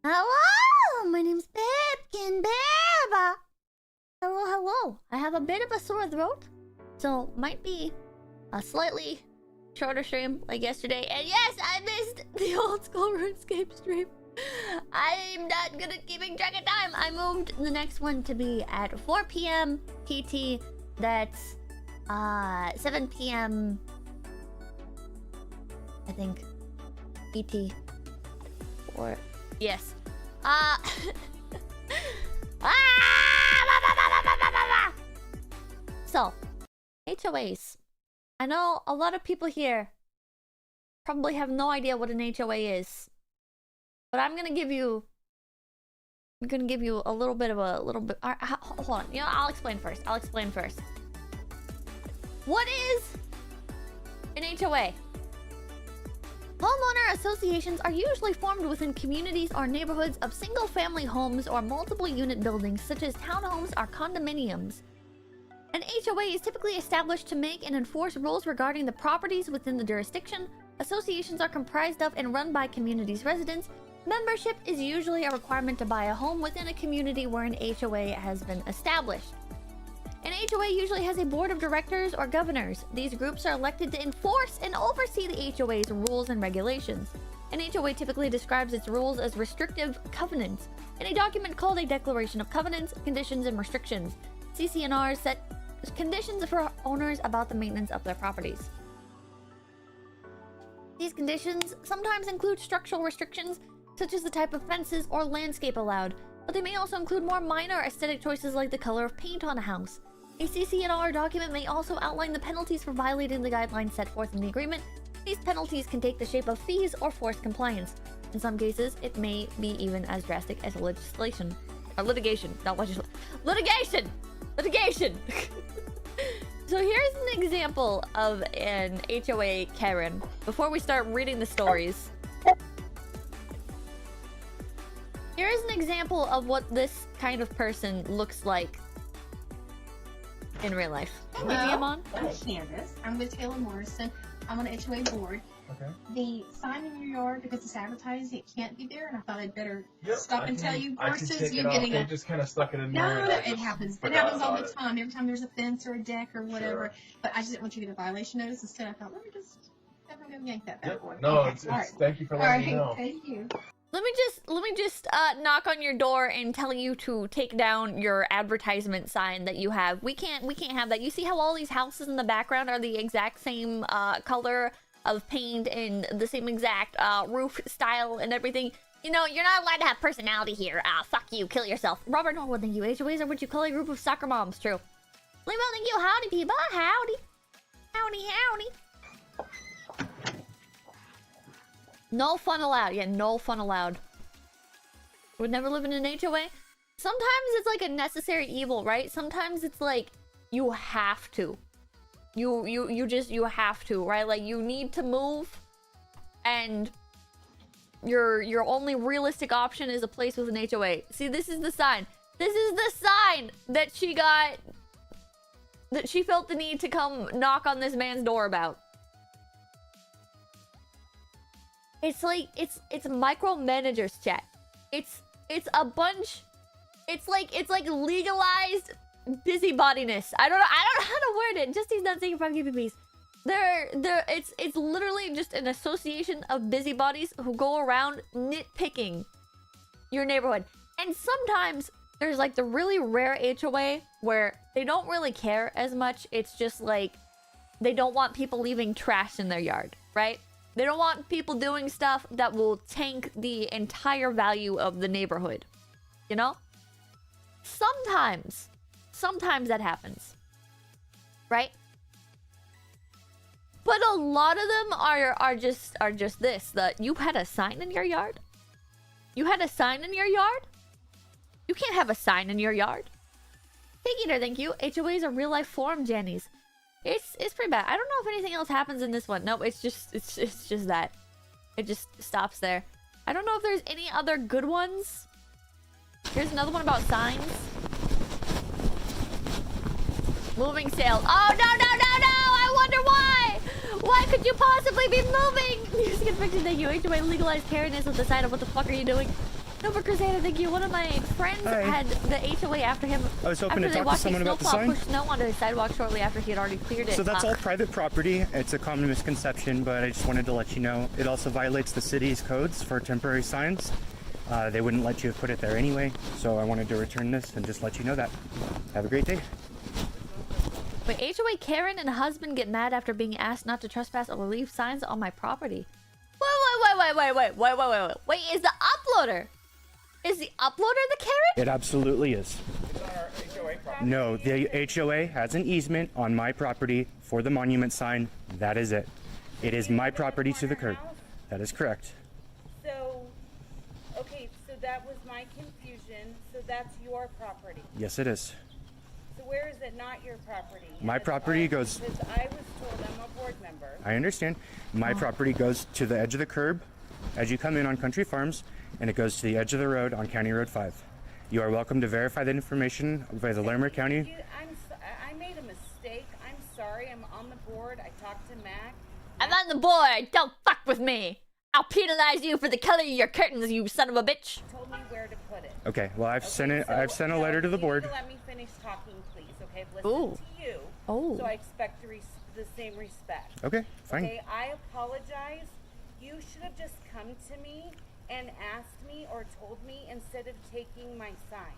Hello, my name's 𝐏𝐡𝐚𝐭 Hello, hello. I have a bit of a sore throat, so might be a slightly shorter stream like yesterday. And yes, I missed the old school RuneScape stream. I'm not good at keeping track of time. I moved the next one to be at 4 p.m. PT. That's 7 p.m. I think PT. Or yes. So, HOAs. I know a lot of people here probably have no idea what an HOA is. But I'm gonna give you a little bit. Hold on. You know, I'll explain first. What is an HOA? Homeowner associations are usually formed within communities or neighborhoods of single-family homes or multiple-unit buildings, such as townhomes or condominiums. An HOA is typically established to make and enforce rules regarding the properties within the jurisdiction. Associations are comprised of and run by community's residents. Membership is usually a requirement to buy a home within a community where an HOA has been established. An HOA usually has a board of directors or governors. These groups are elected to enforce and oversee the HOA's rules and regulations. An HOA typically describes its rules as restrictive covenants in a document called a Declaration of Covenants, Conditions, and Restrictions. CC&Rs set conditions for owners about the maintenance of their properties. These conditions sometimes include structural restrictions, such as the type of fences or landscape allowed, but they may also include more minor aesthetic choices like the color of paint on a house. A CC&R document may also outline the penalties for violating the guidelines set forth in the agreement. These penalties can take the shape of fees or forced compliance. In some cases, it may be even as drastic as litigation. Not legislation. Litigation! So here's an example of an HOA Karen. Before we start reading the stories. Here's an example of what this kind of person looks like in real life. Hello, BGM on? I'm Candace. I'm with Taylor Morrison. I'm on the HOA board. Okay. The sign in your yard, because it's advertised, it can't be there, and I thought I'd better stop and tell you versus you getting They just kind of stuck it in No, there. it happens. It happens all the time. Every time there's a fence or a deck or whatever. Sure. But I just didn't want you to get a violation notice. Instead, I thought, let me just have them go yank that bad boy. No, okay. it's thank you for letting me know. Thank you. Let me just knock on your door and tell you to take down your advertisement sign that you have. We can't have that. You see how all these houses in the background are the exact same color of paint and the same exact roof style and everything? You know, you're not allowed to have personality here. Fuck you, kill yourself. Robert Norwood, thank you. HOAs are what you call a group of soccer moms. True. Limo, thank you. Howdy, people. Howdy. Howdy. No fun allowed. Yeah, no fun allowed. Would never live in an HOA. Sometimes it's like a necessary evil, right? Sometimes it's like you have to. You have to, right? Like you need to move, and your only realistic option is a place with an HOA. See, this is the sign. This is the sign that she got. That she felt the need to come knock on this man's door about. It's like it's micromanagers chat. It's a bunch. It's like legalized busybodiness. I don't know how to word it. Just he's not saying from PPPs. It's literally just an association of busybodies who go around nitpicking your neighborhood. And sometimes there's like the really rare HOA where they don't really care as much. It's just like they don't want people leaving trash in their yard, right? They don't want people doing stuff that will tank the entire value of the neighborhood. You know? Sometimes that happens. Right? But a lot of them are just this. You had a sign in your yard? You had a sign in your yard? You can't have a sign in your yard. Pig Eater, thank you. HOAs are real life forum jannies. It's pretty bad. I don't know if anything else happens in this one. No, it's just that. It just stops there. I don't know if there's any other good ones. Here's another one about signs. Moving sales. Oh, no! I wonder why! Why could you possibly be moving? Music infection, thank you. HOA legalized Karen is with the sign of what the fuck are you doing? No, but Crusader, thank you. One of my friends had the HOA after him. I was hoping to talk to someone about the sign. Push snow onto his sidewalk shortly after he had already cleared it. So that's all private property. It's a common misconception, but I just wanted to let you know. It also violates the city's codes for temporary signs. They wouldn't let you put it there anyway, so I wanted to return this and just let you know that. Have a great day. Wait, HOA Karen and husband get mad after being asked not to trespass or leave signs on my property. Wait, is the uploader? Is the uploader the Karen? It absolutely is. No, the HOA has an easement on my property for the monument sign. That is it. It is my property to the curb. That is correct. So, okay, so that was my confusion. So that's your property. Yes, it is. So where is it not your property? My property goes... Because I was told, I'm a board member. I understand. My property goes to the edge of the curb as you come in on Country Farms, and it goes to the edge of the road on County Road 5. You are welcome to verify that information by the Larimer County. I made a mistake. I'm sorry. I'm on the board. I talked to Mac. I'm on the board. Don't fuck with me. I'll penalize you for the color of your curtains, you son of a bitch. Told me where to put it. Okay, well, I've sent a letter to the board. You need to let me finish talking, please. Okay, I've listened to you. So I expect the same respect. Okay, fine. Okay, I apologize. You should have just come to me and asked me or told me instead of taking my signs.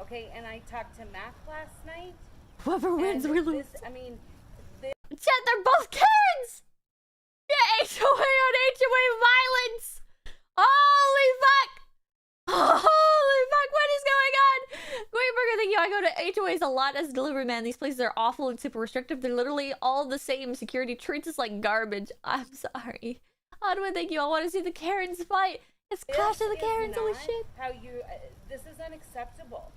Okay, and I talked to Mac last night. Whoever wins, we lose. I mean, Chat, they're both Karens! Yeah, HOA on HOA violence! Holy fuck! Holy fuck, what is going on? Greenberger, thank you. I go to HOAs a lot as a delivery man. These places are awful and super restrictive. They're literally all the same. Security treats us like garbage. I'm sorry. Odwin, thank you. I want to see the Karens fight. It's Clash of the Karens. Holy shit. How you, this is unacceptable.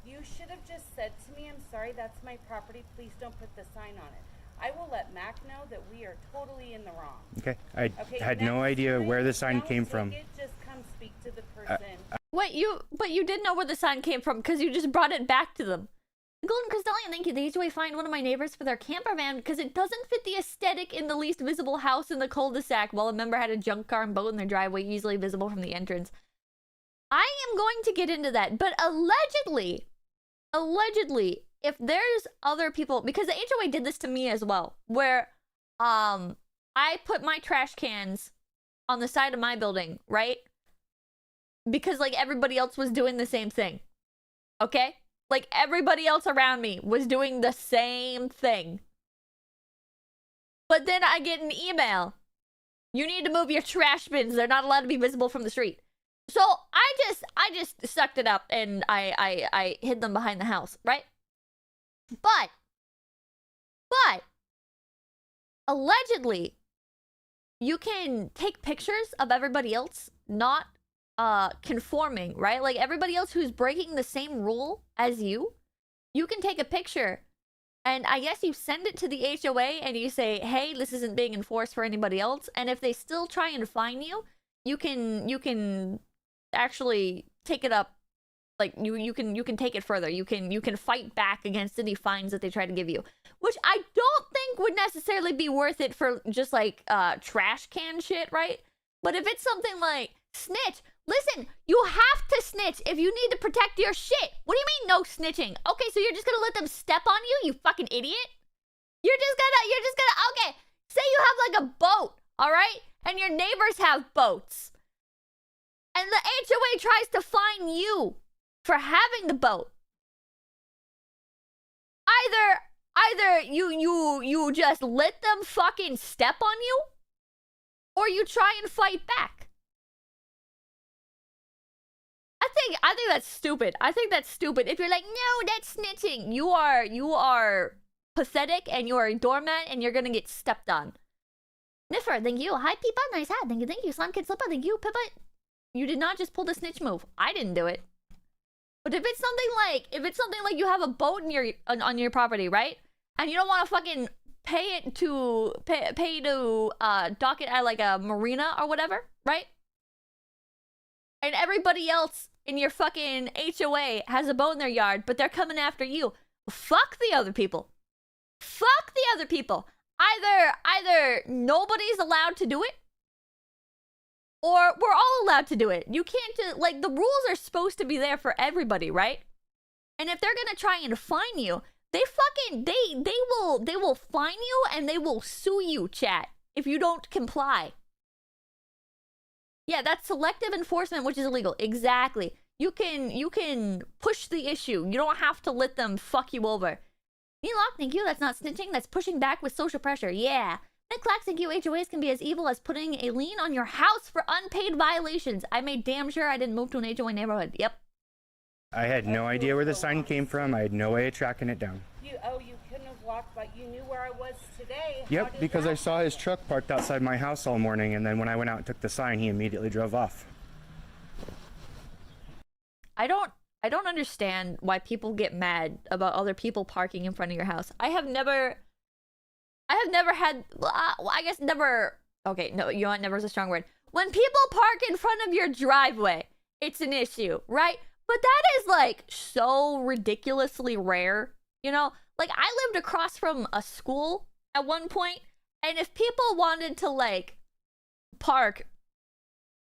You should have just said to me, I'm sorry, that's my property. Please don't put the sign on it. I will let Mac know that we are totally in the wrong. Okay, I had no idea where the sign came from. Just come speak to the person. Wait, but you did know where the sign came from because you just brought it back to them. Golden Crystallian, thank you. The HOA fined one of my neighbors for their camper van because it doesn't fit the aesthetic in the least visible house in the cul-de-sac, while a member had a junk car and boat in their driveway easily visible from the entrance. I am going to get into that, but allegedly, if there's other people, because the HOA did this to me as well, where I put my trash cans on the side of my building, right? Because like everybody else was doing the same thing. Okay? Like everybody else around me was doing the same thing. But then I get an email. You need to move your trash bins. They're not allowed to be visible from the street. So I just sucked it up and I hid them behind the house, right? But allegedly you can take pictures of everybody else not conforming, right? Like everybody else who's breaking the same rule as you can take a picture and I guess you send it to the HOA and you say, hey, this isn't being enforced for anybody else. And if they still try and fine you, you can actually take it up. Like you can take it further. You can fight back against any fines that they try to give you, which I don't think would necessarily be worth it for just like trash can shit, right? But if it's something like snitch, listen, you have to snitch if you need to protect your shit. What do you mean no snitching? Okay, so you're just gonna let them step on you, you fucking idiot? You're just gonna okay, say you have like a boat, all right? And your neighbors have boats. And the HOA tries to fine you for having the boat. Either you just let them fucking step on you, or you try and fight back. I think that's stupid. I think that's stupid. If you're like, no, that's snitching. You are pathetic and you are a doormat and you're gonna get stepped on. Niffer, thank you. Hi, Peepa. Nice hat. Thank you. Slime Kid Slipper. Thank you. Pippa. You did not just pull the snitch move. I didn't do it. But if it's something like you have a boat in on your property, right? And you don't want to fucking pay to dock it at like a marina or whatever, right? And everybody else in your fucking HOA has a boat in their yard, but they're coming after you. Fuck the other people. Fuck the other people. Either nobody's allowed to do it, or we're all allowed to do it. You can't do, like, the rules are supposed to be there for everybody, right? And if they're gonna try and fine you, they will fine you and they will sue you, chat, if you don't comply. Yeah, that's selective enforcement, which is illegal. Exactly. You can push the issue. You don't have to let them fuck you over. Melock, thank you. That's not snitching. That's pushing back with social pressure. Yeah. Clacks, thank you. HOAs can be as evil as putting a lien on your house for unpaid violations. I made damn sure I didn't move to an HOA neighborhood. Yep. I had no idea where the sign came from. I had no way of tracking it down. You couldn't have walked, but you knew where I was today. Yep, because I saw his truck parked outside my house all morning, and then when I went out and took the sign, he immediately drove off. I don't understand why people get mad about other people parking in front of your house. I have never had, I guess never, okay, no, you know what, never is a strong word. When people park in front of your driveway, it's an issue, right? But that is, like, so ridiculously rare, you know? Like, I lived across from a school at one point, and if people wanted to, like, park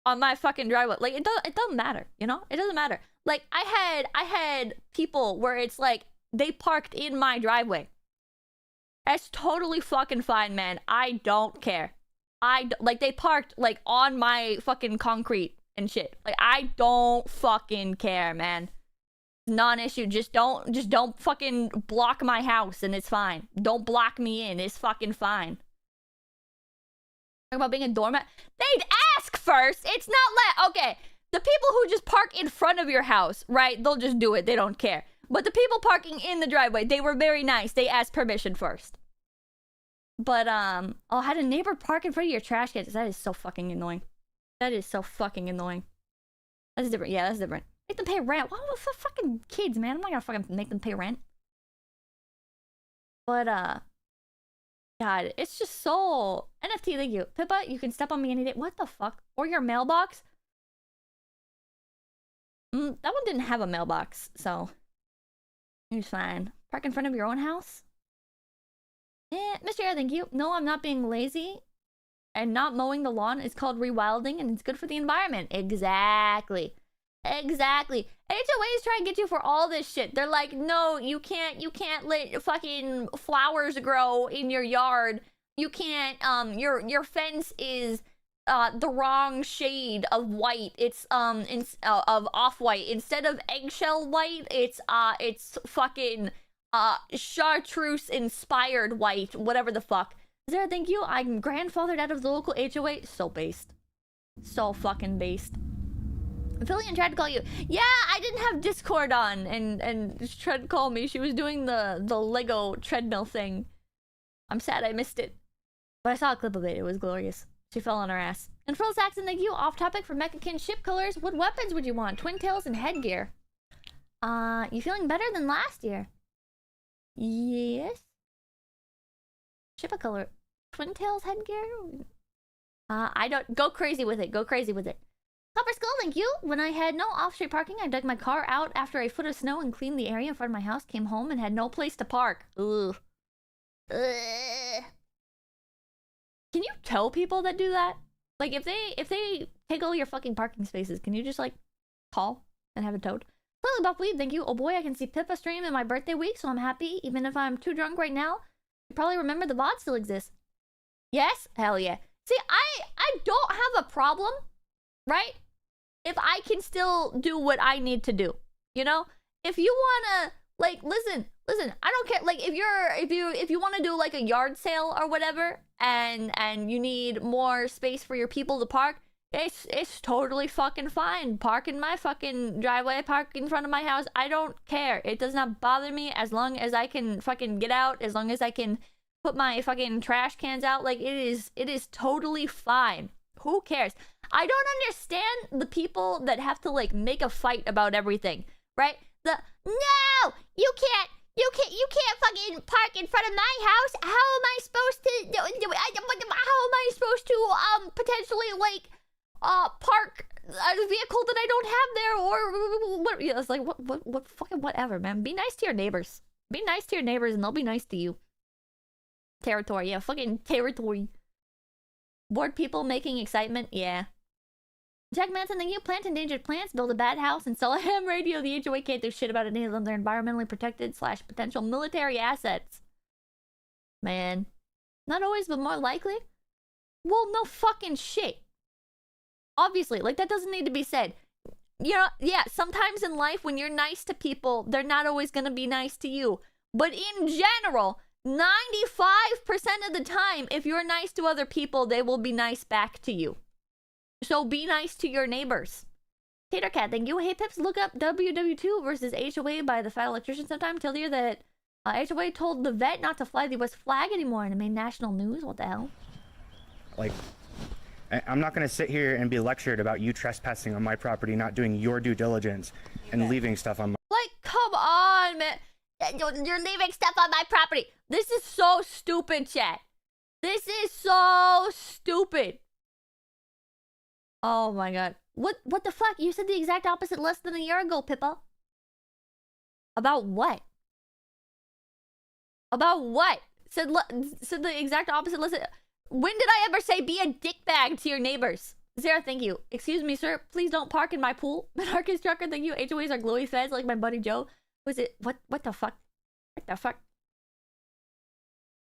on my fucking driveway, like, it doesn't matter, you know? It doesn't matter. Like, I had people where it's like, they parked in my driveway. That's totally fucking fine, man. I don't care. Like, they parked, like, on my fucking concrete and shit. Like, I don't fucking care, man. Non-issue. Just don't fucking block my house and it's fine. Don't block me in. It's fucking fine. Talk about being a doormat. They'd ask first. It's not okay. The people who just park in front of your house, right? They'll just do it. They don't care. But the people parking in the driveway, they were very nice. They asked permission first. But, oh, had a neighbor park in front of your trash cans. That is so fucking annoying. That is so fucking annoying. That's different. Yeah, that's different. Make them pay rent. Why for fucking kids, man? I'm not gonna fucking make them pay rent. But, God, it's just so... NFT, thank you. Pippa, you can step on me any day. What the fuck? Or your mailbox? That one didn't have a mailbox, so... It's fine. Park in front of your own house? Mr. Air, thank you. No, I'm not being lazy. And not mowing the lawn is called rewilding, and it's good for the environment. Exactly. Exactly. HOAs try and get you for all this shit. They're like, no, you can't let fucking flowers grow in your yard. You can't, your fence is the wrong shade of white. It's of off-white. Instead of eggshell white, it's fucking chartreuse inspired white, whatever the fuck. Zara, thank you. I'm grandfathered out of the local HOA. So based. So fucking based. Phillian tried to call you. Yeah, I didn't have Discord on, and she tried to call me. She was doing the Lego treadmill thing. I'm sad I missed it. But I saw a clip of it. It was glorious. She fell on her ass. And Frill Saxon, thank you. Off topic for 𝐒𝐻𝐚 ship colors. What weapons would you want? Twin tails and headgear. You feeling better than last year? Yes. Ship a color. Twin tails headgear? I don't... Go crazy with it. Go crazy with it. Copper Skull, thank you. When I had no off-street parking, I dug my car out after a foot of snow and cleaned the area in front of my house. Came home and had no place to park. Ugh. Ugh. Can you tell people that do that? Like, if they take all your fucking parking spaces, can you just, like, call and have it towed? Totally Buff Weed, thank you. Oh boy, I can see Pippa stream in my birthday week, so I'm happy. Even if I'm too drunk right now, you probably remember the VOD still exists. Yes? Hell yeah. See, I don't have a problem, right? If I can still do what I need to do, you know? If you wanna, like, listen, I don't care. Like, if you want to do, like, a yard sale or whatever, and you need more space for your people to park, it's totally fucking fine. Park in my fucking driveway, park in front of my house. I don't care. It does not bother me as long as I can fucking get out, as long as I can put my fucking trash cans out. Like, it is totally fine. Who cares? I don't understand the people that have to, like, make a fight about everything, right? No, you can't fucking park in front of my house. How am I supposed to potentially, like, park a vehicle that I don't have there, or what? Yeah, it's like, what fucking whatever, man. Be nice to your neighbors. Be nice to your neighbors, and they'll be nice to you. Territory, yeah, fucking territory. Bored people making excitement, yeah. Jack Manson, thank you. Plant endangered plants, build a bad house, and sell a ham radio. The HOA can't do shit about any of them. They're environmentally protected / potential military assets. Man. Not always, but more likely. Well, no fucking shit. Obviously, like, that doesn't need to be said. You know, yeah, sometimes in life, when you're nice to people, they're not always gonna be nice to you. But in general, 95% of the time, if you're nice to other people, they will be nice back to you. So be nice to your neighbors. Tater Cat, thank you. Hey Pips, look up WW2 versus HOA by the Fat Electrician sometime. Tell you that HOA told the vet not to fly the US flag anymore and it made national news. What the hell? Like, I'm not going to sit here and be lectured about you trespassing on my property, not doing your due diligence, and leaving stuff on my... Like, come on, man. You're leaving stuff on my property. This is so stupid, chat. This is so stupid. Oh my god. What the fuck? You said the exact opposite less than a year ago, Pippa. About what? About what? Said the exact opposite less than... When did I ever say be a dickbag to your neighbors? Zara, thank you. Excuse me, sir. Please don't park in my pool. Minarcus Trucker, thank you. HOAs are glowy feds like my buddy Joe. Was it... What the fuck? What the fuck?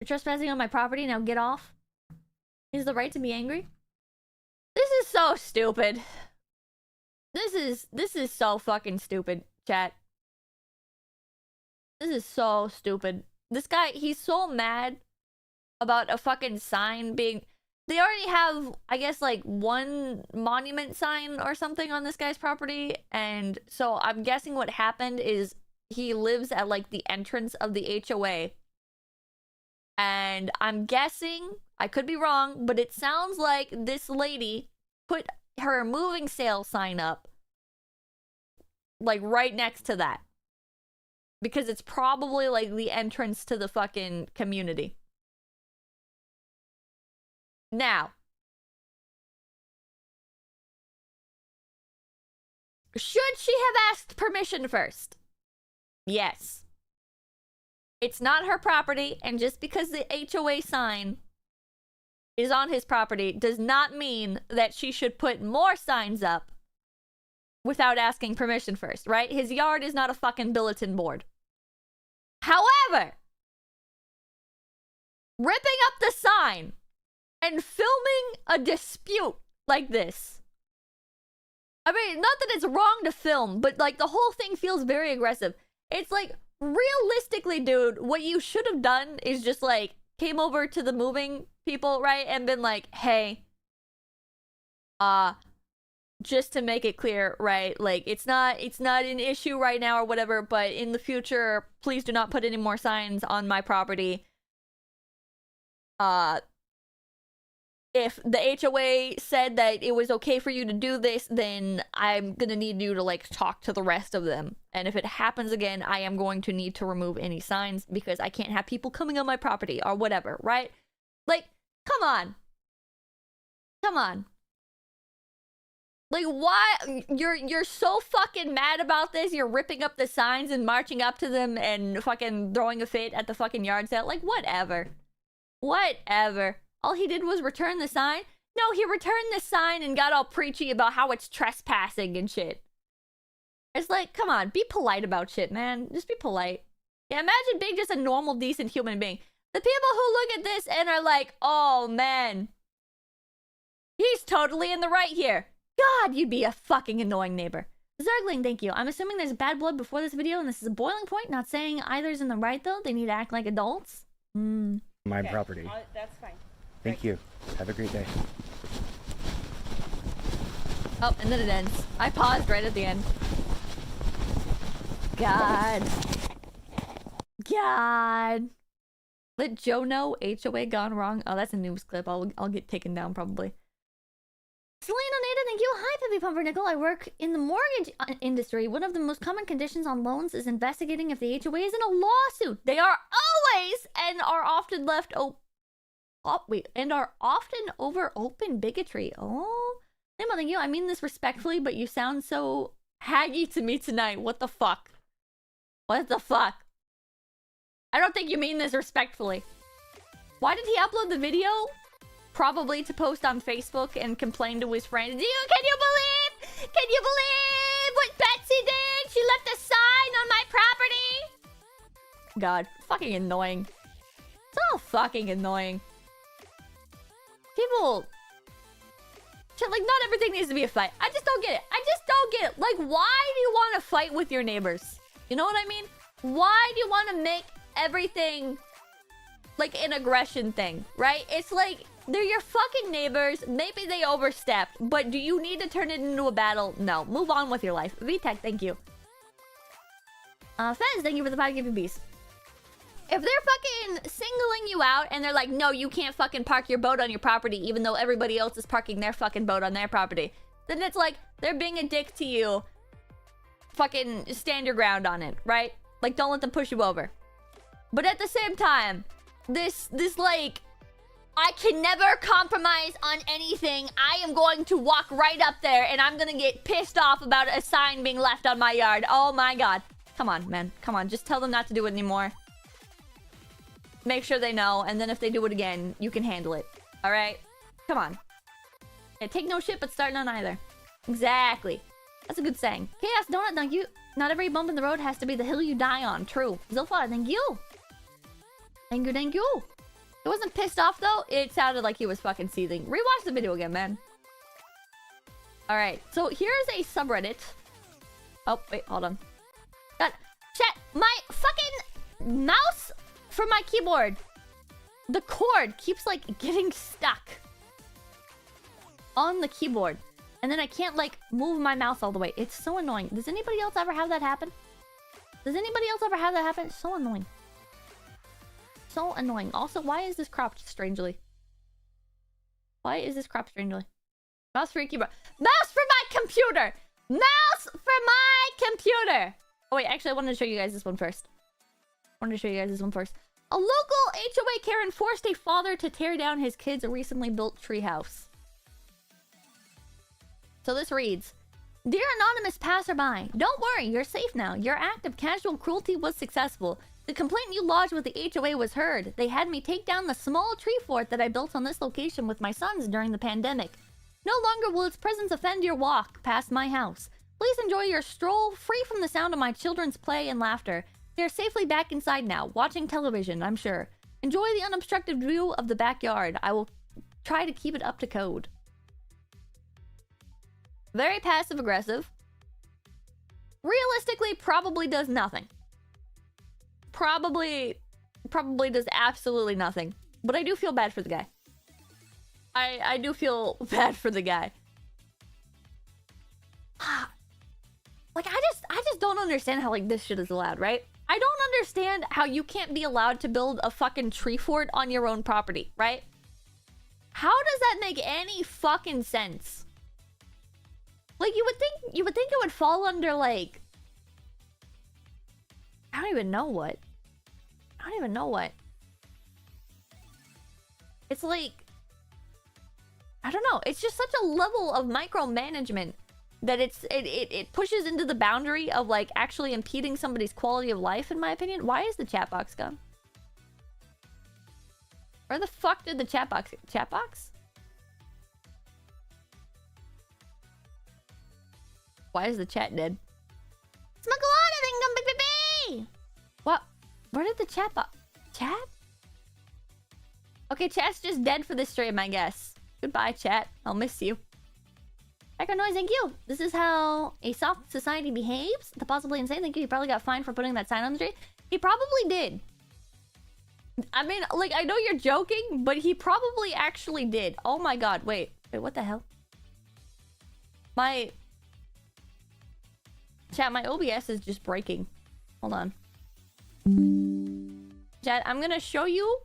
You're trespassing on my property, now get off. Is the right to be angry? This is so stupid. This is so fucking stupid, chat. This is so stupid. This guy, he's so mad about a fucking sign being... They already have, I guess, like, one monument sign or something on this guy's property. And so I'm guessing what happened is he lives at, like, the entrance of the HOA. And I'm guessing, I could be wrong, but it sounds like this lady put her moving sale sign up, like, right next to that. Because it's probably, like, the entrance to the fucking community. Now, should she have asked permission first? Yes. It's not her property, and just because the HOA sign is on his property does not mean that she should put more signs up without asking permission first, right? His yard is not a fucking bulletin board. However, ripping up the sign and filming a dispute like this. I mean, not that it's wrong to film, but like the whole thing feels very aggressive. It's like, realistically, dude, what you should have done is just like came over to the moving people, right? And been like, hey, just to make it clear, right? Like, it's not an issue right now or whatever, but in the future, please do not put any more signs on my property. If the HOA said that it was okay for you to do this, then I'm gonna need you to, like, talk to the rest of them. And if it happens again, I am going to need to remove any signs because I can't have people coming on my property or whatever, right? Like, come on. Come on. Like, why? You're so fucking mad about this. You're ripping up the signs and marching up to them and fucking throwing a fit at the fucking yard sale. Like, whatever. Whatever. All he did was return the sign? No, he returned the sign and got all preachy about how it's trespassing and shit. It's like, come on, be polite about shit, man. Just be polite. Yeah, imagine being just a normal, decent human being. The people who look at this and are like, oh, man, he's totally in the right here. God, you'd be a fucking annoying neighbor. Zergling, thank you. I'm assuming there's bad blood before this video and this is a boiling point. Not saying either's in the right, though. They need to act like adults. My property. That's fine. Thank you. Have a great day. Oh, and then it ends. I paused right at the end. God. God. Let Joe know HOA gone wrong. Oh, that's a news clip. I'll get taken down probably. Selena Nada, thank you. Hi, Pippy Pumpernickel. I work in the mortgage industry. One of the most common conditions on loans is investigating if the HOA is in a lawsuit. They are always and are often left open. And are often over open bigotry. Oh, Nemo, thank you. I mean this respectfully, but you sound so haggy to me tonight. What the fuck? What the fuck? I don't think you mean this respectfully. Why did he upload the video? Probably to post on Facebook and complain to his friends. Can you believe? Can you believe what Betsy did? She left a sign on my property. God, fucking annoying. So fucking annoying. People... Shit, like, not everything needs to be a fight. I just don't get it. I just don't get it. Like, why do you want to fight with your neighbors? You know what I mean? Why do you want to make everything like an aggression thing, right? It's like, they're your fucking neighbors. Maybe they overstepped, but do you need to turn it into a battle? No. Move on with your life. VTech, thank you. Fez, thank you for the 5 giving bees. If they're fucking singling you out and they're like, no, you can't fucking park your boat on your property even though everybody else is parking their fucking boat on their property, then it's like, they're being a dick to you. Fucking stand your ground on it, right? Like, don't let them push you over. But at the same time, this like, I can never compromise on anything. I am going to walk right up there and I'm gonna get pissed off about a sign being left on my yard. Oh my god. Come on, man. Come on. Just tell them not to do it anymore. Make sure they know, and then if they do it again, you can handle it. Alright? Come on. Yeah, take no shit, but start none either. Exactly. That's a good saying. Chaos Donut, thank you. Not every bump in the road has to be the hill you die on. True. Zilfa, thank you. Thank you, thank you. It wasn't pissed off, though. It sounded like he was fucking seething. Rewatch the video again, man. Alright, so here's a subreddit. Oh, wait, hold on. God, chat, my fucking mouse... for my keyboard, the cord keeps like getting stuck on the keyboard, and then I can't like move my mouse all the way. It's so annoying. Does anybody else ever have that happen? Does anybody else ever have that happen? It's so annoying. So annoying. Also, why is this cropped strangely? Why is this cropped strangely? Mouse for your keyboard. Mouse for my computer! Mouse for my computer! Oh wait, actually I wanted to show you guys this one first. A local HOA Karen forced a father to tear down his kid's recently built treehouse. So this reads, Dear anonymous passerby, don't worry, you're safe now. Your act of casual cruelty was successful. The complaint you lodged with the HOA was heard. They had me take down the small tree fort that I built on this location with my sons during the pandemic. No longer will its presence offend your walk past my house. Please enjoy your stroll free from the sound of my children's play and laughter. They're safely back inside now, watching television, I'm sure. Enjoy the unobstructed view of the backyard. I will try to keep it up to code. Very passive-aggressive. Realistically, probably does nothing. Probably does absolutely nothing. But I do feel bad for the guy. I do feel bad for the guy. Like, I just don't understand how, like, this shit is allowed, right? I don't understand how you can't be allowed to build a fucking tree fort on your own property, right? How does that make any fucking sense? Like, you would think it would fall under, like... I don't even know what. It's like... I don't know. It's just such a level of micromanagement that it pushes into the boundary of like actually impeding somebody's quality of life, in my opinion. Why is the chat box gone? Where the fuck did the chat box... Chat box? Why is the chat dead? What? Where did the chat box... Chat? Okay, chat's just dead for this stream, I guess. Goodbye, chat. I'll miss you. Background noise, thank you. This is how a soft society behaves. The possibly insane. Thank you. He probably got fined for putting that sign on the tree. He probably did. I mean, like, I know you're joking, but he probably actually did. Oh my god. Wait, what the hell? My... Chat, my OBS is just breaking. Hold on. Chat, I'm gonna show you...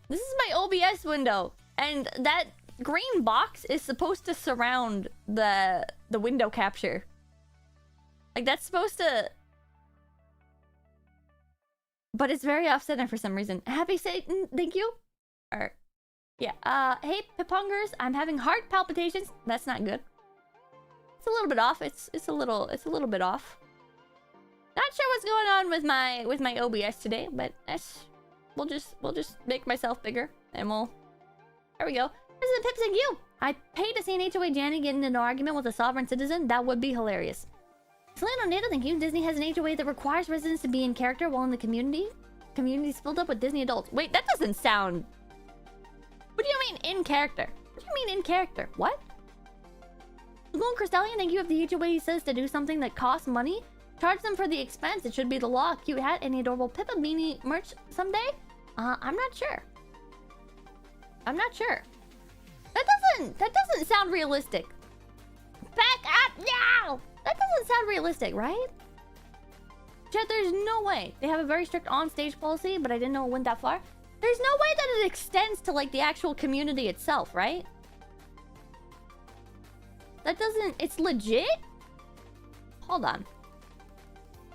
This is my OBS window, and that green box is supposed to surround the window capture. Like, that's supposed to... But it's very off-center for some reason. Happy Satan, thank you. Or, yeah, hey, Pipongers, I'm having heart palpitations. That's not good. It's a little bit off. It's a little bit off. Not sure what's going on with my OBS today, but we'll just make myself bigger and there we go. President Pip saying you. I paid to see an HOA Janny get into an argument with a sovereign citizen. That would be hilarious. Solano Nato, thank you. Disney has an HOA that requires residents to be in character while in the community. Community's filled up with Disney adults. Wait, that doesn't sound... What do you mean in character? What do you mean in character? What? Lagoon Crystallion, thank you. If the HOA says to do something that costs money, charge them for the expense. It should be the law. Cute hat, any adorable Pippa beanie merch someday? I'm not sure. I'm not sure. That doesn't sound realistic. Back up now! That doesn't sound realistic, right? Chat, there's no way. They have a very strict on-stage policy, but I didn't know it went that far. There's no way that it extends to, like, the actual community itself, right? That doesn't... It's legit? Hold on.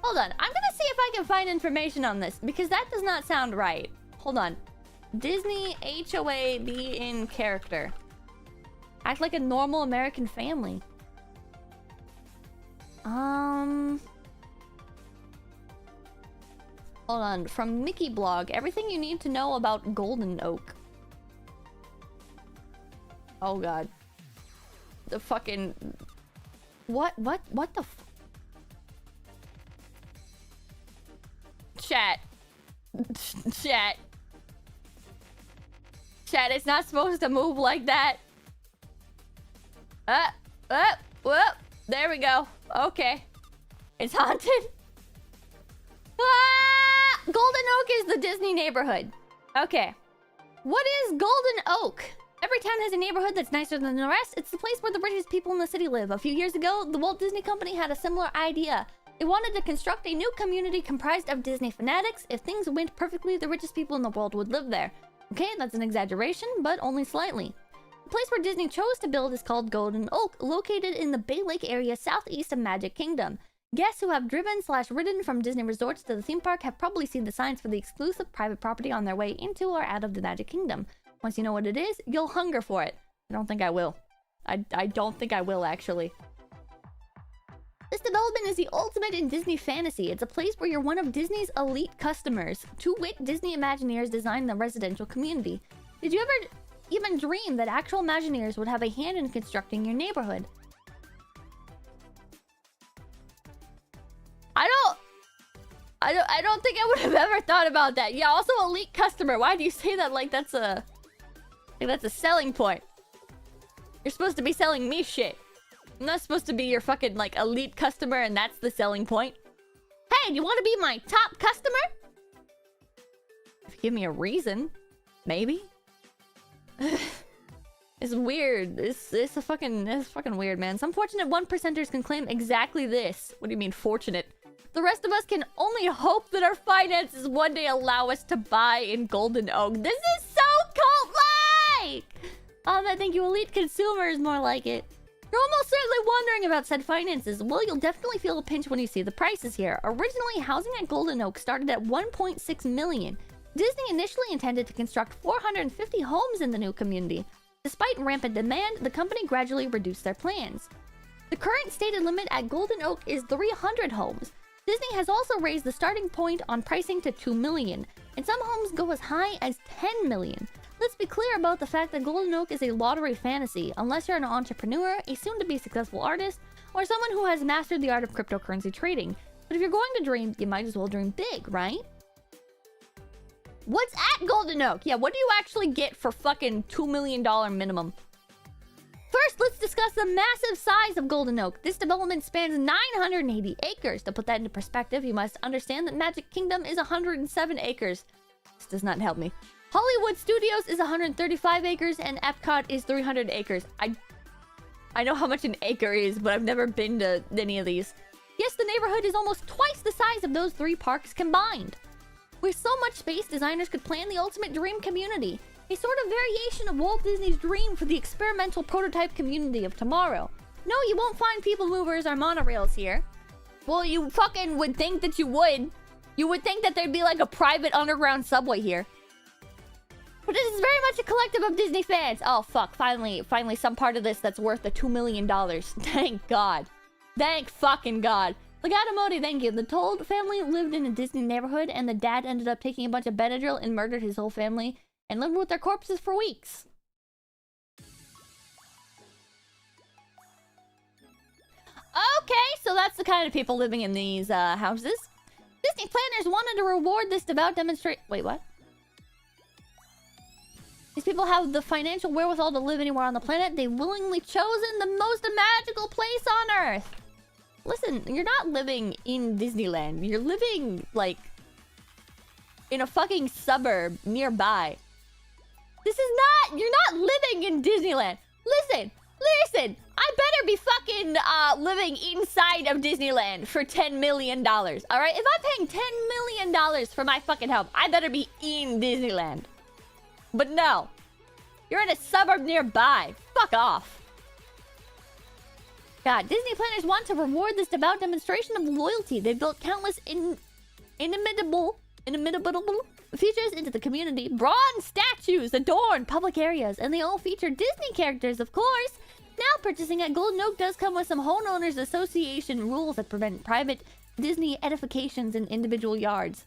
Hold on. I'm gonna see if I can find information on this, because that does not sound right. Hold on. Disney HOA be in character. Act like a normal American family. Hold on. From Mickey Blog, everything you need to know about Golden Oak. Oh god. The fucking... What the Chat. Chat. Chat, it's not supposed to move like that. Whoop. There we go. Okay. It's haunted. Ah! Golden Oak is the Disney neighborhood. Okay. What is Golden Oak? Every town has a neighborhood that's nicer than the rest. It's the place where the richest people in the city live. A few years ago, the Walt Disney Company had a similar idea. They wanted to construct a new community comprised of Disney fanatics. If things went perfectly, the richest people in the world would live there. Okay, that's an exaggeration, but only slightly. The place where Disney chose to build is called Golden Oak, located in the Bay Lake area southeast of Magic Kingdom. Guests who have driven/ridden from Disney resorts to the theme park have probably seen the signs for the exclusive private property on their way into or out of the Magic Kingdom. Once you know what it is, you'll hunger for it. I don't think I will. I don't think I will, actually. This development is the ultimate in Disney fantasy. It's a place where you're one of Disney's elite customers. Two wit Disney Imagineers designed the residential community. Did you ever even dream that actual Imagineers would have a hand in constructing your neighborhood? I don't think I would have ever thought about that. Yeah, also elite customer. Why do you say that like that's a selling point? You're supposed to be selling me shit. I'm not supposed to be your fucking like elite customer and that's the selling point. Hey, do you want to be my top customer? If you give me a reason, maybe. It's weird. It's fucking weird, man. Some fortunate 1%ers can claim exactly this. What do you mean fortunate? The rest of us can only hope that our finances one day allow us to buy in Golden Oak. This is so cult-like! I think you elite consumers more like it. You're almost certainly wondering about said finances. Well, you'll definitely feel a pinch when you see the prices here. Originally, housing at Golden Oak started at $1.6 million. Disney initially intended to construct 450 homes in the new community. Despite rampant demand, the company gradually reduced their plans. The current stated limit at Golden Oak is 300 homes. Disney has also raised the starting point on pricing to $2 million, and some homes go as high as $10 million. Let's be clear about the fact that Golden Oak is a lottery fantasy, unless you're an entrepreneur, a soon-to-be successful artist, or someone who has mastered the art of cryptocurrency trading. But if you're going to dream, you might as well dream big, right? What's at Golden Oak? Yeah, what do you actually get for fucking $2 million minimum? First, let's discuss the massive size of Golden Oak. This development spans 980 acres. To put that into perspective, you must understand that Magic Kingdom is 107 acres. This does not help me. Hollywood Studios is 135 acres, and Epcot is 300 acres. I know how much an acre is, but I've never been to any of these. Yes, the neighborhood is almost twice the size of those three parks combined. With so much space, designers could plan the ultimate dream community. A sort of variation of Walt Disney's dream for the experimental prototype community of tomorrow. No, you won't find people movers or monorails here. Well, you fucking would think that you would. You would think that there'd be like a private underground subway here. But this is very much a collective of Disney fans. Oh, fuck. Finally some part of this that's worth the $2 million. Thank God. Thank fucking God. Legatamodi, thank you. The Told family lived in a Disney neighborhood, and the dad ended up taking a bunch of Benadryl and murdered his whole family, and lived with their corpses for weeks. Okay, so that's the kind of people living in these houses. Disney planners wanted to reward this devout demonstration. Wait, what? These people have the financial wherewithal to live anywhere on the planet. They've willingly chosen the most magical place on Earth. Listen, you're not living in Disneyland. You're living, like, in a fucking suburb nearby. This is not... You're not living in Disneyland. Listen, I better be fucking living inside of Disneyland for $10 million, alright? If I'm paying $10 million for my fucking home, I better be in Disneyland. But no. You're in a suburb nearby. Fuck off. God, Disney planners want to reward this devout demonstration of loyalty. They've built countless inimitable features into the community. Bronze statues adorn public areas, and they all feature Disney characters, of course. Now, purchasing at Golden Oak does come with some homeowners association rules that prevent private Disney edifications in individual yards.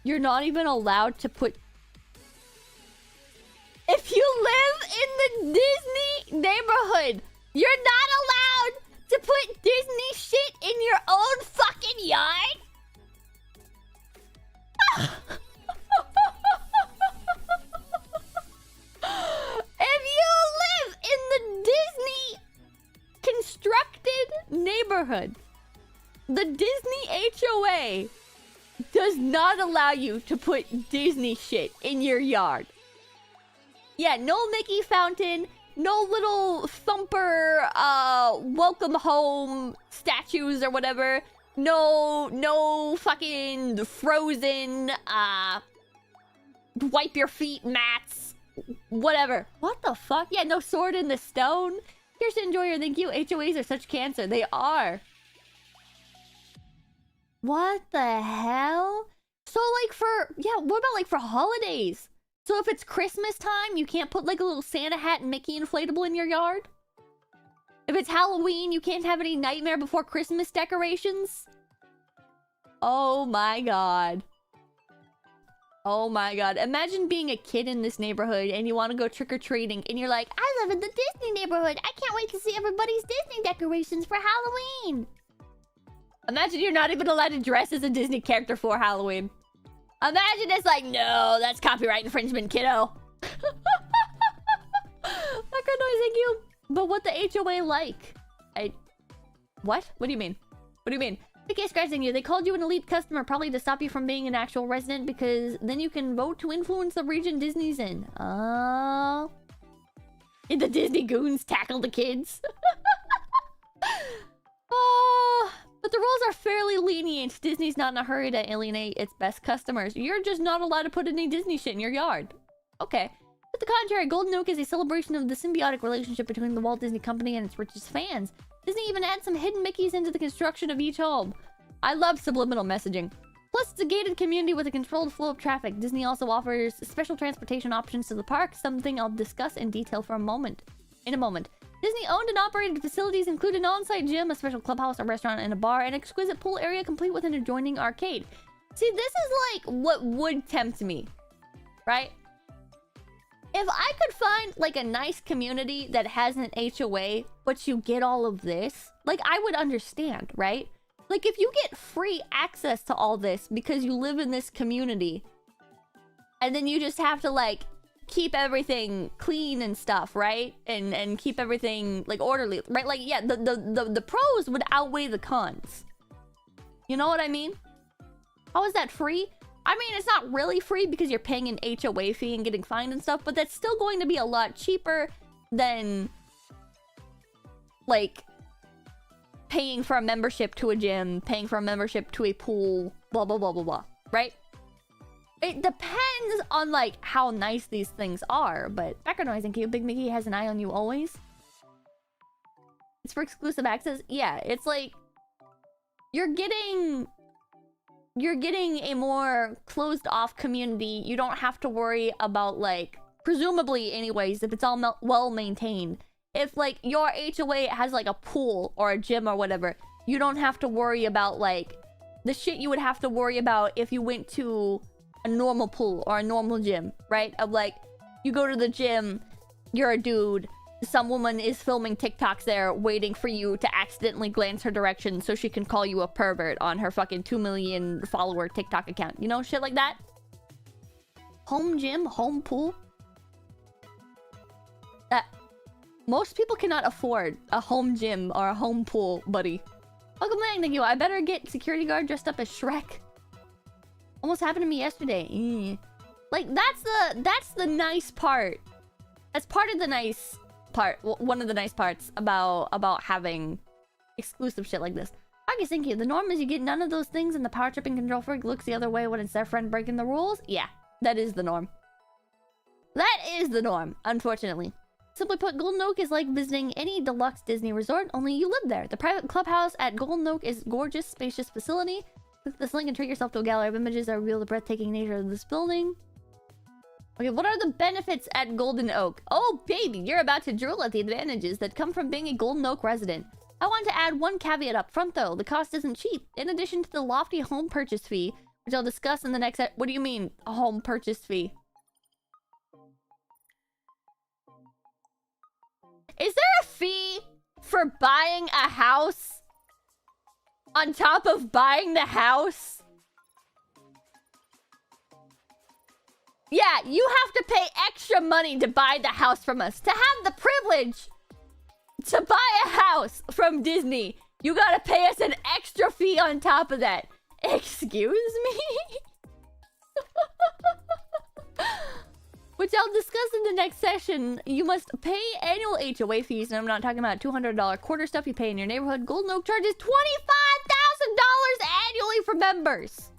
You're not even allowed to put... If you live in the Disney neighborhood, you're not allowed to put Disney shit in your own fucking yard? If you live in the Disney constructed neighborhood, the Disney HOA does not allow you to put Disney shit in your yard. Yeah, no Mickey fountain, no little thumper, welcome home statues or whatever. No fucking frozen, wipe your feet mats. Whatever. What the fuck? Yeah, no sword in the stone. Here's to Enjoyer, thank you. HOAs are such cancer. They are. What the hell? So, like, what about, like, for holidays? So if it's Christmas time, you can't put, like, a little Santa hat and Mickey inflatable in your yard? If it's Halloween, you can't have any Nightmare Before Christmas decorations? Oh my god. Oh my god. Imagine being a kid in this neighborhood and you want to go trick-or-treating and you're like, I live in the Disney neighborhood. I can't wait to see everybody's Disney decorations for Halloween. Imagine you're not even allowed to dress as a Disney character for Halloween. Imagine it's like, no, that's copyright infringement, kiddo. Background noise, thank you. But what the HOA like? What? What do you mean? What do you mean? Okay, scratching you. They called you an elite customer probably to stop you from being an actual resident because then you can vote to influence the region Disney's in. Oh. Did the Disney goons tackle the kids? Oh. But the rules are fairly lenient. Disney's not in a hurry to alienate its best customers. You're just not allowed to put any Disney shit in your yard. Okay. To the contrary, Golden Oak is a celebration of the symbiotic relationship between the Walt Disney Company and its richest fans. Disney even adds some hidden Mickeys into the construction of each home. I love subliminal messaging. Plus, it's a gated community with a controlled flow of traffic. Disney also offers special transportation options to the park, something I'll discuss in detail in a moment. Disney owned and operated facilities include an on-site gym, a special clubhouse, a restaurant, and a bar, an exquisite pool area complete with an adjoining arcade. See, this is like what would tempt me, right? If I could find like a nice community that has an HOA, but you get all of this, like I would understand, right? Like if you get free access to all this because you live in this community, and then you just have to like keep everything clean and stuff, right? And keep everything like orderly, right? Like yeah, the pros would outweigh the cons. You know what I mean? How is that free? I mean, it's not really free because you're paying an HOA fee and getting fined and stuff, but that's still going to be a lot cheaper than, like, paying for a membership to a gym, paying for a membership to a pool, blah, blah, blah, blah, blah, right? It depends on, like, how nice these things are, but background noise, thank you. Big Mickey has an eye on you always. It's for exclusive access. Yeah, it's like, you're getting a more closed off community. You don't have to worry about like, presumably anyways, if it's all well maintained, if like your HOA has like a pool or a gym or whatever, you don't have to worry about like the shit you would have to worry about if you went to a normal pool or a normal gym, right? Of like, you go to the gym, you're a dude, some woman is filming TikToks there waiting for you to accidentally glance her direction so she can call you a pervert on her fucking 2 million follower TikTok account. You know, shit like that? Home gym, home pool. That most people cannot afford a home gym or a home pool, buddy. Welcome back, thank you. I better get security guard dressed up as Shrek. Almost happened to me yesterday. Like, that's the nice part. That's part of the nice part. One of the nice parts about having exclusive shit like this. I guess thank you. The norm is you get none of those things and the power tripping control freak looks the other way when it's their friend breaking the rules. Yeah, that is the norm. That is the norm, unfortunately. Simply put, Golden Oak is like visiting any deluxe Disney resort, only you live there. The private clubhouse at Golden Oak is a gorgeous, spacious facility. Click this link and treat yourself to a gallery of images that reveal the breathtaking nature of this building. Okay, what are the benefits at Golden Oak? Oh, baby, you're about to drool at the advantages that come from being a Golden Oak resident. I want to add one caveat up front, though. The cost isn't cheap. In addition to the lofty home purchase fee, which I'll discuss in the next... What do you mean, a home purchase fee? Is there a fee for buying a house on top of buying the house? Yeah, you have to pay extra money to buy the house from us. To have the privilege to buy a house from Disney, you gotta pay us an extra fee on top of that. Excuse me? Which I'll discuss in the next session. You must pay annual HOA fees, and I'm not talking about $200 quarter stuff you pay in your neighborhood. Golden Oak charges $25,000 annually for members.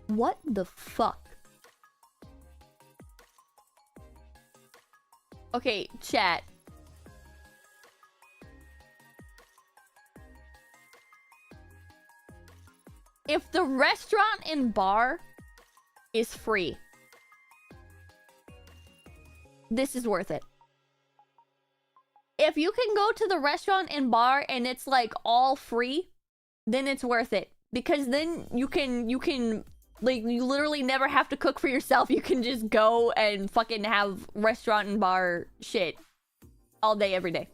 What the fuck? Okay, chat. If the restaurant and bar is free, this is worth it. If you can go to the restaurant and bar and it's like all free, then it's worth it. Because then you can like, you literally never have to cook for yourself. You can just go and fucking have restaurant and bar shit all day, every day.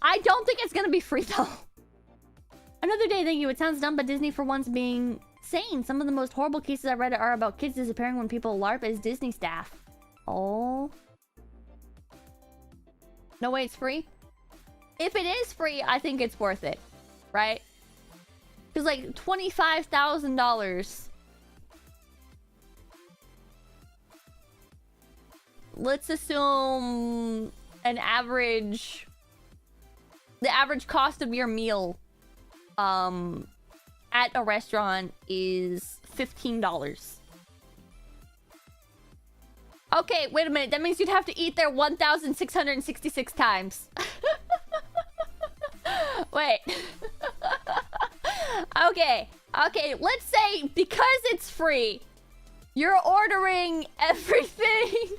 I don't think it's gonna be free though. Another day, thank you. It sounds dumb, but Disney for once being sane. Some of the most horrible cases I read are about kids disappearing when people LARP as Disney staff. Oh. No way it's free? If it is free, I think it's worth it. Right? Because like $25,000. Let's assume an average... The average cost of your meal at a restaurant is $15. Okay, wait a minute. That means you'd have to eat there 1,666 times. Wait. Okay. Okay, let's say because it's free, you're ordering everything.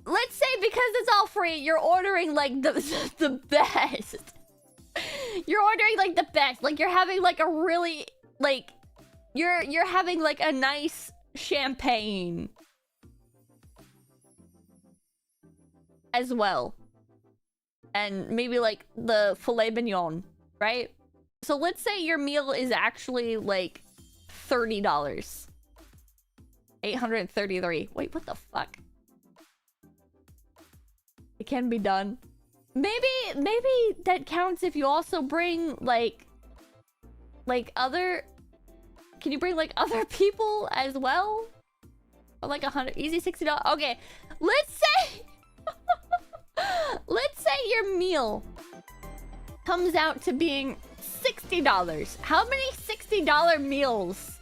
Let's say because it's all free, you're ordering like the best. You're ordering like the best. Like you're having like a really like you're having like a nice champagne as well. And maybe like the filet mignon, right? So let's say your meal is actually like $30. $833. Wait, what the fuck? It can be done. Maybe that counts if you also bring like other... Can you bring like other people as well? Or like 100, easy $60. Okay, let's say... Let's say your meal comes out to being $60. How many $60 meals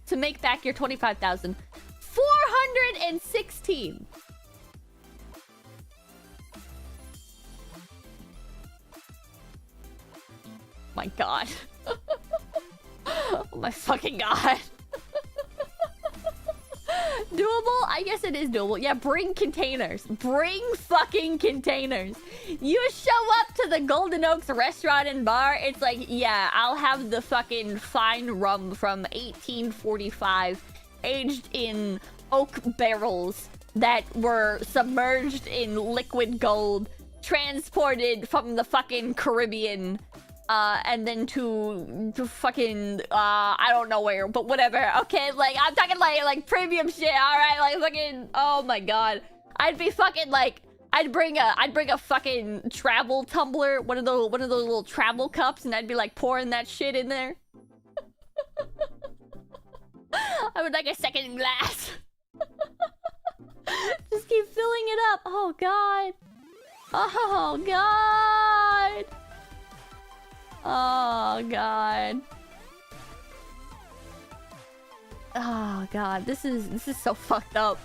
to make back your $25,000? 416. My god. Oh my fucking god. Doable? I guess it is doable. Yeah, bring containers. Bring fucking containers. You show up to the Golden Oaks restaurant and bar, it's like, yeah, I'll have the fucking fine rum from 1845, aged in oak barrels that were submerged in liquid gold, transported from the fucking Caribbean, and then to fucking, I don't know where, but whatever, okay? Like, I'm talking like premium shit, alright? Like, fucking, oh my god. I'd be fucking, like, I'd bring a fucking travel tumbler, one of those little travel cups, and I'd be, like, pouring that shit in there. I would like a second glass. Just keep filling it up. Oh, God. Oh, God. Oh, God. Oh, God. This is so fucked up.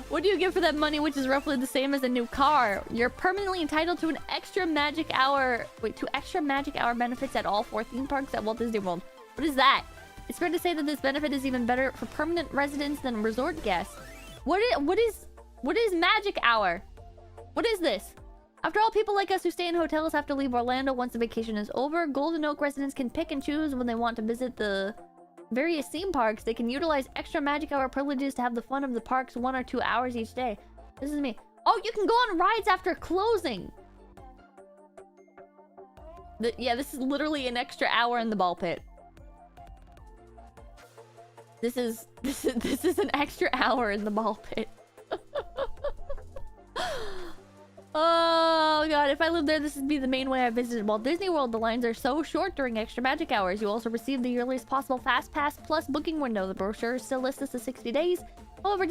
What do you get for that money, which is roughly the same as a new car? You're permanently entitled to an extra magic hour... Wait, to extra magic hour benefits at all 4 theme parks at Walt Disney World. What is that? It's fair to say that this benefit is even better for permanent residents than resort guests. What is magic hour? What is this? After all, people like us who stay in hotels have to leave Orlando once the vacation is over. Golden Oak residents can pick and choose when they want to visit the various theme parks. They can utilize extra magic hour privileges to have the fun of the parks 1 or 2 hours each day. This is me. Oh, you can go on rides after closing. Yeah, this is literally an extra hour in the ball pit. This is an extra hour in the ball pit. Oh god, if I lived there, this would be the main way I visited Walt Disney World. The lines are so short during extra magic hours. You also receive the earliest possible Fast Pass Plus booking window. The brochure still lists this as 60 days. However,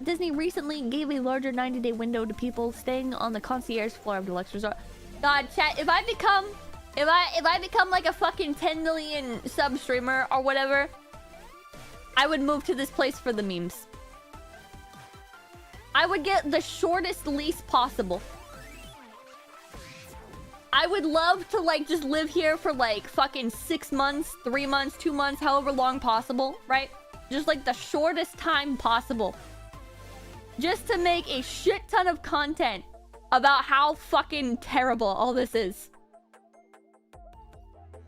Disney recently gave a larger 90-day window to people staying on the concierge floor of Deluxe Resort. God, chat, if I become like a fucking 10 million sub streamer or whatever, I would move to this place for the memes. I would get the shortest lease possible. I would love to, like, just live here for, like, fucking 6 months, 3 months, 2 months, however long possible, right? Just, like, the shortest time possible. Just to make a shit ton of content about how fucking terrible all this is.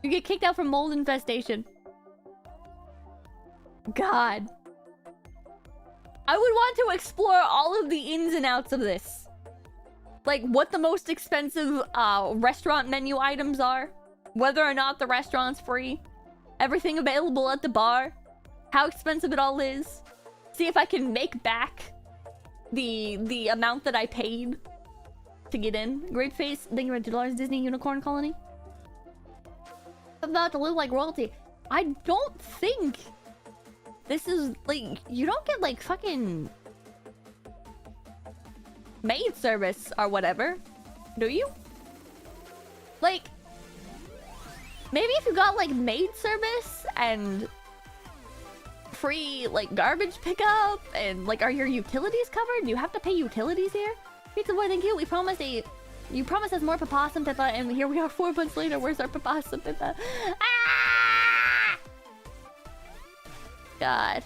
You get kicked out from mold infestation. God. I would want to explore all of the ins and outs of this. Like, what the most expensive restaurant menu items are. Whether or not the restaurant's free. Everything available at the bar. How expensive it all is. See if I can make back the amount that I paid to get in. Great face. Thank you for $2. Disney Unicorn Colony. I'm about to live like royalty. I don't think... This is, like, you don't get, like, fucking maid service or whatever, do you? Like, maybe if you got, like, maid service and free, like, garbage pickup and, like, are your utilities covered? Do you have to pay utilities here? Pizza Boy, thank you. We promised you promised us more papas and pepa, and here we are 4 months later. Where's our papas and pepa? Ah! God.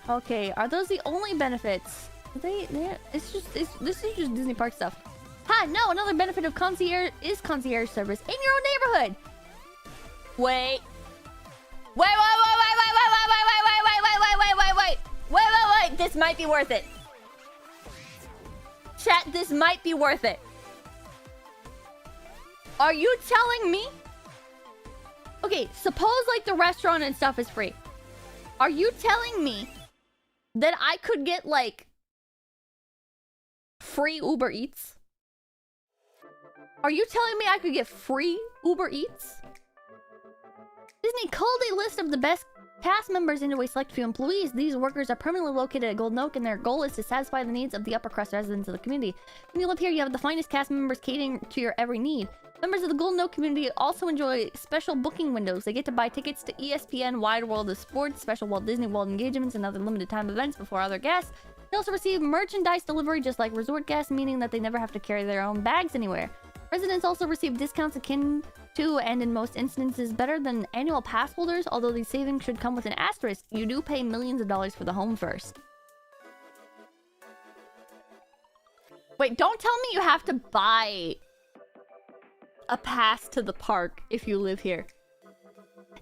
Okay, are those the only benefits? This is just Disney Park stuff. Ha! No, another benefit of concierge is concierge service in your own neighborhood. Wait. Wait. This might be worth it. Chat, this might be worth it. Are you telling me? Okay, suppose like the restaurant and stuff is free. Are you telling me that I could get like free Uber Eats? Are you telling me I could get free Uber Eats? Disney culled a list of the best cast members into a select few employees. These workers are permanently located at Golden Oak, and their goal is to satisfy the needs of the upper crust residents of the community. When you live here, you have the finest cast members catering to your every need. Members of the Golden Oak community also enjoy special booking windows. They get to buy tickets to ESPN Wide World of Sports, special Walt Disney World engagements, and other limited time events before other guests. They also receive merchandise delivery just like resort guests, meaning that they never have to carry their own bags anywhere. Residents also receive discounts akin to, and in most instances better than annual pass holders, although these savings should come with an asterisk. You do pay millions of dollars for the home first. Wait, don't tell me you have to buy a pass to the park if you live here.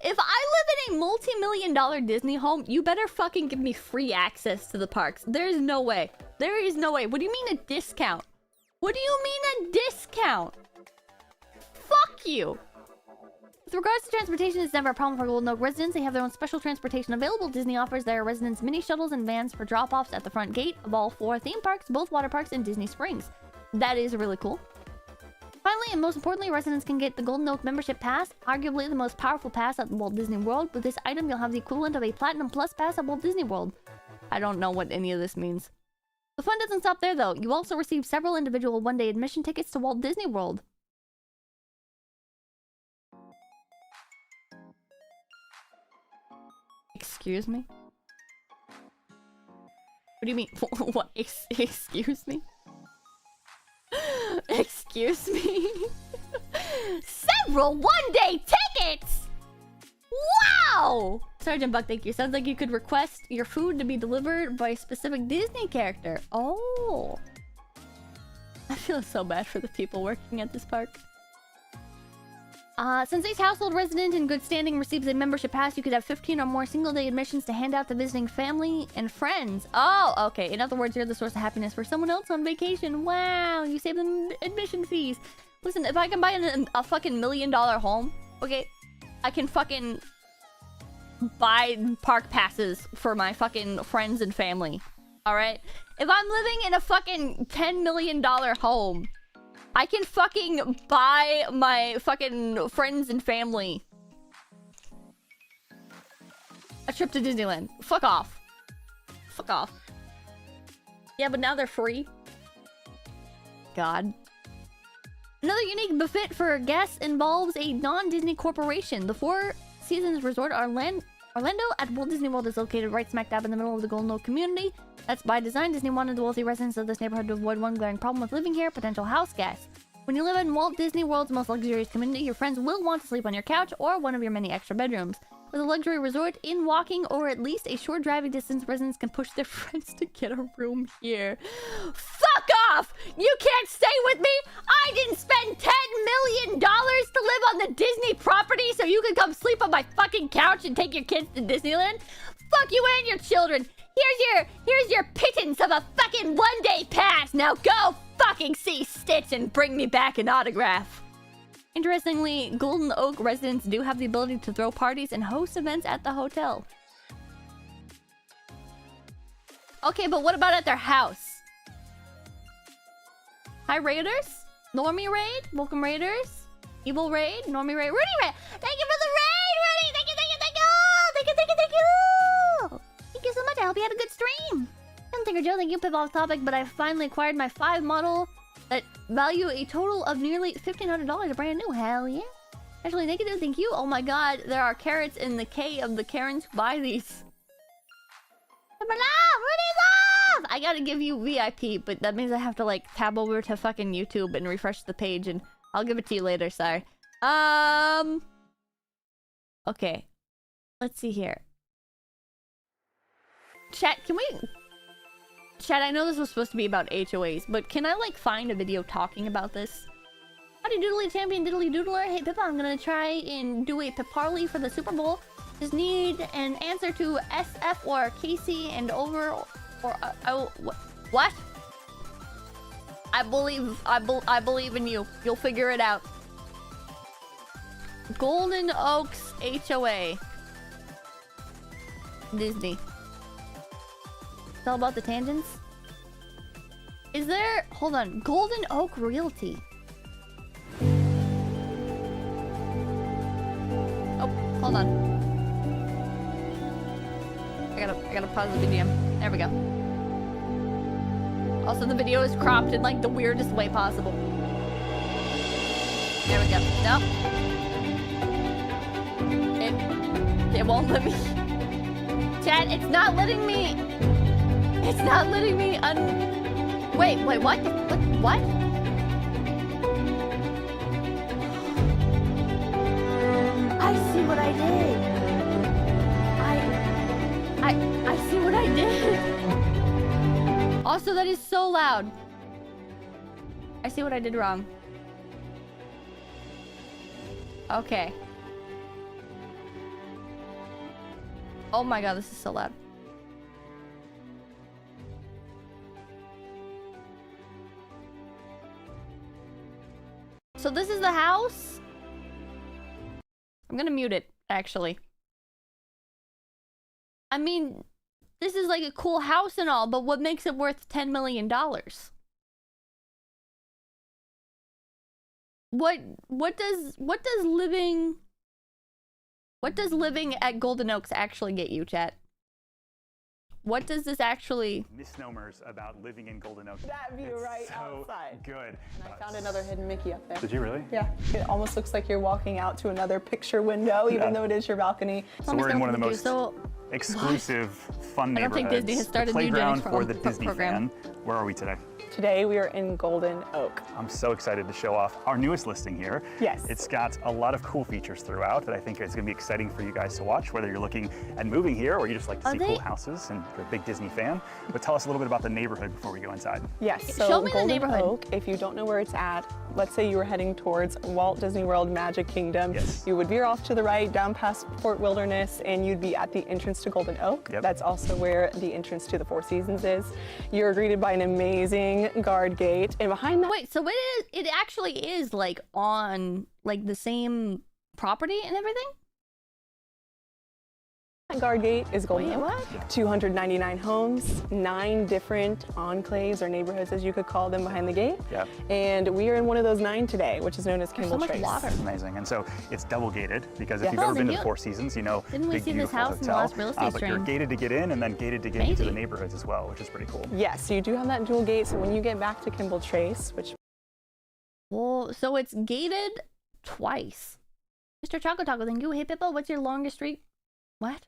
If I live in a multi-million-dollar Disney home, you better fucking give me free access to the parks. There is no way. There is no way. What do you mean a discount? What do you mean a discount? Fuck you. With regards to transportation, it's never a problem for Golden Oak residents. They have their own special transportation available. Disney offers their residents mini shuttles and vans for drop-offs at the front gate of all 4 theme parks, both water parks and Disney Springs. That is really cool. Finally, and most importantly, residents can get the Golden Oak Membership Pass, arguably the most powerful pass at Walt Disney World. With this item, you'll have the equivalent of a Platinum Plus Pass at Walt Disney World. I don't know what any of this means. The fun doesn't stop there, though. You also receive several individual one-day admission tickets to Walt Disney World. Excuse me? What do you mean? What? Excuse me? Excuse me? Several one-day tickets! Wow! Sergeant Buck, thank you. Sounds like you could request your food to be delivered by a specific Disney character. Oh. I feel so bad for the people working at this park. Since each household resident in good standing receives a membership pass, you could have 15 or more single-day admissions to hand out to visiting family and friends. Oh, okay. In other words, you're the source of happiness for someone else on vacation. Wow, you save them admission fees. Listen, if I can buy a fucking $1 million home, okay, I can fucking buy park passes for my fucking friends and family. Alright? If I'm living in a fucking $10 million home, I can fucking buy my fucking friends and family a trip to Disneyland. Fuck off. Fuck off. Yeah, but now they're free. God. Another unique benefit for guests involves a non-Disney corporation. The Four Seasons Resort Orlando at Walt Disney World is located right smack dab in the middle of the Golden Oak community. That's by design. Disney wanted the wealthy residents of this neighborhood to avoid one glaring problem with living here: potential house guests. When you live in Walt Disney World's most luxurious community, your friends will want to sleep on your couch or one of your many extra bedrooms. With a luxury resort in walking or at least a short driving distance, residents can push their friends to get a room here. Fuck off! You can't stay with me! I didn't spend $10 million to live on the Disney property so you can come sleep on my fucking couch and take your kids to Disneyland? Fuck you and your children! Here's your pittance of a fucking one-day pass! Now go fucking see Stitch and bring me back an autograph! Interestingly, Golden Oak residents do have the ability to throw parties and host events at the hotel. Okay, but what about at their house? Hi, Raiders. Normie Raid. Welcome, Raiders. Evil Raid. Normie Raid. Rudy Raid. Thank you for the raid, Rudy. Thank you, thank you, thank you. Thank you, thank you, thank you. Thank you so much. I hope you had a good stream. I'm Tinker Joe. Thank you, Pip, off topic, but I finally acquired my 5 model that value a total of nearly $1,500. Brand new. Hell yeah. Actually, thank you, thank you. Oh my god, there are carrots in the K of the Karens who buy these. Rudy love! I gotta give you VIP, but that means I have to like tab over to fucking YouTube and refresh the page, and I'll give it to you later, sorry. Okay. Let's see here. Chat, can we... Chat, I know this was supposed to be about HOAs, but can I, like, find a video talking about this? Howdy doodly champion diddly doodler. Hey, Pippa, I'm gonna try and do a Piparley for the Super Bowl. Just need an answer to SF or Casey and over... Or... what? I believe in you. You'll figure it out. Golden Oaks HOA. Disney. It's all about the tangents. Is there... Hold on. Golden Oak Realty. Oh, hold on. I gotta pause the video. There we go. Also, the video is cropped in like the weirdest way possible. There we go. Nope. It won't let me... Chat, it's not letting me... It's not letting me Wait, what? What? I see what I did. I see what I did. Also, that is so loud. I see what I did wrong. Okay. Oh my god, this is so loud. So this is the house? I'm gonna mute it, actually. I mean, this is like a cool house and all, but what makes it worth $10 million? What does living at Golden Oaks actually get you, chat? What does this actually... Misnomers about living in Golden Oaks. That view right so outside. Good. And I found another hidden Mickey up there. Did you really? Yeah. It almost looks like you're walking out to another picture window, even though it is your balcony. So we're in one of the most exclusive, fun neighborhoods. I don't think Disney has started the playground new for the Disney program. fan. Where are we today? Today we are in Golden Oak. I'm so excited to show off our newest listing here. Yes. It's got a lot of cool features throughout that I think is going to be exciting for you guys to watch, whether you're looking at moving here or you just like to see cool houses and you're a big Disney fan. But tell us a little bit about the neighborhood before we go inside. Yes, so show me Golden the neighborhood. Oak, if you don't know where it's at, let's say you were heading towards Walt Disney World Magic Kingdom. Yes. You would veer off to the right, down past Fort Wilderness, and you'd be at the entrance to Golden Oak. Yep. That's also where the entrance to the Four Seasons is. You're greeted by an amazing guard gate, and behind that... Wait, so it actually is like on like the same property and everything? That guard gate is Golden Wait, Oak. what? 299 homes, 9 different enclaves or neighborhoods, as you could call them, behind the gate. Yep. And we are in one of those 9 today, which is known as There's Kimball so much Trace. water. Amazing. And so it's double gated because if Yes. you've Oh, ever been then to the Four Seasons, you know, Didn't we big, see this beautiful house in the hotel. last real estate But you're stream? gated to get in and then gated to get into the Amazing. neighborhoods as well, which is pretty cool. Yes, so you do have that dual gate, so when you get back to Kimball Trace, which... Well, so it's gated twice. Mr. Choco Taco, thank you. Hey Pippa, what's your longest streak? What?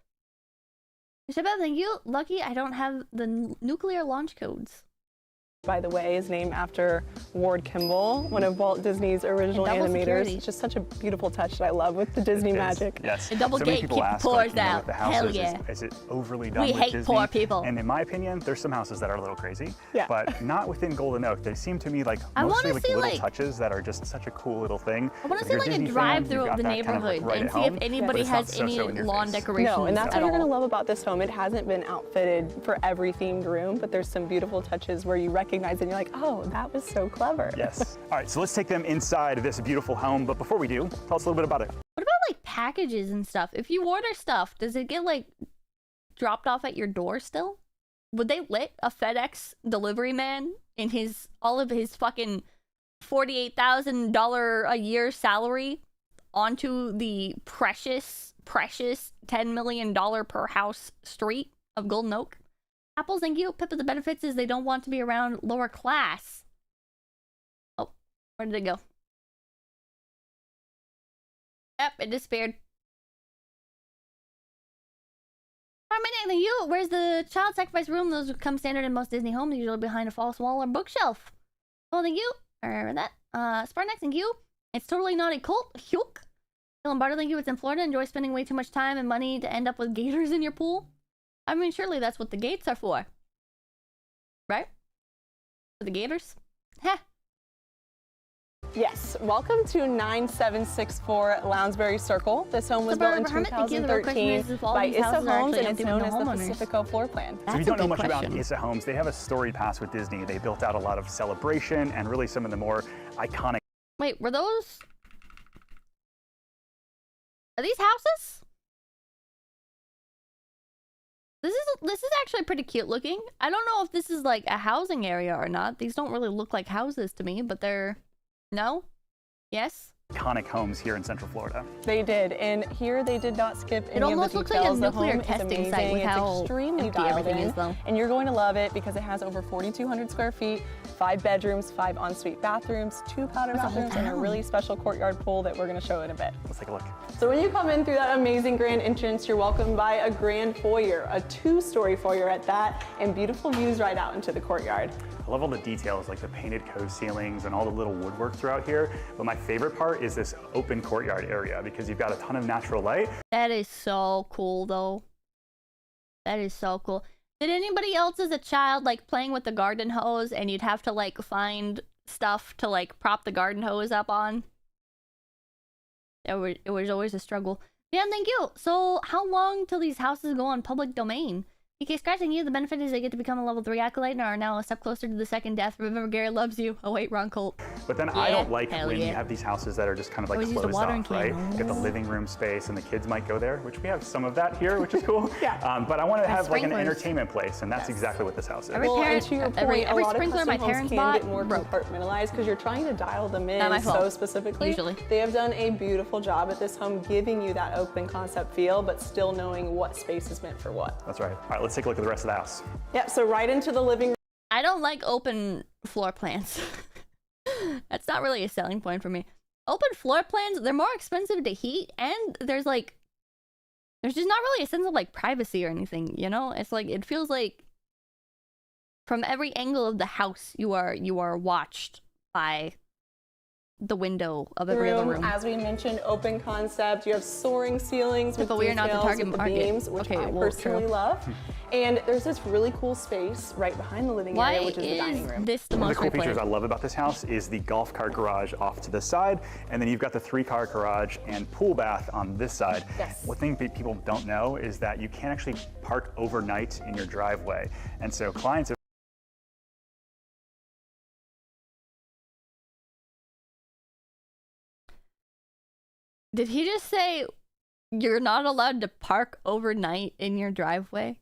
Mr. Pippa, thank you. Lucky I don't have the nuclear launch codes. by the way, is named after Ward Kimball, one of Walt Disney's original And double animators. security. It's just such a beautiful touch that I love with the Disney magic. Yes. A double so many gate people keep ask, pours like, you know, out. with the houses, Hell yeah. is it overly done We with hate Disney? poor people. And in my opinion, there's some houses that are a little crazy, Yeah. but not within Golden Oak. They seem to me like I mostly wanna like see, little like- touches that are just such a cool little thing. I want If to see you're like a Disney fan, drive you've through got of the that kind of, like, neighborhood right and at see if home, anybody but it's not has any so in your lawn face. decorations No, and that's at what you're all. gonna love about this home. It hasn't been outfitted for every themed room, but there's some beautiful touches where you recognize it and you're like, oh, that was so clever. Yes. All right, so let's take them inside this beautiful home. But before we do, tell us a little bit about it. What about like packages and stuff? If you order stuff, does it get like dropped off at your door still? Would they let a FedEx delivery man in all of his fucking $48,000 a year salary onto the precious $10 million per house street of Golden Oak? Apples, thank you. Pippa, the benefits is they don't want to be around lower class. Oh, where did it go? Yep, it disappeared. Thank you. Where's the child sacrifice room? Those come standard in most Disney homes, usually behind a false wall or bookshelf. Oh, thank you. I remember that. Sparnex, thank you. It's totally not a cult. Hyuk. Lombardo, thank you. It's in Florida. Enjoy spending way too much time and money to end up with gators in your pool. I mean, surely that's what the gates are for. Right? For the gators? Heh. Yes, welcome to 9764 Lounsbury Circle. This home was built in Hermit, thank you. The real question 2013 is if all by these Issa houses are Homes, actually and it's empty known with as no the homeowners. Pacifico floor plan. So if That's you a don't know good much question. about Issa Homes, they have a storied past with Disney. They built out a lot of celebration and really some of the more iconic. Wait, were those... Are these houses? This is actually pretty cute looking. I don't know if this is like a housing area or not. These don't really look like houses to me, but they're... No? Yes? Iconic homes here in Central Florida. They did, and here they did not skip any almost of the looks like a details. The nuclear home is testing site amazing. with how It's extremely empty dialed everything in, is, though. and you're going to love it because it has over 4,200 square feet, 5 bedrooms, 5 ensuite bathrooms, 2 powder That's a whole bathrooms, and a town. really special courtyard pool that we're going to show in a bit. Let's take a look. So when you come in through that amazing grand entrance, you're welcomed by a grand foyer, a 2-story foyer at that, and beautiful views right out into the courtyard. I love all the details, like the painted cove ceilings and all the little woodwork throughout here. But my favorite part is this open courtyard area because you've got a ton of natural light. That is so cool, though. That is so cool. Did anybody else as a child like playing with the garden hose and you'd have to like find stuff to like prop the garden hose up on? It was always a struggle. Yeah, thank you. So how long till these houses go on public domain? 𝐂𝐡𝐚𝐭, thank you. The benefit is they get to become a level 3 acolyte and are now a step closer to the second death. Remember, Gary loves you. Oh wait, wrong cult. But then I don't like when you have these houses that are just kind of like closed off, right? You get the living room space and the kids might go there, which we have some of that here, which is cool. But I want to have like an entertainment place, and that's exactly what this house is. Well, and to your point, a lot of custom homes can get more compartmentalized because you're trying to dial them in so specifically. Usually. They have done a beautiful job at this home giving you that open concept feel, but still knowing what space is meant for what. That's right. All right, let's take a look at the rest of the house. Yep, so right into the living room. I don't like open floor plans. That's not really a selling point for me. Open floor plans, they're more expensive to heat, and there's just not really a sense of like privacy or anything, you know? It's like, it feels like from every angle of the house you are watched by the window of every other room. As we mentioned, open concept. You have soaring ceilings with but we are not the target with the market. beams, which I personally love. And there's this really cool space right behind the living area, which is the dining room. This the One most of the cool features I love about this house is the golf cart garage off to the side, and then you've got the 3-car garage and pool bath on this side. Yes. One thing people don't know is that you can't actually park overnight in your driveway, and so clients have Did he just say you're not allowed to park overnight in your driveway?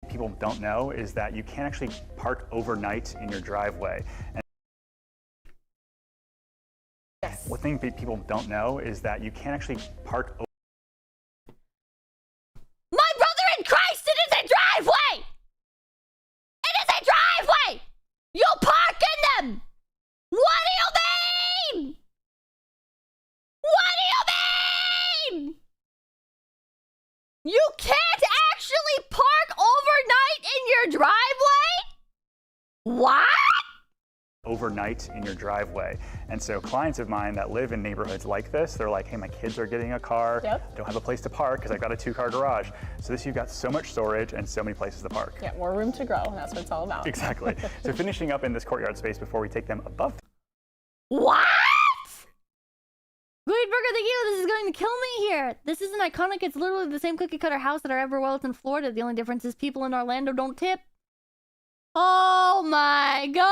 people don't know is that you can't actually park overnight in your driveway. And one thing people don't know is that you can't actually park. My brother in Christ, it is a driveway! It is a driveway! You'll park in them! What do you mean? What do you mean? You can't actually park overnight in your driveway? What? Overnight in your driveway. And so clients of mine that live in neighborhoods like this, they're like, hey, my kids are getting a car. Yep. I don't have a place to park because I've got a 2-car garage. So this, you've got so much storage and so many places to park. Yeah, more room to grow, and that's what it's all about. Exactly. So finishing up in this courtyard space before we take them above. What? Guidburger, thank you. This is going to kill me here. This isn't iconic. It's literally the same cookie cutter house that are everywhere else in Florida. The only difference is people in Orlando don't tip. Oh my god.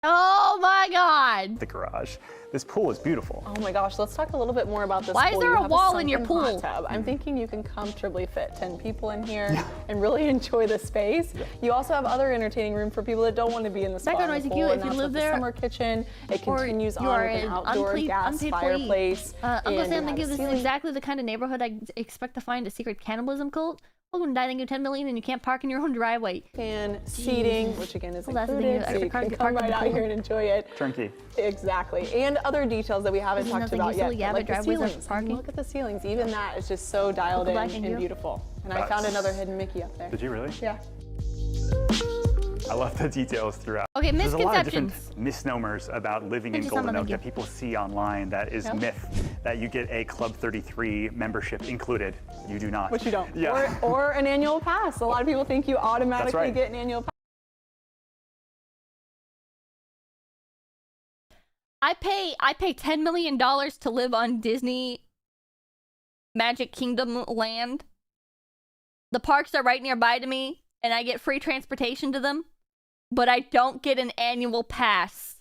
Oh my god. The garage. This pool is beautiful. Oh my gosh, let's talk a little bit more about this Why pool. is there You a have wall in your sunken pool? hot tub. I'm thinking you can comfortably fit 10 people in here and really enjoy the space. You also have other entertaining room for people that don't want to be in the spa Background and noise, pool, if and you that's live with there, the summer kitchen. It continues you on are with an an outdoor gas unpaid fireplace. Uncle Sam, and thank you. This is ceiling. exactly the kind of neighborhood I expect to find a secret cannibalism cult. Welcome to thank you 10 million and you can't park in your own driveway. And seating, which again is Well, that's the thing, included, so you extra can car- come right out here and enjoy it. Turnkey. Exactly. And other details that we haven't This is talked nothing about usually, yet, yeah, like but the driveways are ceilings. parking. I mean, look at the ceilings. Even that is just so dialed in Black and and you. beautiful. And I found another hidden Mickey up there. Did you really? Yeah. I love the details throughout. Okay, There's a lot of different misconceptions. misnomers about living in Thank you, Golden Summer, Oak thank that people see online that is myth, that you get a Club 33 membership included. You do not. Which you don't. Yeah. Or an annual pass. A lot of people think you automatically right. get an annual pass. I pay $10 million to live on Disney Magic Kingdom land. The parks are right nearby to me, and I get free transportation to them, but I don't get an annual pass.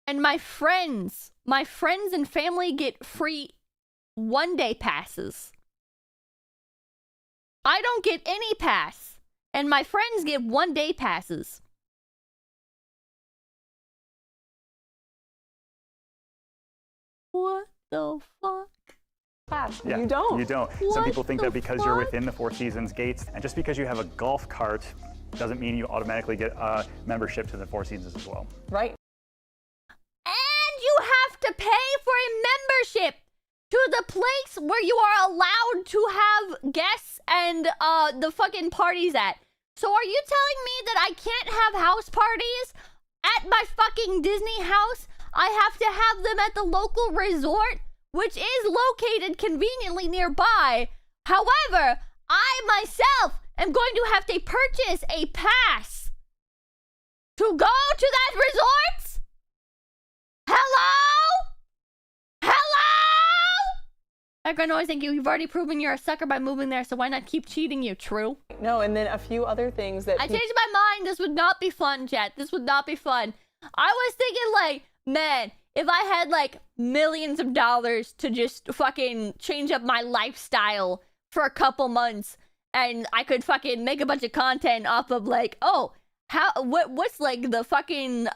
And my friends and family get free one-day passes. I don't get any pass, and my friends get one-day passes. What the fuck? Pass. Yeah, You don't. You don't. What Some people think the that because you're fuck? within the Four Seasons gates, and just because you have a golf cart Doesn't mean you automatically get a membership to the Four Seasons as well. Right. And you have to pay for a membership to the place where you are allowed to have guests and the fucking parties at. So are you telling me that I can't have house parties at my fucking Disney house? I have to have them at the local resort, which is located conveniently nearby. However, I myself am going to have to purchase a pass to go to that resort? Hello? Hello? Background noise, thank you. You've already proven you're a sucker by moving there, so why not keep cheating you? True. No, and then a few other things that I changed my mind. This would not be fun, chat. This would not be fun. I was thinking like, man, if I had like millions of dollars to just fucking change up my lifestyle for a couple months, and I could fucking make a bunch of content off of like, oh, what's like the fucking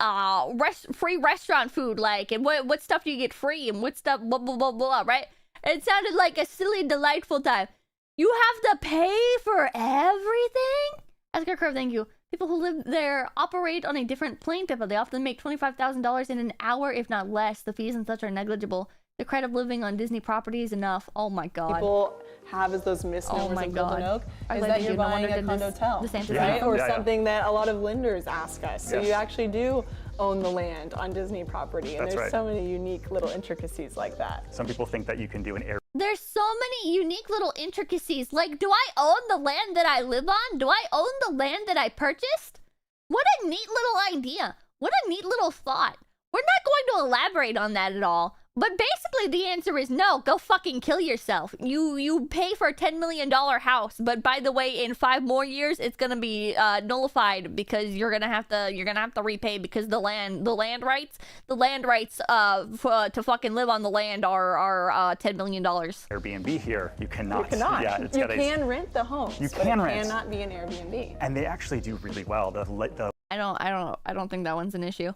free restaurant food like, and what stuff do you get free, and what stuff blah blah blah blah, right? It sounded like a silly, delightful time. You have to pay for everything? 𝐿𝐴𝐻, thank you. People who live there operate on a different playing field. They often make $25,000 in an hour, if not less. The fees and such are negligible. The credit of living on Disney property is enough. Oh my god. People have as those misnomers of Golden Oak is that you're buying a condotel, right? Right? Or something that a lot of lenders ask us. So Yes. you actually do own the land on Disney property, and That's there's right. so many unique little intricacies like that. Some people think that you can do an There's so many unique little intricacies. Like, do I own the land that I live on? Do I own the land that I purchased? What a neat little idea. What a neat little thought. We're not going to elaborate on that at all. But basically the answer is no, go fucking kill yourself. You pay for a $10 million house, but by the way, in 5 more years it's gonna be nullified because you're gonna have to repay because the land rights to fucking live on the land are $10 million. Airbnb here. You cannot. You cannot. Yeah, it's you got can rent the homes. You but can it rent. cannot be an Airbnb. And they actually do really well. The I don't think that one's an issue.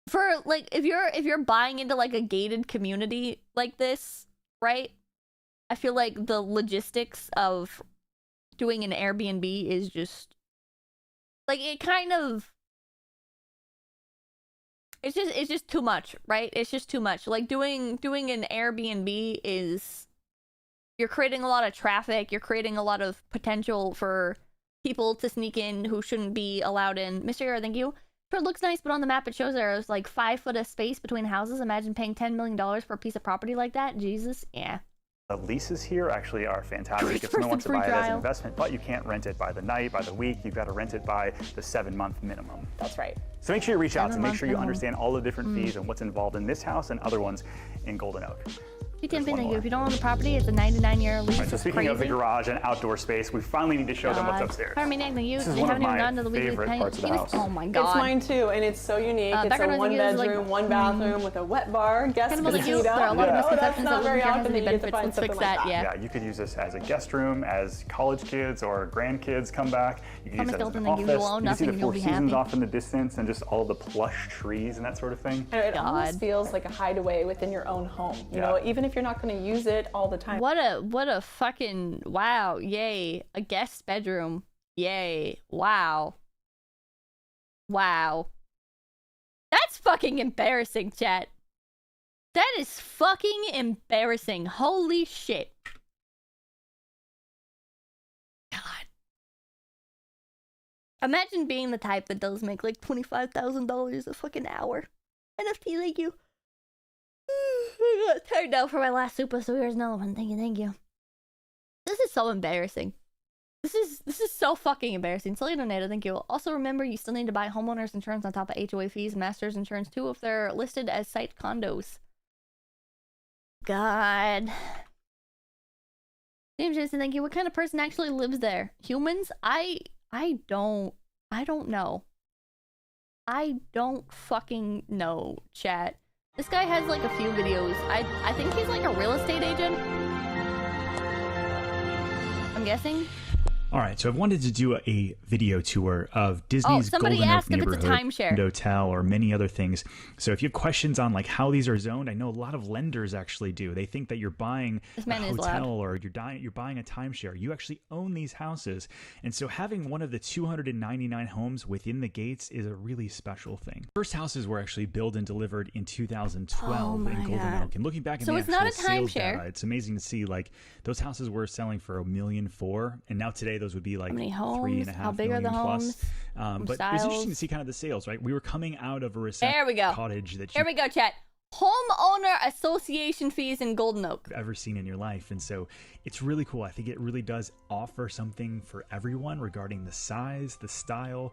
For like if you're buying into like a gated community like this, right? I feel like the logistics of doing an Airbnb is just like it's just too much, right? It's just too much. Like doing an Airbnb is, you're creating a lot of traffic, you're creating a lot of potential for people to sneak in who shouldn't be allowed in. Mr. Era, thank you. Sure, it looks nice, but on the map it shows there's like 5 foot of space between houses. Imagine paying $10 million for a piece of property like that. Jesus, yeah. The leases here actually are fantastic if someone wants to buy it as an investment, but you can't rent it by the night, by the week. You've got to rent it by the 7-month minimum. That's right. So make sure you reach out to make sure you minimum. understand all the different fees and what's involved in this house and other ones in Golden Oak. Thank you. If you don't own the property, it's a 99-year lease. Right, so speaking of the garage and outdoor space, we finally need to show them what's upstairs. This is one of my favorite parts of the house. Oh my god. It's mine too, and it's so unique. It's a 1-bedroom, 1-bathroom with a wet bar. Guests can heat up. There are a lot of misconceptions not very often that you get to find Let's something fix like that. that. Yeah. Yeah, you could use this as a guest room, as college kids or grandkids come back. You can use it as an office. You will own You can see nothing the and you'll Four be Seasons happy. off in the distance and just all the plush trees and that sort of thing. And it almost feels like a hideaway within your own home. You know, even if you're not going to use it all the time. What a fucking wow. Yay. A guest bedroom. Yay. Wow. Wow. That's fucking embarrassing, chat. That is fucking embarrassing. Holy shit. God. Imagine being the type that does make like $25,000 a fucking hour. NFT, thank you. I got tired out for my last super, so here's another one. Thank you. This is so embarrassing. This is so fucking embarrassing. Selena, thank you. Also remember, you still need to buy homeowners insurance on top of HOA fees, master's insurance too, if they're listed as site condos. God. James Jensen, thank you. What kind of person actually lives there? Humans? I don't know. I don't fucking know, chat. This guy has like a few videos. I think he's like a real estate agent. I'm guessing. All right, so I've wanted to do a video tour of Disney's somebody Golden Oak asked if it's a neighborhood, timeshare. hotel, or many other things. So if you have questions on like how these are zoned, I know a lot of lenders actually do. They think that you're buying a hotel or you're buying a timeshare. You actually own these houses, and so having one of the 299 homes within the gates is a really special thing. First houses were actually built and delivered in 2012 in Golden Oak. And looking back at the actual sales data, it's amazing to see like those houses were selling for $1.4 million, and now today those would be like $3.5 million plus. But it's interesting to see kind of the sales, right? We were coming out of a recession cottage that Here we go, chat. Homeowner association fees in Golden Oak. Ever seen in your life. And so it's really cool. I think it really does offer something for everyone regarding the size, the style.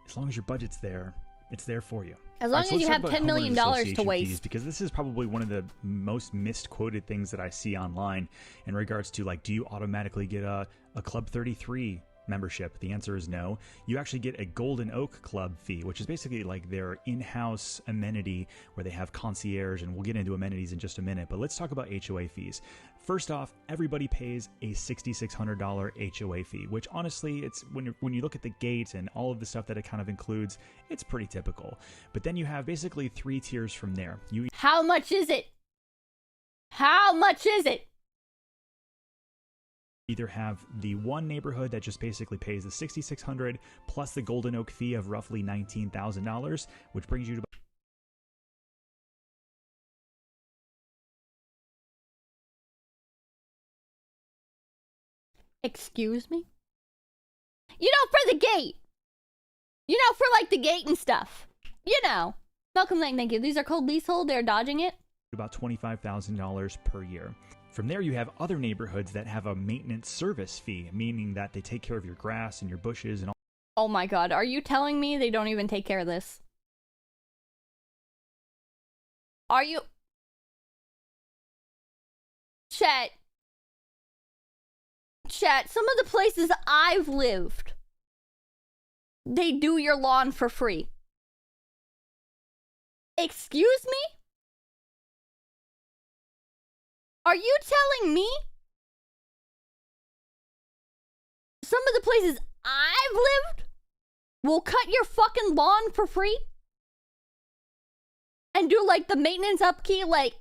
As long as your budget's there, it's there for you. As long as you have $10 million to waste. Because this is probably one of the most misquoted things that I see online in regards to like, do you automatically get a Club 33 membership? The answer is no. You actually get a Golden Oak Club fee, which is basically like their in-house amenity where they have concierge, and we'll get into amenities in just a minute. But let's talk about HOA fees. First off, everybody pays a $6,600 HOA fee, which honestly, it's when you look at the gate and all of the stuff that it kind of includes, it's pretty typical. But then you have basically 3 tiers from there. How much is it? How much is it? Either have the one neighborhood that just basically pays the $6,600 plus the Golden Oak fee of roughly $19,000, which brings you to Excuse me? You know, for the gate. You know, for like the gate and stuff. You know. Welcome, thank you. These are called leasehold. They're dodging it. About $25,000 per year. From there, you have other neighborhoods that have a maintenance service fee, meaning that they take care of your grass and your bushes and all. Oh my god, are you telling me they don't even take care of this? Are you... Chat, some of the places I've lived, they do your lawn for free. Excuse me? Are you telling me some of the places I've lived will cut your fucking lawn for free? And do like the maintenance upkeep? Like,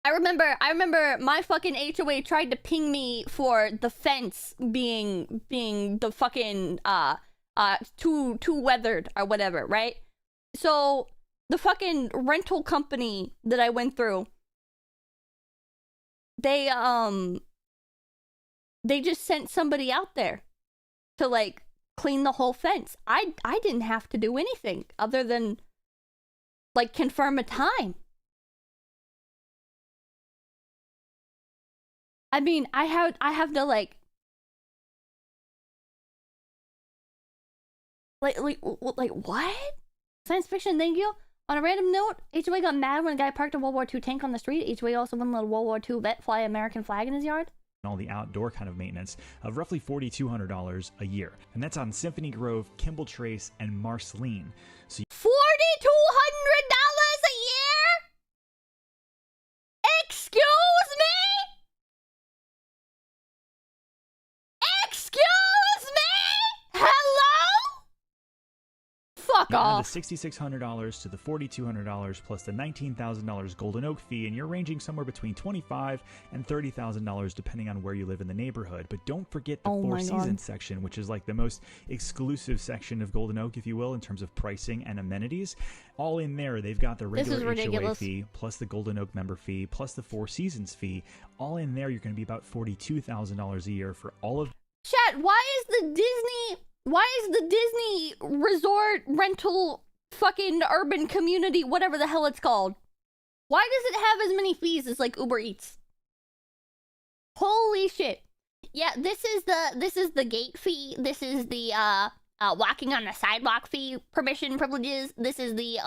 I remember my fucking HOA tried to ping me for the fence being the fucking too weathered or whatever, right? So the fucking rental company that I went through, they just sent somebody out there to like clean the whole fence. I didn't have to do anything other than like confirm a time. I mean, I have to like what? Science fiction, thank you. On a random note, HOA got mad when a guy parked a World War II tank on the street. HOA also wouldn't let a World War II vet fly an American flag in his yard. All the outdoor kind of maintenance of roughly $4,200 a year. And that's on Symphony Grove, Kimball Trace, and Marceline. So $4,200 a year? Excuse me? Excuse me? Hello? Fuck off. The $6,600 to the $4,200 plus the $19,000 Golden Oak fee, and you're ranging somewhere between $25,000 and $30,000 depending on where you live in the neighborhood. But don't forget the Four Seasons section, which is like the most exclusive section of Golden Oak, if you will, in terms of pricing and amenities. All in there, they've got the regular HOA fee plus the Golden Oak member fee plus the Four Seasons fee. All in there, you're going to be about $42,000 a year for all of. Chat, why is the Disney resort rental fucking urban community, whatever the hell it's called, why does it have as many fees as like Uber Eats? Holy shit. Yeah, this is the gate fee. This is the walking on the sidewalk fee, permission privileges. This is the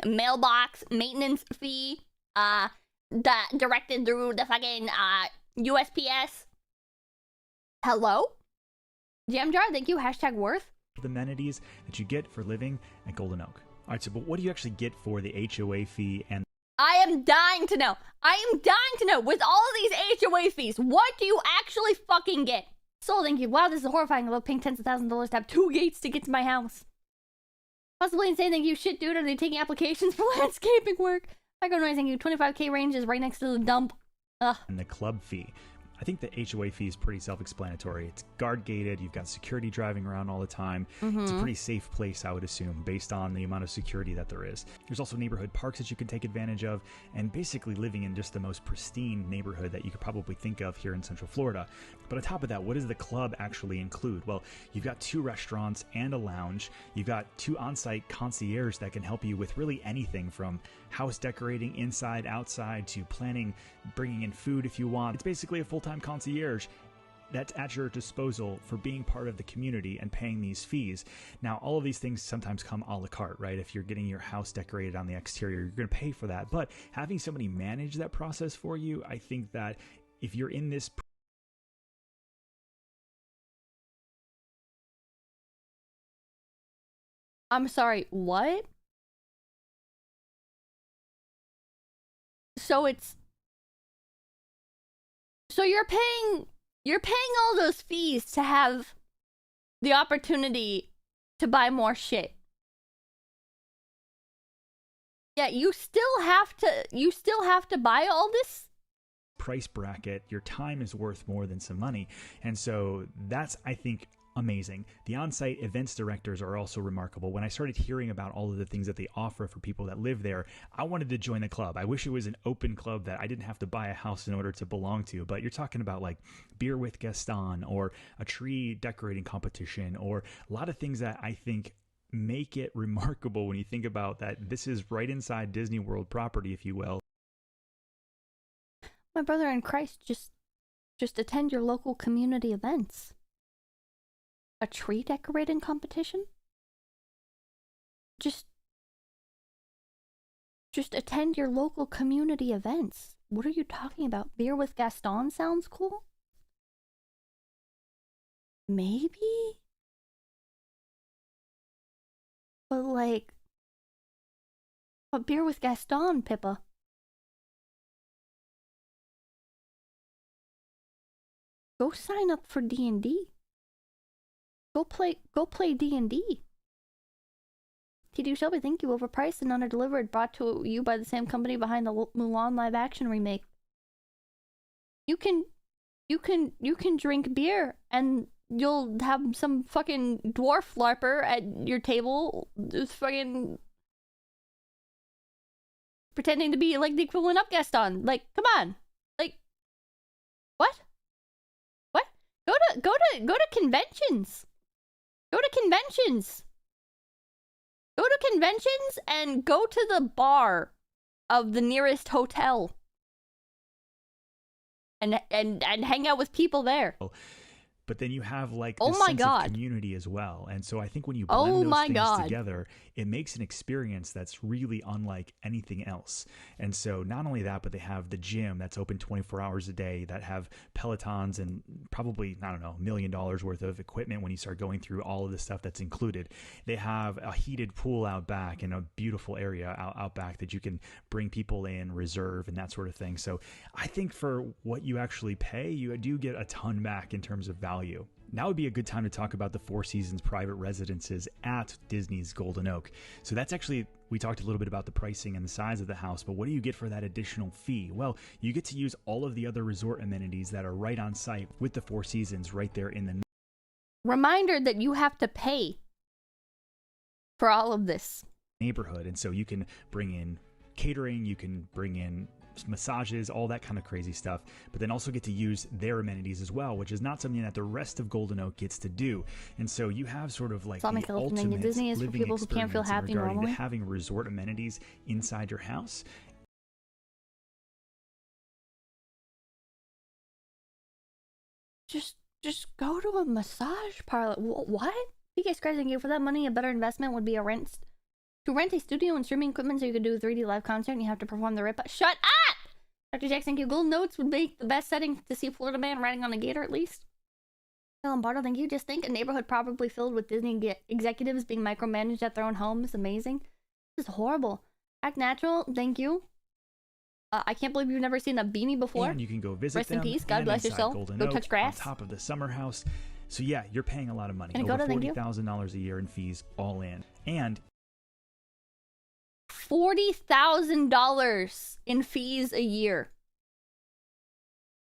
mailbox maintenance fee that directed through the fucking USPS. Hello? Jam Jar, thank you. Hashtag worth. The amenities that you get for living at Golden Oak. All right, so but what do you actually get for the HOA fee? And I am dying to know. I am dying to know, with all of these HOA fees, what do you actually fucking get? Soul, thank you. Wow, this is horrifying. I love paying tens of thousands of dollars to have 2 gates to get to my house. Possibly insane, thank you. Shit, dude, are they taking applications for landscaping work? Micro noise, thank you. 25K range is right next to the dump. Ugh. And the club fee. I think the HOA fee is pretty self-explanatory. It's guard-gated. You've got security driving around all the time. It's a pretty safe place, I would assume, based on the amount of security that there is. There's also neighborhood parks that you can take advantage of, and basically living in just the most pristine neighborhood that you could probably think of here in Central Florida. But on top of that, what does the club actually include? Well, you've got 2 restaurants and a lounge. You've got 2 on-site concierges that can help you with really anything from house decorating inside, outside, to planning, bringing in food if you want. It's basically a full-time concierge that's at your disposal for being part of the community and paying these fees. Now, all of these things sometimes come a la carte, right? If you're getting your house decorated on the exterior, you're going to pay for that. But having somebody manage that process for you, I think that if you're in this... I'm sorry, what? So it's... So you're paying all those fees to have the opportunity to buy more shit. Yeah, you still have to buy all this? Price bracket, your time is worth more than some money. And so that's, I think, amazing. The on-site events directors are also remarkable. When I started hearing about all of the things that they offer for people that live there, I wanted to join the club. I wish it was an open club that I didn't have to buy a house in order to belong to, but you're talking about like Beer with Gaston or a tree decorating competition or a lot of things that I think make it remarkable when you think about that this is right inside Disney World property, if you will. My brother in Christ, just attend your local community events. A tree decorating competition? Just attend your local community events. What are you talking about? Beer with Gaston sounds cool? Maybe? But like... But Beer with Gaston, Pippa? Go sign up for D&D. Go play D&D. TD Shelby, thank you. Overpriced and under-delivered. Brought to you by the same company behind the Mulan live-action remake. You can drink beer and you'll have some fucking dwarf larper at your table, just fucking pretending to be like the equivalent of Gaston. Like, come on. Like, what? What? Go to conventions. Go to conventions. Go to conventions and go to the bar of the nearest hotel. And hang out with people there. But then you have like oh this my sense God. of community as well. And so I think when you blend those things together, it makes an experience that's really unlike anything else. And so not only that, but they have the gym that's open 24 hours a day, that have Pelotons and probably, I don't know, $1 million worth of equipment when you start going through all of the stuff that's included. They have a heated pool out back and a beautiful area out back that you can bring people in, reserve, and that sort of thing. So I think for what you actually pay, you do get a ton back in terms of value. Now would be a good time to talk about the Four Seasons private residences at Disney's Golden Oak. So that's actually, we talked a little bit about the pricing and the size of the house, but what do you get for that additional fee? Well, you get to use all of the other resort amenities that are right on site with the Four Seasons right there in the reminder that you have to pay for all of this neighborhood. And so you can bring in catering, you can bring in massages, all that kind of crazy stuff, but then also get to use their amenities as well, which is not something that the rest of Golden Oak gets to do. And so you have sort of like the ultimate Disney is for living people who can't feel happy regarding normally. to having resort amenities inside your house. Just go to a massage parlor. What? You guys crazy you for that money? A better investment would be to rent a studio and streaming equipment so you could do a 3D live concert and you have to perform the rip. Shut up! Dr. Jackson, thank you. Gold Notes would make the best setting to see Florida Man riding on a gator at least. Lombardo, thank you. Just think a neighborhood probably filled with Disney executives being micromanaged at their own homes. Amazing. This is horrible. Act Natural, thank you. I can't believe you've never seen a beanie before. And you can go visit Rest them. in peace. God and bless your inside soul. Golden Go Oak, touch grass. on top of the summer house. So yeah, you're paying a lot of money. Can I go Over to thank you? $40,000 a year in fees all in. And $40,000 in fees a year.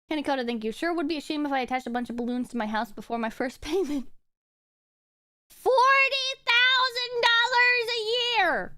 Kenny Coda, thank you. Sure would be a shame if I attached a bunch of balloons to my house before my first payment. $40,000 a year!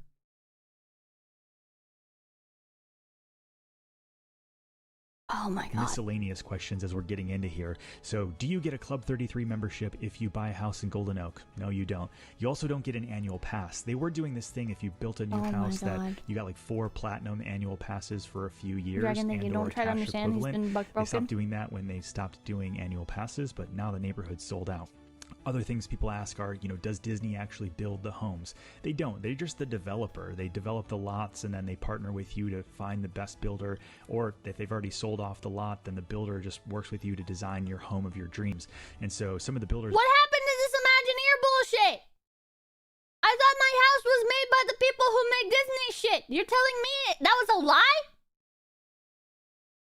Oh my god. miscellaneous questions as we're getting into here. So, do you get a Club 33 membership if you buy a house in Golden Oak? No, you don't. You also don't get an annual pass. They were doing this thing if you built a new house that you got like 4 platinum annual passes for a few years. Dragon, thank you. Don't try to understand. He's been bug broken. They stopped doing that when they stopped doing annual passes, but now the neighborhood's sold out. Other things people ask are, does Disney actually build the homes? They don't. They're just the developer. They develop the lots and then they partner with you to find the best builder. Or if they've already sold off the lot, then the builder just works with you to design your home of your dreams. And so some of the builders... What happened to this Imagineer bullshit? I thought my house was made by the people who make Disney shit. You're telling me that was a lie?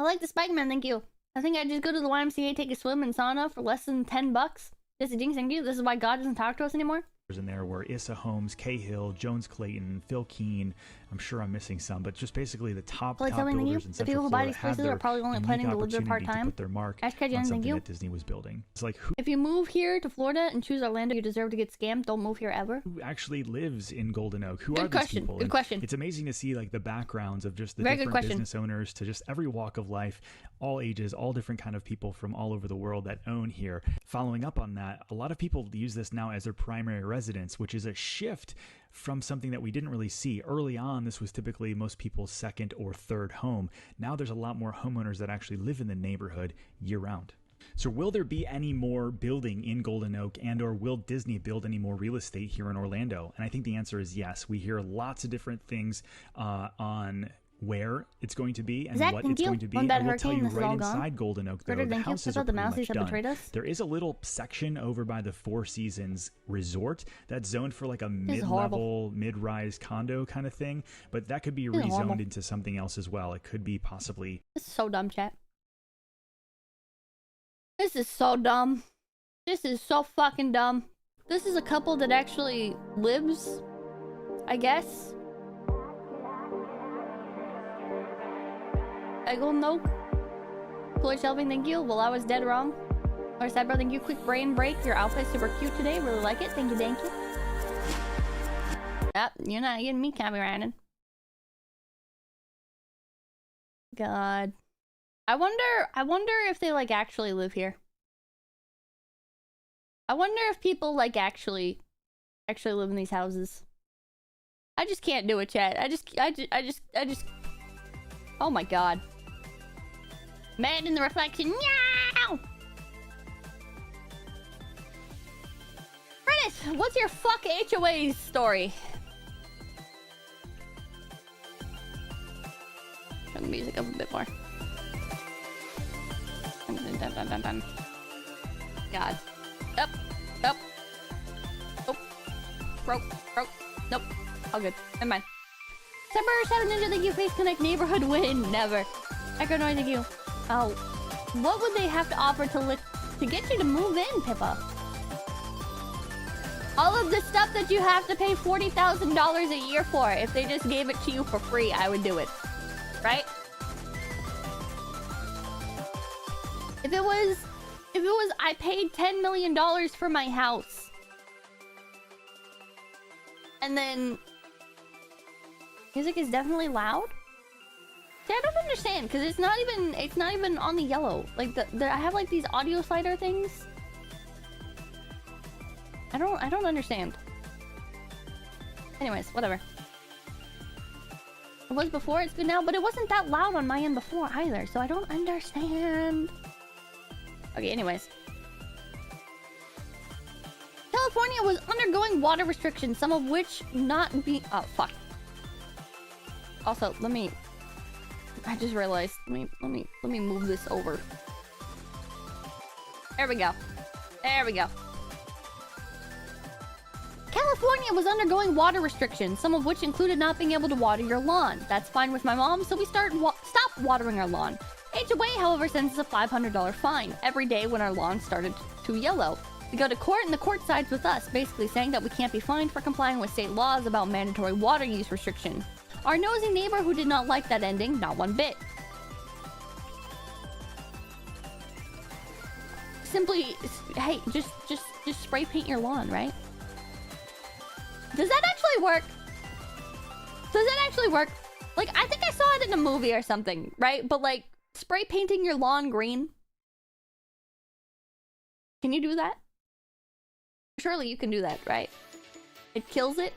I like the Spike Man, thank you. I think I'd just go to the YMCA, take a swim in sauna for less than $10. Jesse Jinx, thank you. This is why God doesn't talk to us anymore. In there were Issa Holmes, Cahill, Jones Clayton, Phil Keane. I'm sure I'm missing some, but just basically the top builders in the people who buy these places are probably only planning to live there part-time. Put their mark on something that Disney was building. It's like, who if you move here to Florida and choose Orlando, you deserve to get scammed. Don't move here ever. Who actually lives in Golden Oak? Who Good are question. these people? Good question. It's amazing to see like the backgrounds of just the Very different business owners to just every walk of life, all ages, all different kind of people from all over the world that own here. Following up on that, a lot of people use this now as their primary residence, which is a shift from something that we didn't really see. Early on, this was typically most people's second or third home. Now there's a lot more homeowners that actually live in the neighborhood year-round. So will there be any more building in Golden Oak, and or will Disney build any more real estate here in Orlando? And I think the answer is yes. We hear lots of different things on where it's going to be and what it's going to be. I will tell you right inside Golden Oak, though, the houses are pretty much done. There is a little section over by the Four Seasons Resort that's zoned for like a mid-level, mid-rise condo kind of thing, but that could be rezoned into something else as well. It could be possibly... This is so dumb, chat. This is so dumb. This is so fucking dumb. This is a couple that actually lives, I guess. Golden Oak. Floyd Shelving, thank you. Well, I was dead wrong. Or Cyber, thank you. Quick brain break. Your outfit's super cute today. Really like it. Thank you, thank you. Yep, you're not getting me copyrighted. God. I wonder if they like actually live here. I wonder if people like actually live in these houses. I just can't do it, chat. I just oh my god. Man in the reflection. Meow! Reddit, what's your fuck HOA story? Turn the music up a bit more. God. Up. Up. Oh. Broke. Nope. All good. Never mind. September 7 Ninja, thank you. Phase-Connect neighborhood win. Never. Echo Noise, thank you. Oh. What would they have to offer to get you to move in, Pippa? All of the stuff that you have to pay $40,000 a year for. If they just gave it to you for free, I would do it. Right? If it was I paid $10 million for my house. And then music is definitely loud? See, I don't understand, because it's not even on the yellow. Like I have like these audio slider things. I don't understand. Anyways, whatever. It was before, it's good now, but it wasn't that loud on my end before either, so I don't understand. Okay, anyways. California was undergoing water restrictions, some of which not be... Oh, fuck. Also, I just realized. Let me move this over. There we go. There we go. California was undergoing water restrictions, some of which included not being able to water your lawn. That's fine with my mom, so we stop watering our lawn. HOA, however, sends us a $500 fine every day when our lawn started to yellow. We go to court and the court sides with us, basically saying that we can't be fined for complying with state laws about mandatory water use restriction. Our nosy neighbor who did not like that ending, not one bit. Simply, hey, just spray paint your lawn, right? Does that actually work? Does that actually work? Like, I think I saw it in a movie or something, right? But like, spray painting your lawn green. Can you do that? Surely you can do that, right? It kills it.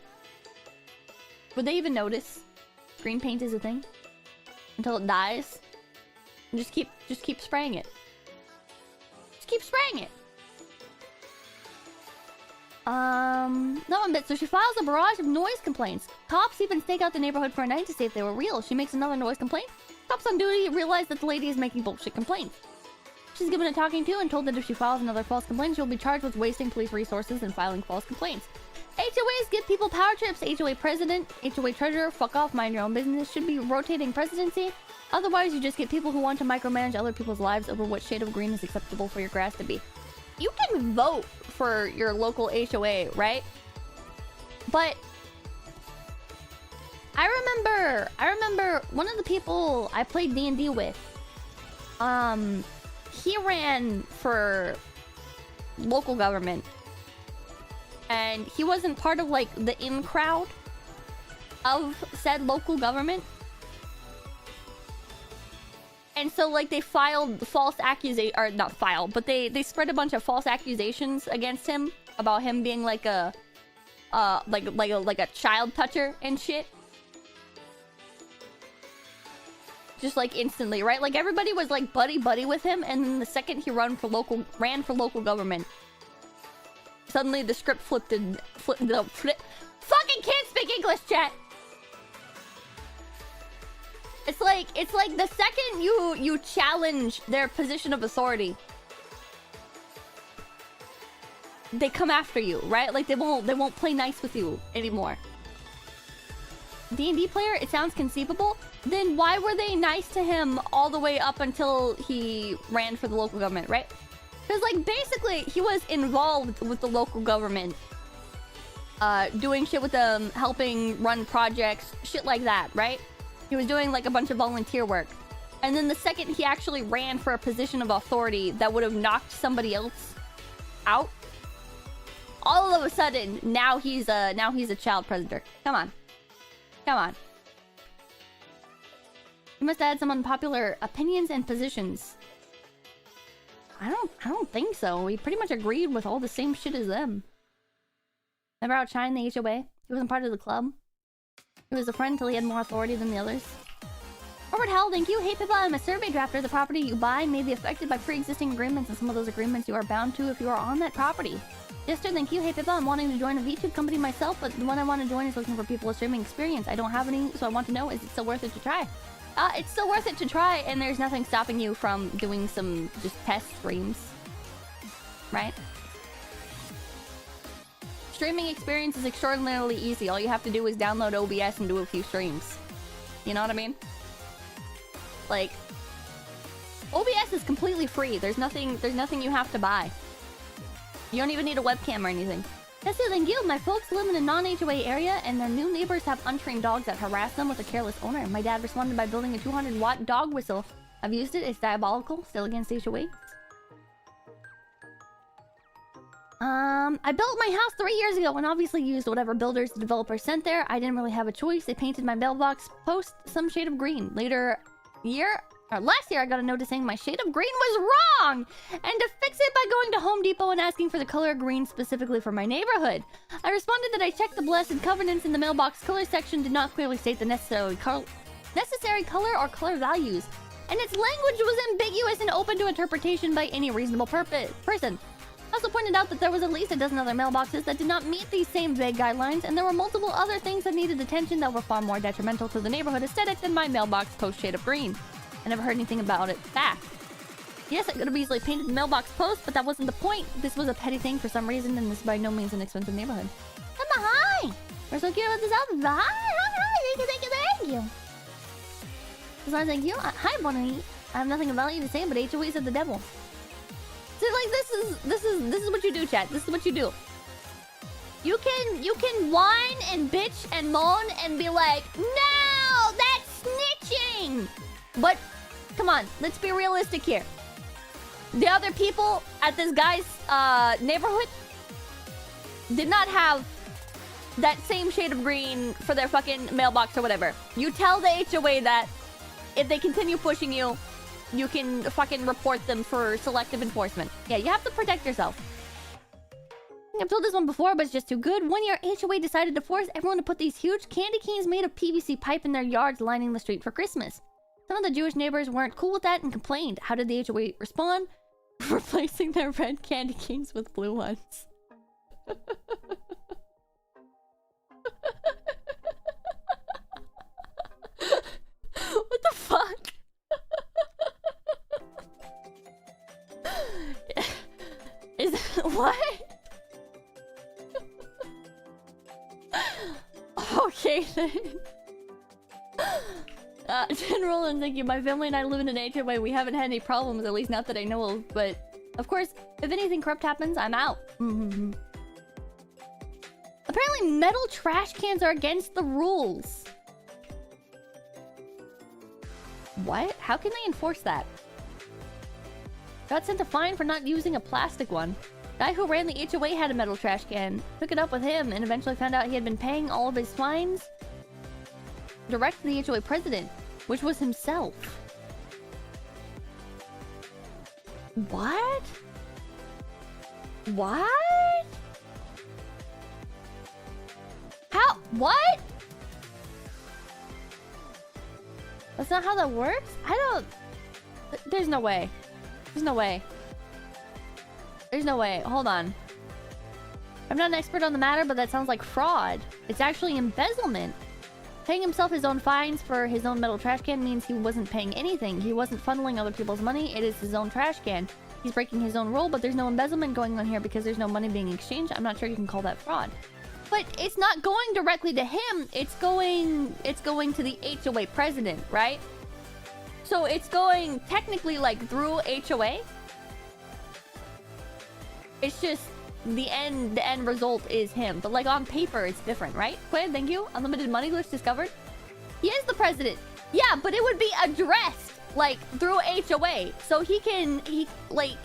Would they even notice? Green paint is a thing until it dies. And just keep spraying it. Just keep spraying it. No one bit. So she files a barrage of noise complaints. Cops even stake out the neighborhood for a night to see if they were real. She makes another noise complaint. Cops on duty realize that the lady is making bullshit complaints. She's given a talking to and told that if she files another false complaint, she'll be charged with wasting police resources and filing false complaints. HOAs give people power trips. HOA president, HOA treasurer, fuck off, mind your own business. Should be rotating presidency. Otherwise, you just get people who want to micromanage other people's lives over what shade of green is acceptable for your grass to be. You can vote for your local HOA, right? But I remember one of the people I played D&D with, he ran for local government. And he wasn't part of, like, the in-crowd of said local government. And so, like, they filed false accusations, or not filed, but they spread a bunch of false accusations against him about him being like a child toucher and shit. Just like instantly, right? Like everybody was like buddy with him, and then the second he ran for local government, suddenly the script flipped. Fucking can't speak English, chat. It's like the second you challenge their position of authority, they come after you, right? Like they won't play nice with you anymore. D&D player, it sounds conceivable. Then why were they nice to him all the way up until he ran for the local government, right? Because, like, basically, he was involved with the local government. Doing shit with them, helping run projects, shit like that, right? He was doing, like, a bunch of volunteer work. And then the second he actually ran for a position of authority that would have knocked somebody else out, all of a sudden, now he's a child predator. Come on. Come on. You must add some unpopular opinions and positions. I don't think so. We pretty much agreed with all the same shit as them. Never outshined the HOA. He wasn't part of the club. He was a friend till he had more authority than the others. Robert Hell, thank you. Hey Pippa, I'm a survey drafter. The property you buy may be affected by pre-existing agreements, and some of those agreements you are bound to if you are on that property. Jester, thank you. Hey Pippa, I'm wanting to join a VTube company myself, but the one I want to join is looking for people with streaming experience. I don't have any, so I want to know, is it still worth it to try? It's still worth it to try, and there's nothing stopping you from doing some just test streams. Right? Streaming experience is extraordinarily easy. All you have to do is download OBS and do a few streams. You know what I mean? Like, OBS is completely free. There's nothing you have to buy. You don't even need a webcam or anything. That's it, Guild. My folks live in a non-HOA area, and their new neighbors have untrained dogs that harass them with a careless owner. My dad responded by building a 200-watt dog whistle. I've used it. It's diabolical. Still against HOA. I built my house 3 years ago and obviously used whatever builders the developer sent there. I didn't really have a choice. They painted my mailbox post some shade of green. Last year, I got a notice saying my shade of green was wrong! And to fix it by going to Home Depot and asking for the color green specifically for my neighborhood. I responded that I checked the blessed covenants in the mailbox color section did not clearly state the necessary color or color values. And its language was ambiguous and open to interpretation by any reasonable person. I also pointed out that there was at least a dozen other mailboxes that did not meet these same vague guidelines, and there were multiple other things that needed attention that were far more detrimental to the neighborhood aesthetic than my mailbox post shade of green. I never heard anything about it back. Yes, I could have easily painted the mailbox post, but that wasn't the point. This was a petty thing for some reason, and this is by no means an expensive neighborhood. Emma, hi! We're so cute about this album. Hi! Thank you. So I was like, hi, Bonnie. I have nothing about you to say, but HOAs are the devil. So like, this is what you do, chat. This is what you do. You can whine and bitch and moan and be like, no, that's snitching. But come on, let's be realistic here. The other people at this guy's neighborhood did not have that same shade of green for their fucking mailbox or whatever. You tell the HOA that if they continue pushing you, you can fucking report them for selective enforcement. Yeah, you have to protect yourself. I've told this one before, but it's just too good. One year, HOA decided to force everyone to put these huge candy canes made of PVC pipe in their yards lining the street for Christmas. Some of the Jewish neighbors weren't cool with that and complained. How did the HOA respond? Replacing their red candy canes with blue ones. What the fuck? Is what? Okay then. General, and thank you. My family and I live in an HOA. We haven't had any problems, at least not that I know of. But of course, if anything corrupt happens, I'm out. Apparently, metal trash cans are against the rules. What? How can they enforce that? Got sent a fine for not using a plastic one. Guy who ran the HOA had a metal trash can. Took it up with him and eventually found out he had been paying all of his fines direct to the HOA president, which was himself. What? What? How? What? That's not how that works? I don't... There's no way. There's no way. There's no way. Hold on. I'm not an expert on the matter, but that sounds like fraud. It's actually embezzlement. Paying himself his own fines for his own metal trash can means he wasn't paying anything. He wasn't funneling other people's money. It is his own trash can. He's breaking his own rule, but there's no embezzlement going on here because there's no money being exchanged. I'm not sure you can call that fraud. But it's not going directly to him. It's going to the HOA president, right? So it's going technically like through HOA. It's just the end result is him. But like on paper, it's different, right? Quinn, thank you. Unlimited money glitch discovered. He is the president. Yeah, but it would be addressed like through HOA. So he like,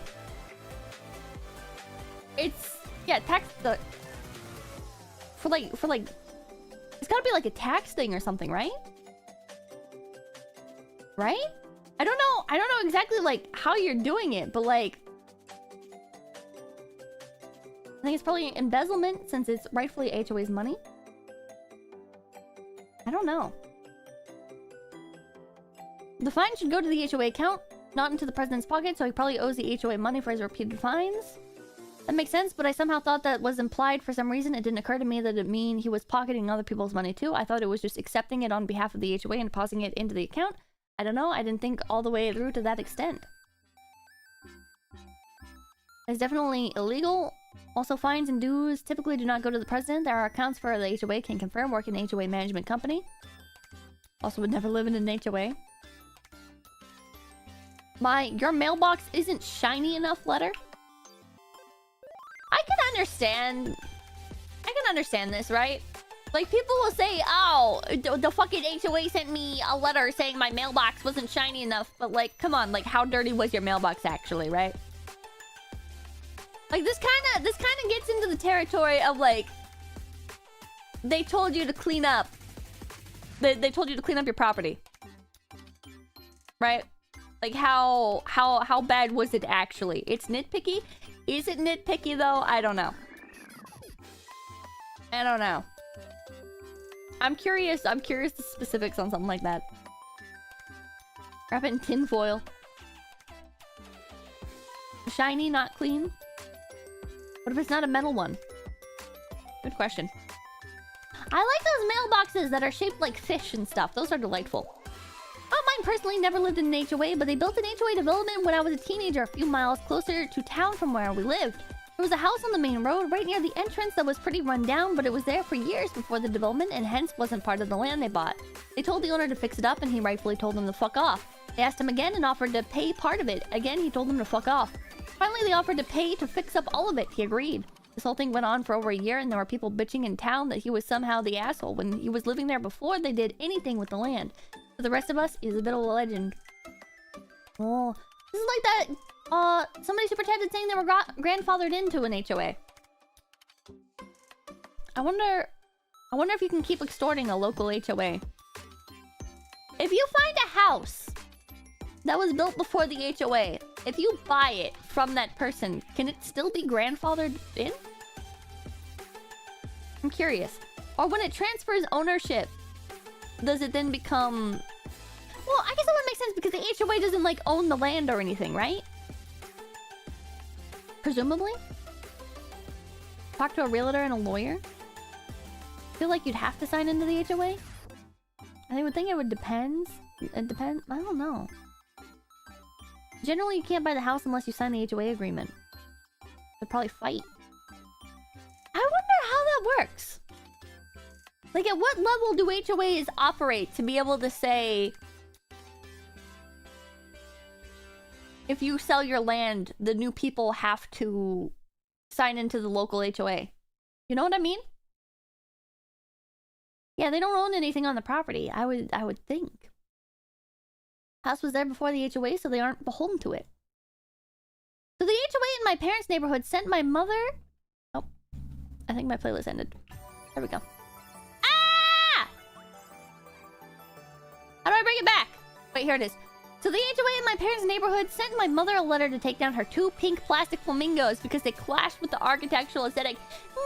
it's, yeah, tax the, for like, it's gotta be like a tax thing or something, right? Right? I don't know exactly like how you're doing it, but like, I think it's probably embezzlement since it's rightfully HOA's money. I don't know. The fine should go to the HOA account, not into the president's pocket, so he probably owes the HOA money for his repeated fines. That makes sense, but I somehow thought that was implied for some reason. It didn't occur to me that it mean he was pocketing other people's money too. I thought it was just accepting it on behalf of the HOA and depositing it into the account. I don't know, I didn't think all the way through to that extent. It's definitely illegal. Also, fines and dues typically do not go to the president. There are accounts for the HOA can confirm, work in an HOA management company. Also would never live in an HOA. Your mailbox isn't shiny enough letter? I can understand this, right? Like, people will say, oh, the fucking HOA sent me a letter saying my mailbox wasn't shiny enough. But, like, come on, like, how dirty was your mailbox actually, right? Like, this kind of gets into the territory of, like, they told you to clean up. They told you to clean up your property. Right? Like, how bad was it actually? It's nitpicky? Is it nitpicky, though? I don't know. I don't know. I'm curious the specifics on something like that. Wrap it in tin foil. Shiny, not clean? What if it's not a metal one? Good question. I like those mailboxes that are shaped like fish and stuff. Those are delightful. Oh, mine personally never lived in an HOA, but they built an HOA development when I was a teenager a few miles closer to town from where we lived. There was a house on the main road right near the entrance that was pretty run down, but it was there for years before the development and hence wasn't part of the land they bought. They told the owner to fix it up and he rightfully told them to fuck off. They asked him again and offered to pay part of it. Again, he told them to fuck off. Finally, they offered to pay to fix up all of it. He agreed. This whole thing went on for over a year and there were people bitching in town that he was somehow the asshole when he was living there before they did anything with the land. For the rest of us, he's a bit of a legend. Oh, this is like that... somebody super chatted saying they were grandfathered into an HOA. I wonder if you can keep extorting a local HOA. If you find a house that was built before the HOA, if you buy it from that person, can it still be grandfathered in? I'm curious. Or when it transfers ownership, does it then become... Well, I guess that would make sense because the HOA doesn't, like, own the land or anything, right? Presumably? Talk to a realtor and a lawyer? I feel like you'd have to sign into the HOA? I would think it would depend. It depends. I don't know. Generally, you can't buy the house unless you sign the HOA agreement. They'd probably fight. I wonder how that works. Like, at what level do HOAs operate to be able to say... If you sell your land, the new people have to sign into the local HOA. You know what I mean? Yeah, they don't own anything on the property. I would think. House was there before the HOA, so they aren't beholden to it. So the HOA in my parents' neighborhood sent my mother... Oh, I think my playlist ended. There we go. Ah! How do I bring it back? Wait, here it is. So the HOA in my parents' neighborhood sent my mother a letter to take down her 2 pink plastic flamingos because they clashed with the architectural aesthetic. No!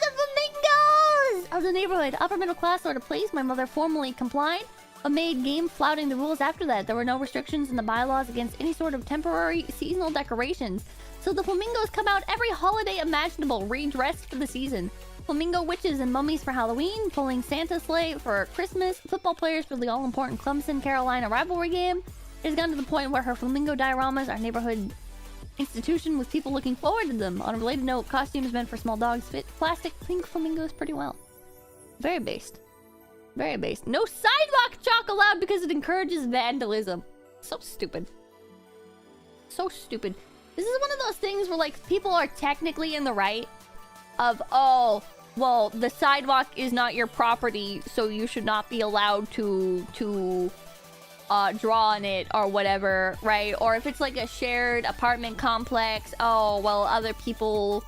The flamingos! Of the neighborhood. Upper middle class sort of place. My mother formally complied, but made game flouting the rules after that. There were no restrictions in the bylaws against any sort of temporary seasonal decorations. So the flamingos come out every holiday imaginable, redressed for the season. Flamingo witches and mummies for Halloween, pulling Santa's sleigh for Christmas, football players for the all-important Clemson-Carolina rivalry game. It has gotten to the point where her flamingo dioramas are neighborhood institution with people looking forward to them. On a related note, costumes meant for small dogs fit plastic pink flamingos pretty well. Very based. Very based. No sidewalk chalk allowed because it encourages vandalism. So stupid. So stupid. This is one of those things where, like, people are technically in the right of, oh, well, the sidewalk is not your property, so you should not be allowed to draw on it or whatever, right? Or if it's like a shared apartment complex, oh, well, other people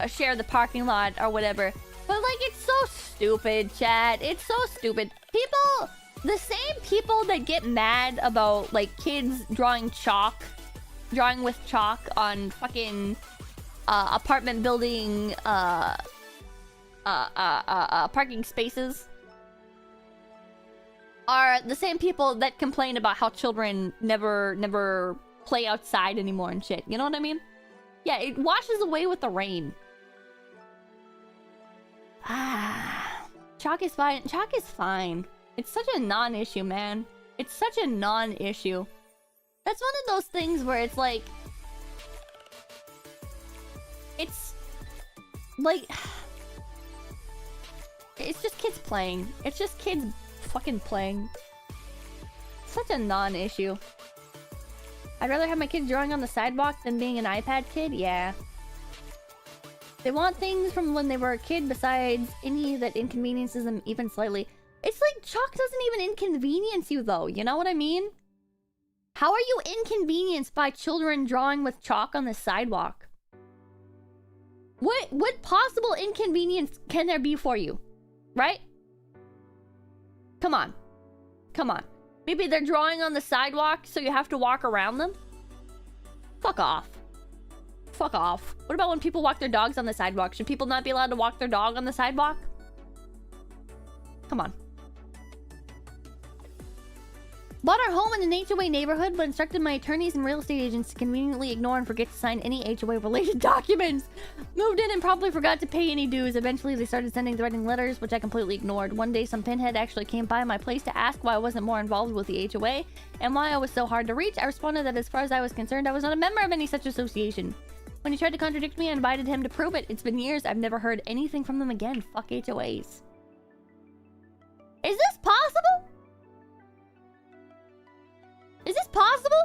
share the parking lot or whatever. But, like, it's so stupid, chat. It's so stupid. People, the same people that get mad about, like, kids drawing with chalk on fucking apartment building parking spaces are the same people that complain about how children never play outside anymore and shit. You know what I mean? Yeah, it washes away with the rain. Chalk is fine. Chalk is fine. It's such a non-issue, man. It's such a non-issue. That's one of those things where it's like... It's... like... It's just kids playing. It's just kids fucking playing. Such a non-issue. I'd rather have my kids drawing on the sidewalk than being an iPad kid? Yeah. They want things from when they were a kid besides any that inconveniences them even slightly. It's like chalk doesn't even inconvenience you though, you know what I mean? How are you inconvenienced by children drawing with chalk on the sidewalk? What possible inconvenience can there be for you? Right? Come on. Come on. Maybe they're drawing on the sidewalk so you have to walk around them? Fuck off. Fuck off. What about when people walk their dogs on the sidewalk? Should people not be allowed to walk their dog on the sidewalk? Come on. Bought our home in an HOA neighborhood, but instructed my attorneys and real estate agents to conveniently ignore and forget to sign any HOA-related documents. Moved in and probably forgot to pay any dues. Eventually, they started sending threatening letters, which I completely ignored. One day, some pinhead actually came by my place to ask why I wasn't more involved with the HOA and why I was so hard to reach. I responded that as far as I was concerned, I was not a member of any such association. When he tried to contradict me, I invited him to prove it. It's been years. I've never heard anything from them again. Fuck HOAs. Is this possible? Is this possible?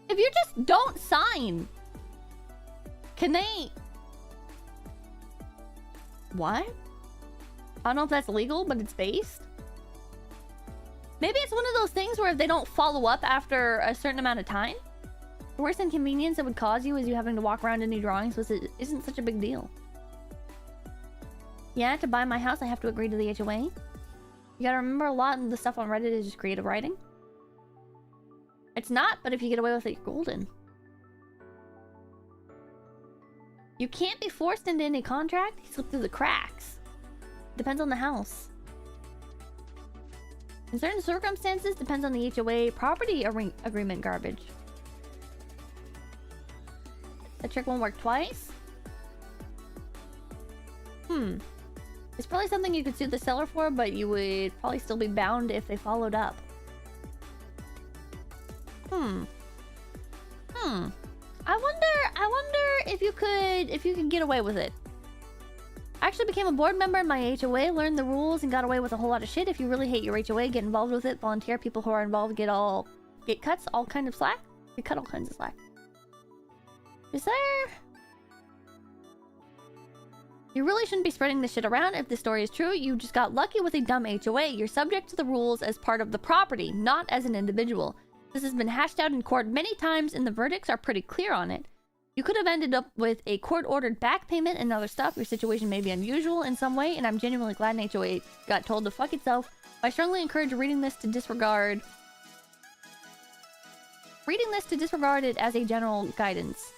If you just don't sign, can they... What? I don't know if that's legal, but it's based. Maybe it's one of those things where if they don't follow up after a certain amount of time, the worst inconvenience it would cause you is you having to walk around any drawings, which isn't such a big deal. Yeah, to buy my house, I have to agree to the HOA. You gotta remember, a lot of the stuff on Reddit is just creative writing. It's not, but if you get away with it, you're golden. You can't be forced into any contract. You slip through the cracks. Depends on the house. In certain circumstances, depends on the HOA property agreement garbage. The trick won't work twice? It's probably something you could sue the seller for, but you would probably still be bound if they followed up. I wonder if you could get away with it. I actually became a board member in my HOA, learned the rules, and got away with a whole lot of shit. If you really hate your HOA, get involved with it. Volunteer. People who are involved get cuts all kind of slack. Get cut all kinds of slack. Is there... You really shouldn't be spreading this shit around. If this story is true, you just got lucky with a dumb HOA. You're subject to the rules as part of the property, not as an individual. This has been hashed out in court many times, and the verdicts are pretty clear on it. You could have ended up with a court-ordered back payment and other stuff. Your situation may be unusual in some way, and I'm genuinely glad an HOA got told to fuck itself. I strongly encourage reading this to disregard it as a general guidance.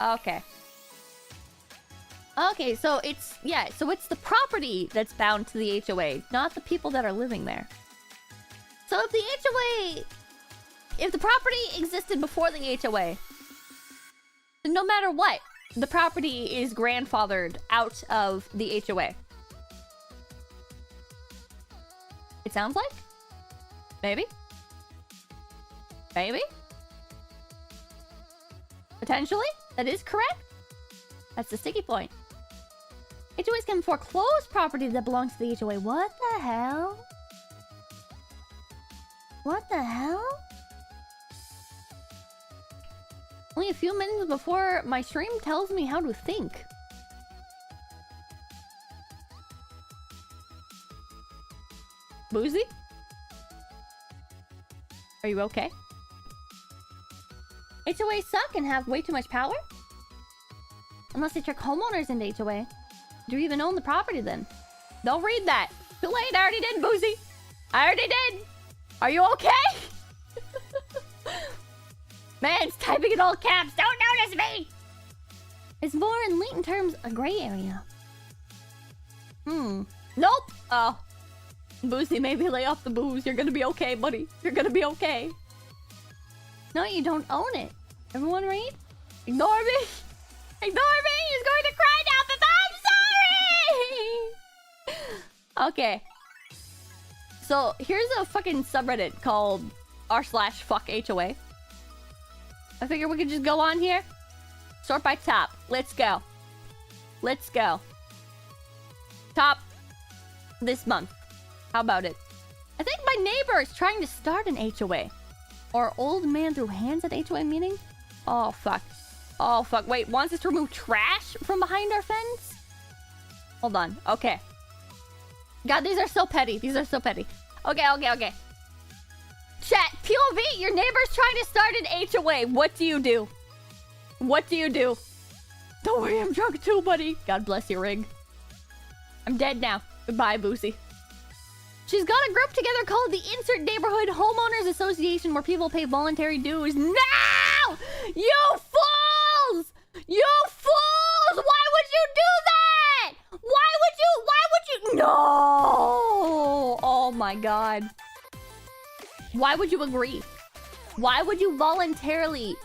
Okay. Okay, so it's the property that's bound to the HOA, not the people that are living there. So if the HOA... If the property existed before the HOA, then no matter what, the property is grandfathered out of the HOA. It sounds like? Maybe? Maybe? Potentially? That is correct? That's the sticky point. HOAs can foreclose property that belongs to the HOA. What the hell? What the hell? Only a few minutes before my stream tells me how to think. Boozy? Are you okay? HOAs suck and have way too much power? Unless they trick homeowners into HOA. Do you even own the property then? Don't read that. Too late, I already did, Boozy. I already did. Are you okay? Man's typing in all caps. Don't notice me. It's more in latent terms a gray area. Nope. Oh. Boozy, maybe lay off the booze. You're gonna be okay, buddy. You're gonna be okay. No, you don't own it. Everyone read? Ignore me. Ignore me. He's going to cry now, but I'm sorry. Okay. So here's a fucking subreddit called r/fuck HOA. I figure we could just go on here. Sort by top. Let's go. Let's go. Top this month. How about it? I think my neighbor is trying to start an HOA. Or old man threw hands at HOA meeting? Oh, fuck. Oh, fuck. Wait, wants us to remove trash from behind our fence? Hold on. Okay. God, these are so petty. These are so petty. Okay. Chat, POV, your neighbor's trying to start an HOA. What do you do? What do you do? Don't worry, I'm drunk too, buddy. God bless your rig. I'm dead now. Goodbye, Boosie. She's got a group together called the Insert Neighborhood Homeowners Association where people pay voluntary dues. No! You fools! You fools! Why would you do that? Why would you? No! Oh my god. Why would you agree? Why would you voluntarily?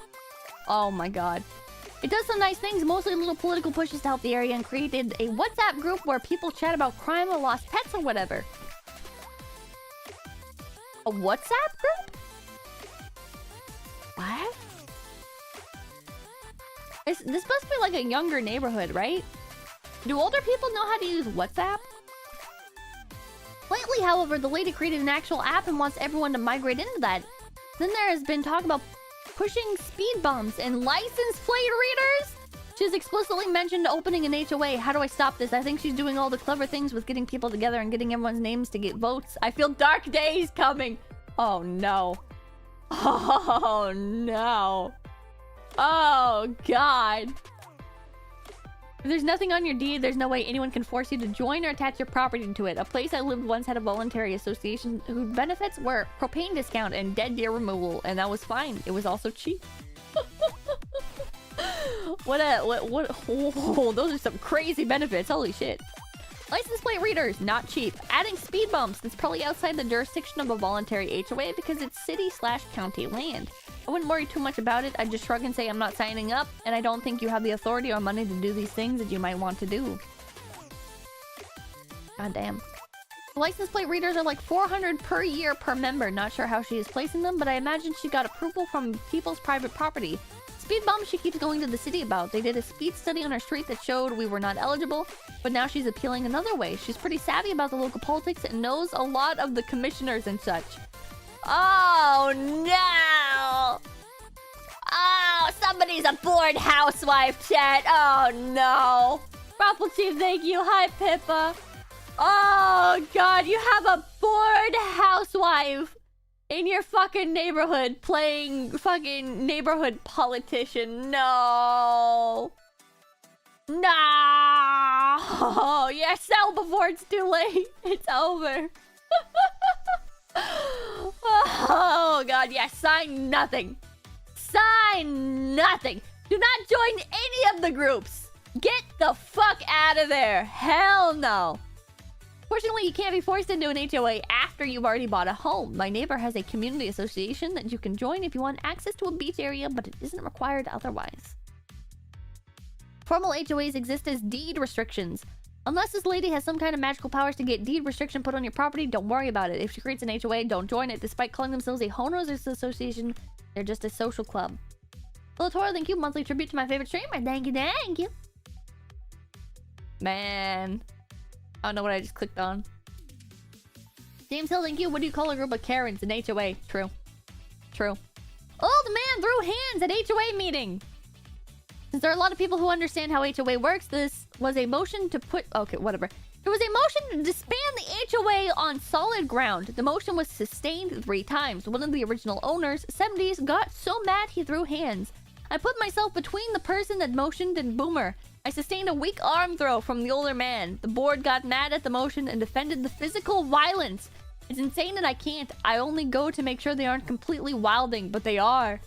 Oh my god. It does some nice things, mostly little political pushes to help the area, and created a WhatsApp group where people chat about crime or lost pets or whatever. A WhatsApp group? What? This must be like a younger neighborhood, right? Do older people know how to use WhatsApp? Lately, however, the lady created an actual app and wants everyone to migrate into that. Then there has been talk about pushing speed bumps and license plate readers. She's explicitly mentioned opening an HOA. How do I stop this? I think she's doing all the clever things with getting people together and getting everyone's names to get votes. I feel dark days coming. Oh no. Oh no. Oh god. If there's nothing on your deed, there's no way anyone can force you to join or attach your property to it. A place I lived once had a voluntary association whose benefits were propane discount and dead deer removal, and that was fine. It was also cheap. Whoa, those are some crazy benefits. Holy shit. License plate readers, not cheap. Adding speed bumps, that's probably outside the jurisdiction of a voluntary HOA because it's city/county land. I wouldn't worry too much about it. I'd just shrug and say I'm not signing up, and I don't think you have the authority or money to do these things that you might want to do. God damn. License plate readers are like $400 per year per member. Not sure how she is placing them, but I imagine she got approval from people's private property. Speed bumps she keeps going to the city about. They did a speed study on our street that showed we were not eligible, but now she's appealing another way. She's pretty savvy about the local politics and knows a lot of the commissioners and such. Oh no! Oh, somebody's a bored housewife, chat. Oh no! Raffle Chief, thank you. Hi, Pippa. Oh god, you have a bored housewife in your fucking neighborhood playing fucking neighborhood politician. No! No! Yeah, sell before it's too late. It's over. Oh god, yeah, sign nothing. Sign nothing. Do not join any of the groups. Get the fuck out of there. Hell no. Fortunately, you can't be forced into an HOA after you've already bought a home. My neighbor has a community association that you can join if you want access to a beach area, but it isn't required otherwise. Formal HOAs exist as deed restrictions. Unless this lady has some kind of magical powers to get deed restriction put on your property, don't worry about it. If she creates an HOA, don't join it. Despite calling themselves a homeowners association, they're just a social club. Hello, Tora, thank you. Monthly tribute to my favorite streamer. Thank you, thank you. Man. I don't know what I just clicked on. James Hill, thank you. What do you call a group of Karens? An HOA. True. True. Old man threw hands at HOA meeting. Since there are a lot of people who understand how HOA works, this was a motion to put... Okay, whatever. There was a motion to disband the HOA on solid ground. The motion was sustained 3 times. One of the original owners, 70s, got so mad he threw hands. I put myself between the person that motioned and Boomer. I sustained a weak arm throw from the older man. The board got mad at the motion and defended the physical violence. It's insane that I can't. I only go to make sure they aren't completely wilding, but they are.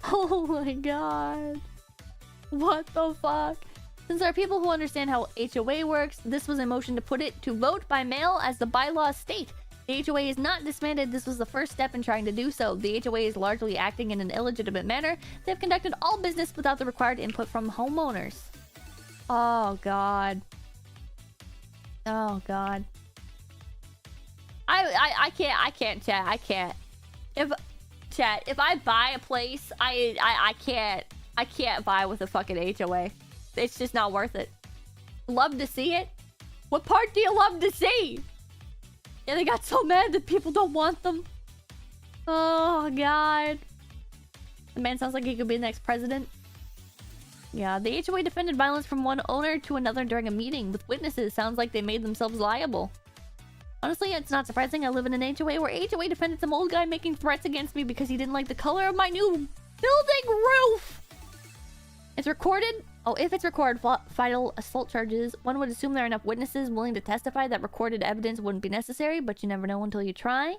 Oh my god. What the fuck? Since there are people who understand how HOA works, this was a motion to put it to vote by mail as the bylaws state. The HOA is not disbanded. This was the first step in trying to do so. The HOA is largely acting in an illegitimate manner. They have conducted all business without the required input from homeowners. Oh god. Oh god. I can't chat. I can't. If I buy a place, I can't buy with a fucking HOA. It's just not worth it. Love to see it? What part do you love to see? Yeah, they got so mad that people don't want them. Oh god. The man sounds like he could be the next president. Yeah, the HOA defended violence from one owner to another during a meeting with witnesses. Sounds like they made themselves liable. Honestly, it's not surprising. I live in an HOA where HOA defended some old guy making threats against me because he didn't like the color of my new building roof. It's recorded. Oh, if it's recorded, final assault charges. One would assume there are enough witnesses willing to testify that recorded evidence wouldn't be necessary, but you never know until you try.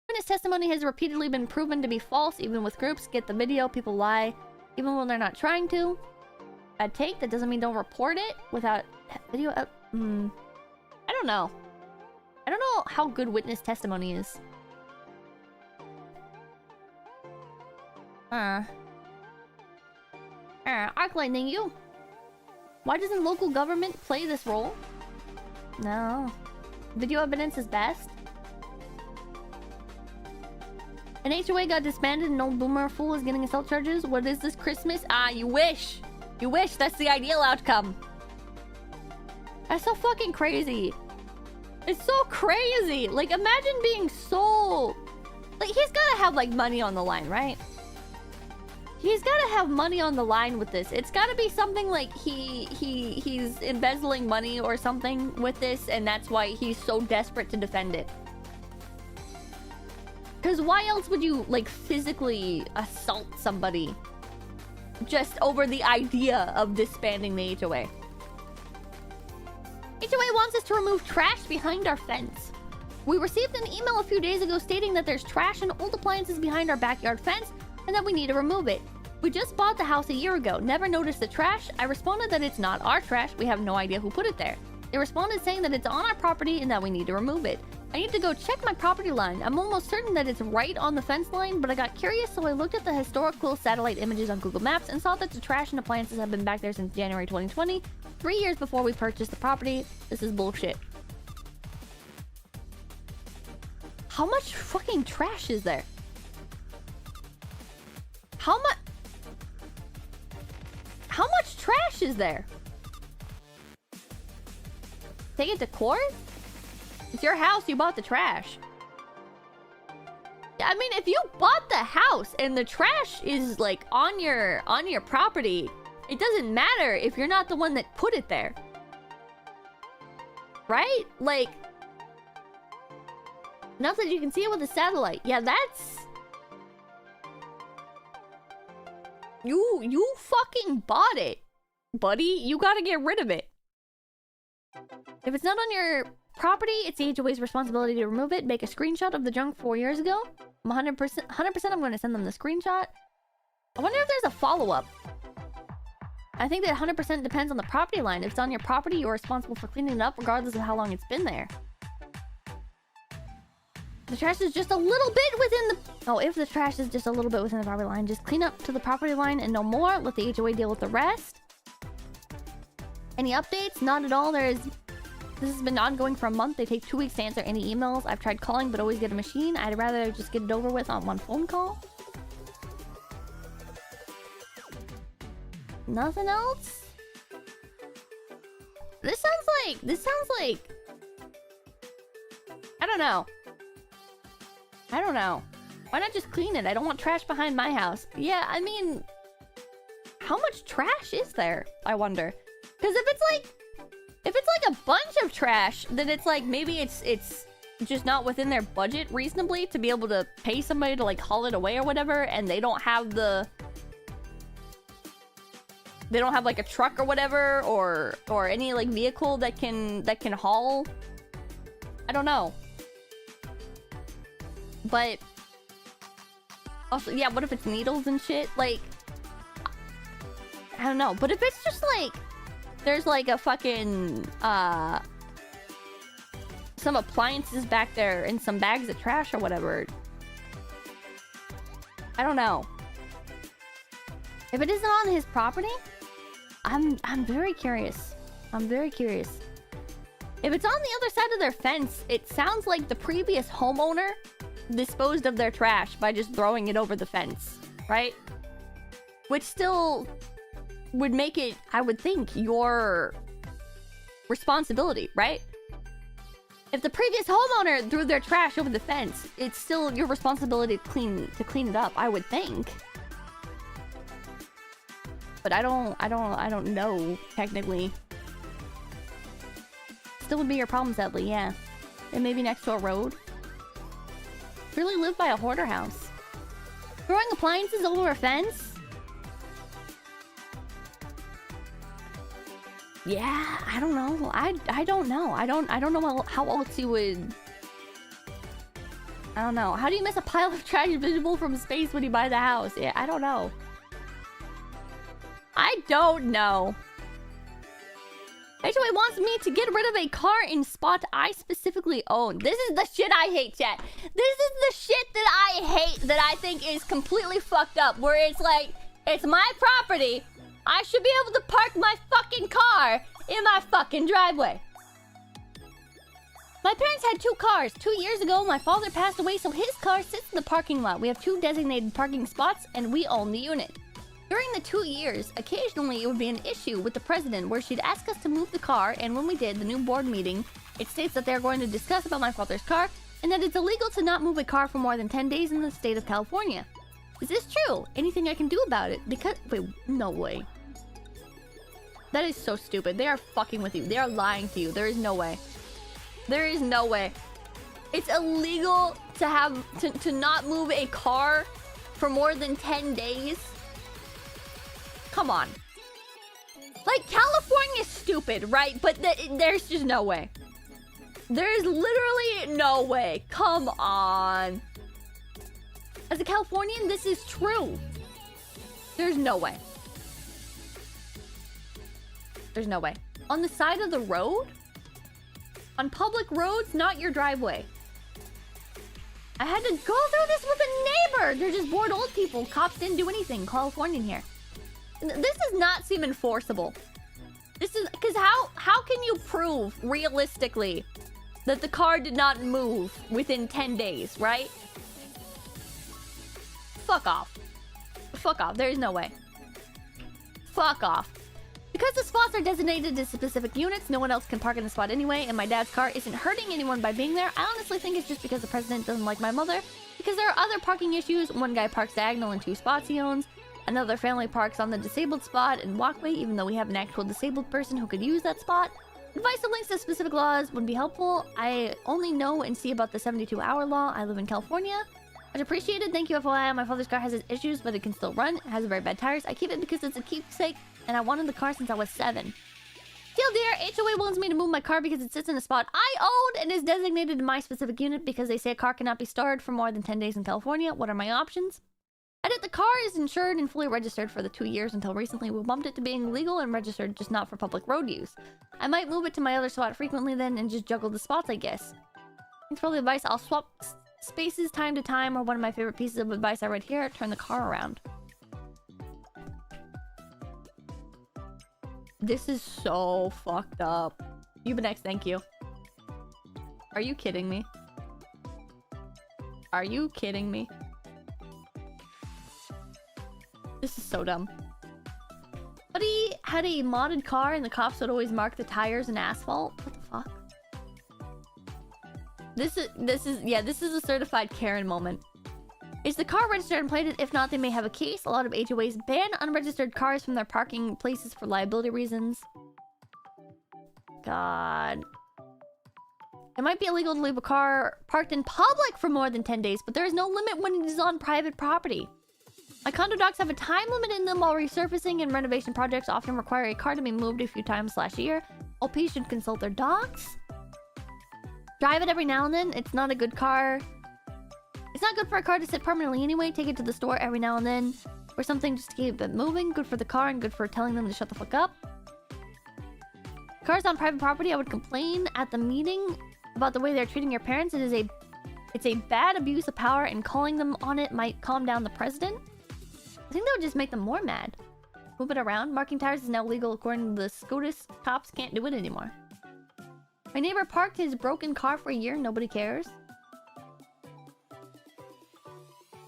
Witness testimony has repeatedly been proven to be false, even with groups. Get the video. People lie, even when they're not trying to. Bad take. That doesn't mean don't report it without video. I don't know. I don't know how good witness testimony is. Arclight, thank you. Why doesn't local government play this role? No. Video evidence is best. An HOA got disbanded and an old boomer fool is getting assault charges. What is this Christmas? Ah, you wish. You wish. That's the ideal outcome. That's so fucking crazy. It's so crazy. Like, imagine being so... Like, he's gotta have, like, money on the line, right? He's gotta have money on the line with this. It's gotta be something like he's embezzling money or something with this, and that's why he's so desperate to defend it. Because why else would you, like, physically assault somebody just over the idea of disbanding the HOA? HOA wants us to remove trash behind our fence. We received an email a few days ago stating that there's trash and old appliances behind our backyard fence and that we need to remove it. We just bought the house a year ago, never noticed the trash. I responded that it's not our trash, we have no idea who put it there. They responded saying that it's on our property and that we need to remove it. I need to go check my property line. I'm almost certain that it's right on the fence line, but I got curious, so I looked at the historical satellite images on Google Maps and saw that the trash and appliances have been back there since January 2020, 3 years before we purchased the property. This is bullshit. How much fucking trash is there? How much trash is there? Take it to court? It's your house, you bought the trash. I mean, if you bought the house and the trash is like on your property, it doesn't matter if you're not the one that put it there. Right? Like, enough that you can see it with a satellite. Yeah, that's... You fucking bought it, buddy. You gotta get rid of it. If it's not on your property, it's the HOA's responsibility to remove it. Make a screenshot of the junk 4 years ago. I'm 100% I'm going to send them the screenshot. I wonder if there's a follow-up. I think that 100% depends on the property line. If it's on your property, you're responsible for cleaning it up regardless of how long it's been there. The trash is just a little bit within the... Oh, if the trash is just a little bit within the property line, just clean up to the property line and no more. Let the HOA deal with the rest. Any updates? Not at all. This has been ongoing for a month. They take 2 weeks to answer any emails. I've tried calling, but always get a machine. I'd rather just get it over with on one phone call. Nothing else? This sounds like... I don't know. Why not just clean it? I don't want trash behind my house. Yeah, I mean... How much trash is there? I wonder. Because if it's like a bunch of trash, then it's like maybe it's just not within their budget reasonably to be able to pay somebody to like haul it away or whatever, and they don't have like a truck or whatever, or any like vehicle that can haul. I don't know. But also, yeah, what if it's needles and shit? Like, I don't know. But if it's just like there's like a fucking some appliances back there and some bags of trash or whatever, I don't know. If it isn't on his property, I'm very curious. I'm very curious. If it's on the other side of their fence, it sounds like the previous homeowner disposed of their trash by just throwing it over the fence, right? Which still would make it, I would think, your responsibility, right? If the previous homeowner threw their trash over the fence, it's still your responsibility to clean it up, I would think. But I don't know, technically. Still would be your problem, sadly, yeah. It may be next to a road. Really live by a hoarder house. Throwing appliances over a fence? Yeah, I don't know. I don't know. I don't know how else you would... I don't know. How do you miss a pile of trash visible from space when you buy the house? Yeah, I don't know. I don't know. HOA wants me to get rid of a car in spot I specifically own. This is the shit I hate, chat. This is the shit that I hate, that I think is completely fucked up. Where it's like, it's my property. I should be able to park my fucking car in my fucking driveway. My parents had 2 cars. 2 years ago, my father passed away, so his car sits in the parking lot. We have 2 designated parking spots, and we own the unit. During the 2 years, occasionally it would be an issue with the president where she'd ask us to move the car, and when we did, the new board meeting, it states that they're going to discuss about my father's car, and that it's illegal to not move a car for more than 10 days in the state of California. Is this true? Anything I can do about it? Because... Wait, no way. That is so stupid. They are fucking with you. They are lying to you. There is no way. There is no way. It's illegal to not move a car for more than 10 days? Come on. Like, California's stupid, right? But there's just no way. There's literally no way. Come on. As a Californian, this is true. There's no way. There's no way. On the side of the road? On public roads, not your driveway. I had to go through this with a neighbor. They're just bored old people. Cops didn't do anything. Californian here. This does not seem enforceable. This is... Because how can you prove, realistically, that the car did not move within 10 days, right? Fuck off. Fuck off. There is no way. Fuck off. Because the spots are designated to specific units, no one else can park in the spot anyway, and my dad's car isn't hurting anyone by being there. I honestly think it's just because the president doesn't like my mother. Because there are other parking issues. One guy parks diagonal in 2 spots he owns. Another family parks on the disabled spot and walkway, even though we have an actual disabled person who could use that spot. Advice and links to specific laws would be helpful. I only know and see about the 72-hour law. I live in California. Much appreciated. Thank you, FYI. My father's car has its issues, but it can still run. It has very bad tires. I keep it because it's a keepsake, and I wanted the car since I was 7. Dear dear, HOA wants me to move my car because it sits in a spot I own and is designated to my specific unit because they say a car cannot be stored for more than 10 days in California. What are my options? Edit, the car is insured and fully registered for the 2 years until recently. We bumped it to being legal and registered, just not for public road use. I might move it to my other spot frequently then and just juggle the spots, I guess. Thanks for all the advice. I'll swap spaces time to time, or one of my favorite pieces of advice I read here, turn the car around. This is so fucked up. 𝐸, thank you. Are you kidding me? Are you kidding me? This is so dumb. Buddy had a modded car and the cops would always mark the tires and asphalt. What the fuck? This is a certified Karen moment. Is the car registered and plated? If not, they may have a case. A lot of HOAs ban unregistered cars from their parking places for liability reasons. God. It might be illegal to leave a car parked in public for more than 10 days, but there is no limit when it is on private property. My condo docs have a time limit in them, while resurfacing and renovation projects often require a car to be moved a few times / year. OP should consult their docs. Drive it every now and then. It's not a good car. It's not good for a car to sit permanently anyway. Take it to the store every now and then or something just to keep it moving. Good for the car and good for telling them to shut the fuck up. Cars on private property, I would complain at the meeting about the way they're treating your parents. It's a bad abuse of power, and calling them on it might calm down the president. I think that would just make them more mad. Move it around. Marking tires is now legal according to the SCOTUS. Cops can't do it anymore. My neighbor parked his broken car for a year. Nobody cares.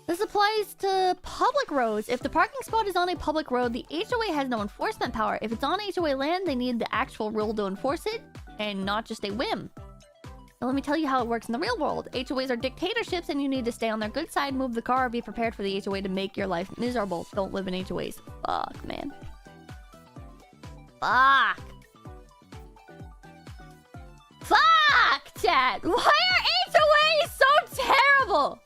This applies to public roads. If the parking spot is on a public road, the HOA has no enforcement power. If it's on HOA land, they need the actual rule to enforce it, and not just a whim. Now let me tell you how it works in the real world. HOAs are dictatorships, and you need to stay on their good side, move the car, or be prepared for the HOA to make your life miserable. Don't live in HOAs. Fuck, man. Fuck. Fuck, chat! Why are HOAs so terrible?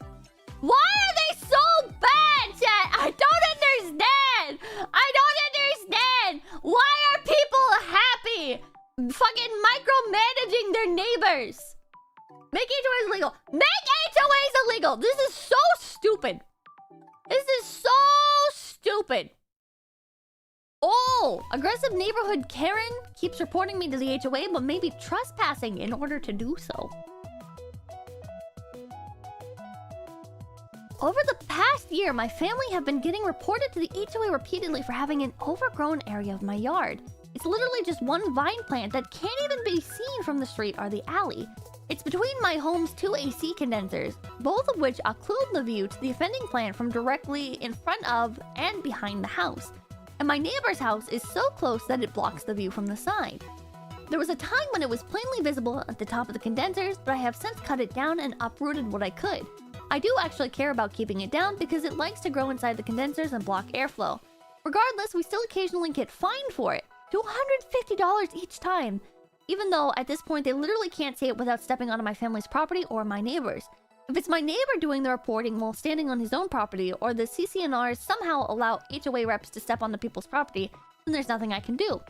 Why are they so bad, chat? I don't understand! I don't understand! Why are people happy fucking micromanaging their neighbors? Make HOAs illegal. Make HOAs illegal! This is so stupid. This is so stupid. Oh, aggressive neighborhood Karen keeps reporting me to the HOA, but maybe trespassing in order to do so. Over the past year, my family have been getting reported to the HOA repeatedly for having an overgrown area of my yard. It's literally just one vine plant that can't even be seen from the street or the alley. It's between my home's two AC condensers, both of which occlude the view to the offending plant from directly in front of and behind the house. And my neighbor's house is so close that it blocks the view from the side. There was a time when it was plainly visible at the top of the condensers, but I have since cut it down and uprooted what I could. I do actually care about keeping it down because it likes to grow inside the condensers and block airflow. Regardless, we still occasionally get fined for it. $250 each time. Even though at this point they literally can't see it without stepping onto my family's property or my neighbor's. If it's my neighbor doing the reporting while standing on his own property, or the CCNRs somehow allow HOA reps to step onto people's property, then there's nothing I can do.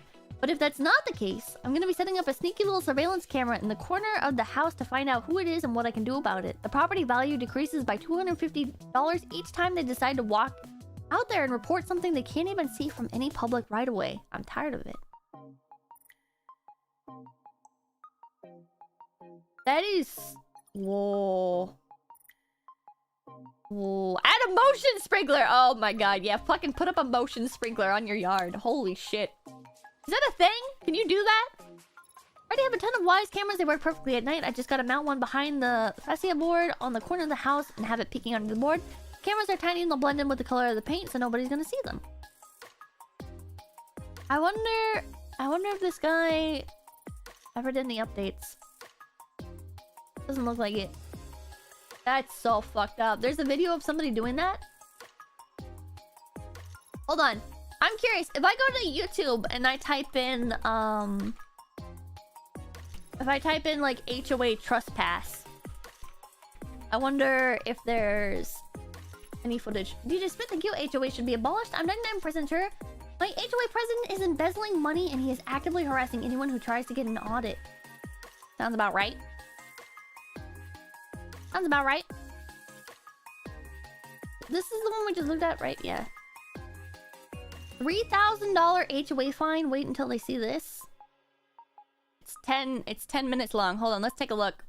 But if that's not the case, I'm going to be setting up a sneaky little surveillance camera in the corner of the house to find out who it is and what I can do about it. The property value decreases by $250 each time they decide to walk out there and report something they can't even see from any public right-of-way. I'm tired of it. That is... Whoa. Whoa. Add a motion sprinkler! Oh my god, yeah. Fucking put up a motion sprinkler on your yard. Holy shit. Is that a thing? Can you do that? I already have a ton of Wise cameras. They work perfectly at night. I just gotta mount one behind the fascia board on the corner of the house and have it peeking under the board. Cameras are tiny and they'll blend in with the color of the paint, so nobody's gonna see them. I wonder if this guy ever did any updates. Doesn't look like it. That's so fucked up. There's a video of somebody doing that. Hold on. I'm curious. If I go to YouTube and I type in, if I type in, like, HOA trespass, I wonder if there's any footage. DJ Smith, thank you. HOA should be abolished. I'm 99% sure. My HOA president is embezzling money and he is actively harassing anyone who tries to get an audit. Sounds about right. Sounds about right. This is the one we just looked at, right? Yeah. $3,000 HOA fine. Wait until they see this. It's 10 minutes long. Hold on, let's take a look.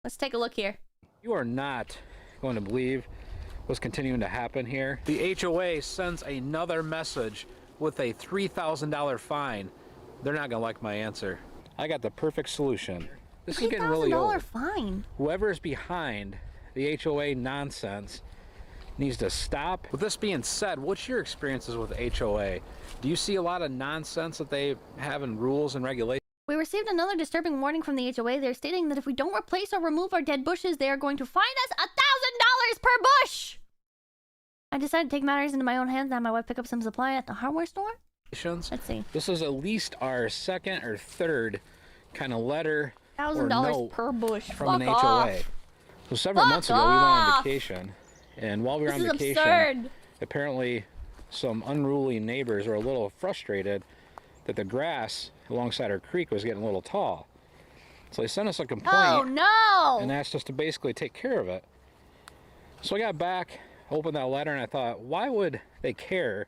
Let's take a look here. You are not going to believe what's continuing to happen here. The HOA sends another message with a $3,000 fine. They're not gonna like my answer. I got the perfect solution. This is getting really old. $3,000 fine. Whoever is behind the HOA nonsense needs to stop. With this being said, what's your experiences with HOA? Do you see a lot of nonsense that they have in rules and regulations? We received another disturbing warning from the HOA. They're stating that if we don't replace or remove our dead bushes, they are going to fine us $1,000 per bush! I decided to take matters into my own hands and have my wife pick up some supply at the hardware store. Let's see. This is at least our second or third kind of letter $1,000 per bush. From an HOA. So several months ago, we went on vacation. And while we were on vacation, apparently some unruly neighbors were a little frustrated that the grass alongside our creek was getting a little tall. So they sent us a complaint and asked us to basically take care of it. So I got back, opened that letter, and I thought, why would they care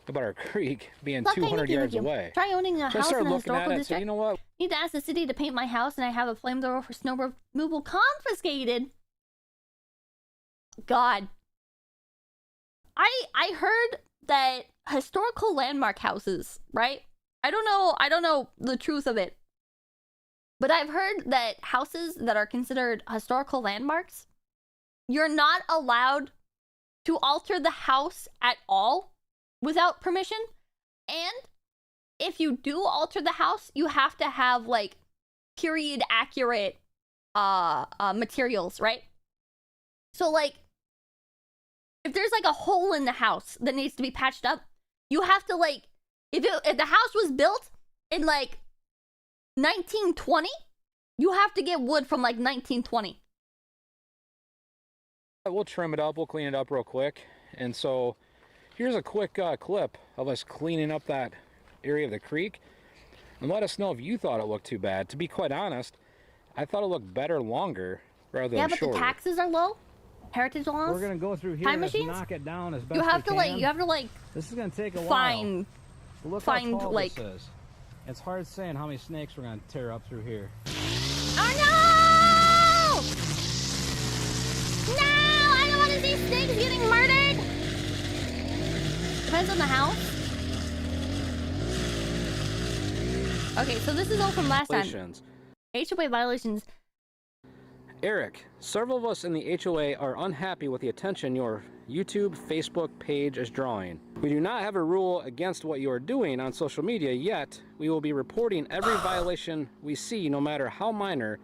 about our creek being 200 yards away? Try owning a house in a historical district. So you know what? Need to ask the city to paint my house, and I have a flamethrower for snow removal confiscated. God. I heard that historical landmark houses, right? I don't know the truth of it. But I've heard that houses that are considered historical landmarks, you're not allowed to alter the house at all without permission. And if you do alter the house, you have to have, like, period accurate materials, right? So, like, if there's, like, a hole in the house that needs to be patched up, you have to, like, if the house was built in, like, 1920, you have to get wood from, like, 1920. We'll trim it up, we'll clean it up real quick. And so here's a quick clip of us cleaning up that area of the creek. And let us know if you thought it looked too bad. To be quite honest, I thought it looked better longer rather than shorter. Yeah, but the taxes are low. Heritage laws. We're gonna go through here and knock it down as best you have we to can. you have to like. This is gonna take a while. Look find how tall like. This is. It's hard saying how many snakes we're gonna tear up through here. Oh no! No! I don't want to see snakes getting murdered. Depends on the house. Okay, so this is all from last time. HOA violations. Eric, several of us in the HOA are unhappy with the attention your YouTube, Facebook page is drawing. We do not have a rule against what you are doing on social media, yet we will be reporting every violation we see, no matter how minor,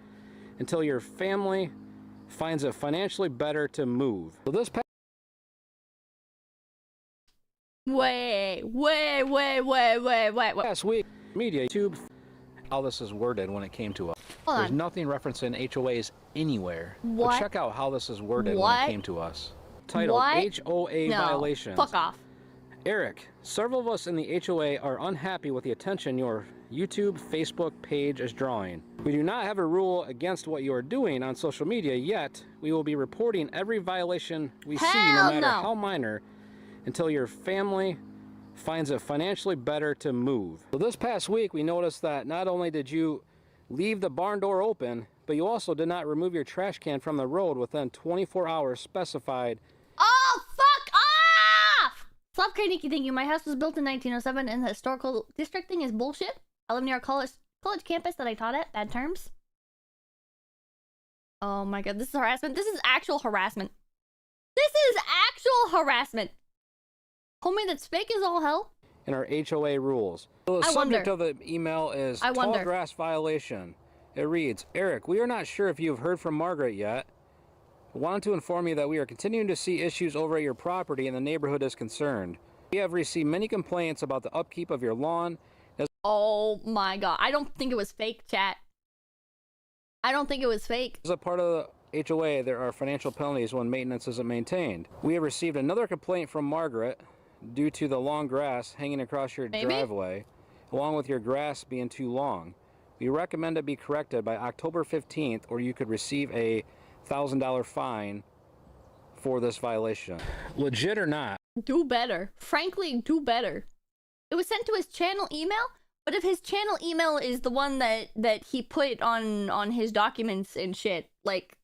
until your family finds it financially better to move. So this Wait. past week, media, YouTube, how this is worded when it came to us. Hold There's on. nothing referencing HOAs anywhere. What? But check out how this is worded when What? it came to us. Titled What? HOA No. violations. Fuck off. Eric, several of us in the HOA are unhappy with the attention your YouTube, Facebook page is drawing. We do not have a rule against what you are doing on social media, yet we will be reporting every violation we see, no Hell matter no. how minor, until your family finds it financially better to move. So this past week, we noticed that not only did you leave the barn door open, but you also did not remove your trash can from the road within 24 hours specified. Oh, fuck off! 𝐂𝐡𝐚𝐭, thank you. My house was built in 1907 and the historical district thing is bullshit. I live near a college campus that I taught at. Bad terms. Oh my god, this is harassment. This is actual harassment. This is actual harassment. Homie, that's fake as all hell. In our HOA rules. So the I subject wonder. of the email is I tall wonder. grass violation. It reads, Eric, we are not sure if you've heard from Margaret yet. I wanted to inform you that we are continuing to see issues over at your property and the neighborhood is concerned. We have received many complaints about the upkeep of your lawn. Oh my god, I don't think it was fake, chat. I don't think it was fake. As a part of the HOA, there are financial penalties when maintenance isn't maintained. We have received another complaint from Margaret due to the long grass hanging across your Maybe? driveway, along with your grass being too long. We recommend it be corrected by October 15th, or you could receive a $1,000 fine for this violation. Legit or not? Do better. Frankly, do better. It was sent to his channel email, but if his channel email is the one that he put on his documents and shit, like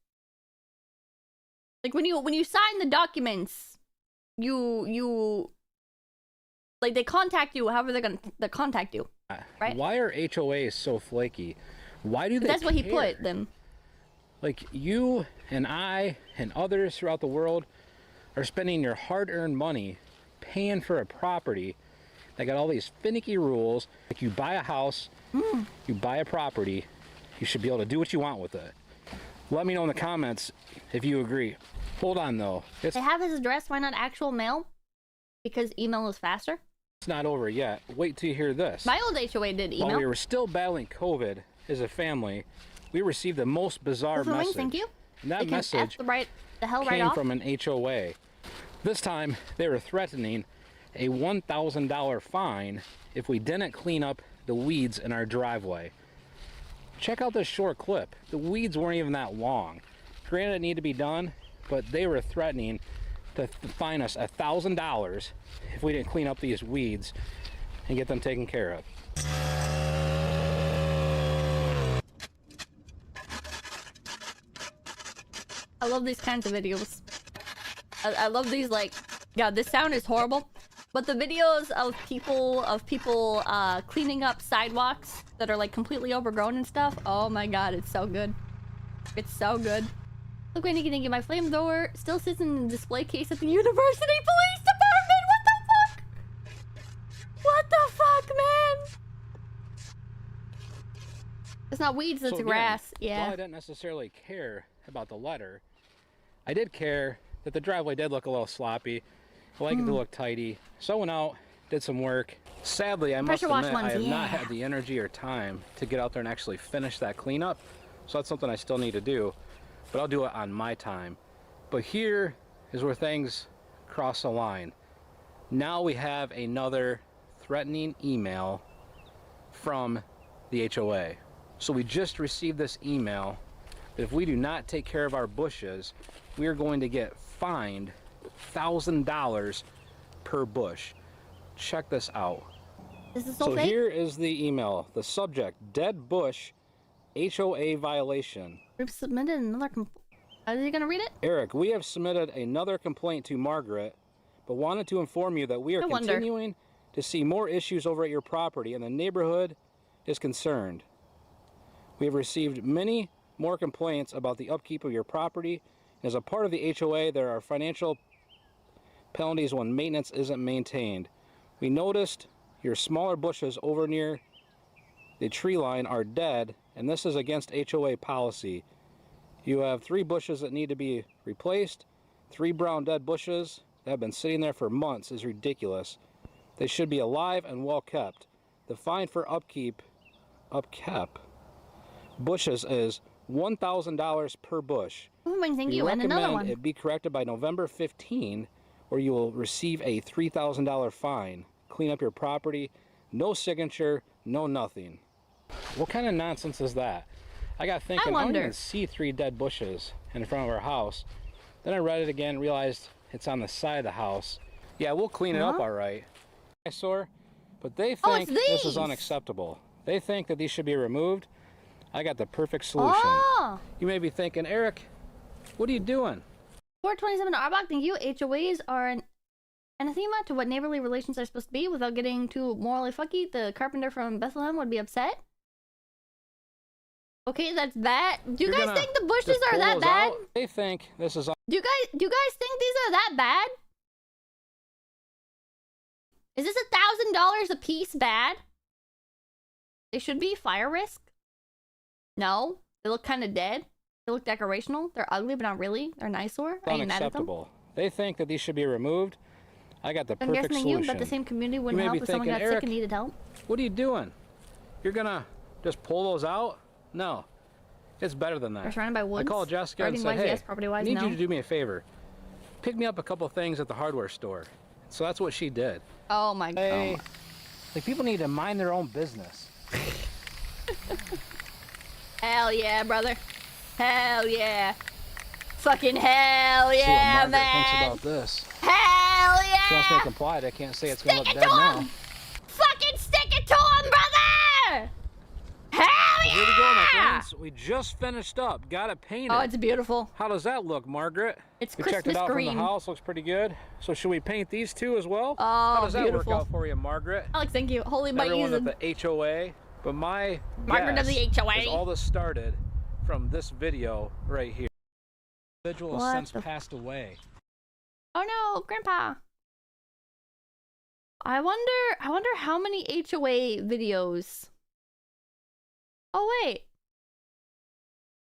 when you sign the documents, you like they contact you however they contact you, right? Why are HOAs so flaky? Why do they That's what he care? put them. Like, you and I and others throughout the world are spending your hard-earned money paying for a property that got all these finicky rules. Like, you buy a house, you buy a property, you should be able to do what you want with it. Let me know in the comments if you agree. Hold on, though. They have his address. Why not actual mail? Because email is faster. It's not over yet. Wait till you hear this. My old HOA did email. While we were still battling COVID as a family, we received the most bizarre message. Thank you. And that They can message F the hell right came off. from an HOA. This time, they were threatening a $1,000 fine if we didn't clean up the weeds in our driveway. Check out this short clip. The weeds weren't even that long. Granted, it needed to be done, but they were threatening to fine us $1,000 if we didn't clean up these weeds and get them taken care of. I love these kinds of videos. I love these, like, yeah, this sound is horrible, but the videos of people cleaning up sidewalks that are like completely overgrown and stuff. Oh my god, it's so good. It's so good. Look, Nikki, thank you. My flamethrower still sits in the display case at the University Police Department. What the fuck? What the fuck, man? It's not weeds, it's So again, grass. Yeah. While I didn't necessarily care about the letter, I did care that the driveway did look a little sloppy. I like it to look tidy. So I went out, did some work. Sadly, I must Pressure wash admit, I ones, have not yeah. had the energy or time to get out there and actually finish that cleanup. So that's something I still need to do, but I'll do it on my time. But here is where things cross the line. Now we have another threatening email from the HOA. So we just received this email that if we do not take care of our bushes, we are going to get fined $1,000 per bush. Check this out. This is so So fake. here is the email. The subject, dead bush, HOA violation. We've submitted another Are you gonna read it? Eric, we have submitted another complaint to Margaret, but wanted to inform you that we are I wonder. continuing to see more issues over at your property and the neighborhood is concerned. We have received many more complaints about the upkeep of your property. As a part of the HOA, there are financial penalties when maintenance isn't maintained. We noticed your smaller bushes over near the tree line are dead, and this is against HOA policy. You have 3 bushes that need to be replaced. 3 brown dead bushes that have been sitting there for months is ridiculous. They should be alive and well kept. The fine for upkept bushes is $1,000 per bush. Thank you. We And another one. recommend it be corrected by November 15, or you will receive a $3,000 fine. Clean up your property. No signature, no nothing. What kind of nonsense is that? I got thinking, I don't even see 3 dead bushes in front of our house. Then I read it again, realized it's on the side of the house. Yeah, we'll clean it up all right. Eyesore, but they think this is unacceptable. They think that these should be removed. I got the perfect solution. You may be thinking, Eric, what are you doing? 427 Arbok, thank you. HOAs are an anathema to what neighborly relations are supposed to be. Without getting too morally fucky, the carpenter from Bethlehem would be upset. Okay, that's bad. Do you guys think the bushes are that bad? They think this is. Do you guys think these are that bad? Is this $1,000 a piece bad? They should be fire risk. No, they look kind of dead. They look decorational. They're ugly, but not really. They're an eyesore. Are you mad at them? Unacceptable. They think that these should be removed. I got the perfect solution. But the same community wouldn't help if someone got sick and needed help. What are you doing? You're gonna just pull those out? No, it's better than that. They're surrounded by woods. I called Jessica and said, hey, yes, property-wise, I need you to do me a favor. Pick me up a couple things at the hardware store. So that's what she did. Oh my god. Hey, like, people need to mind their own business. Hell yeah, brother. Hell yeah. Fucking hell yeah, see what Margaret man. thinks about this. Hell yeah. She wants me to comply. I can't say it's gonna look dead now. Fucking stick it to him, brother! Hell yeah! Here we go, my friends. We just finished up. Got it painted. Oh, it's beautiful. How does that look, Margaret? It's we Christmas checked it out green. from the house. Looks pretty good. So should we paint these two as well? Oh, how does that beautiful. work out for you, Margaret? Alex, thank you. Holy by Everyone using. at the HOA. But my Margaret of the HOA. Is all this started from this video right here. The individual has since passed away. Oh no, Grandpa. I wonder how many HOA videos. Oh wait.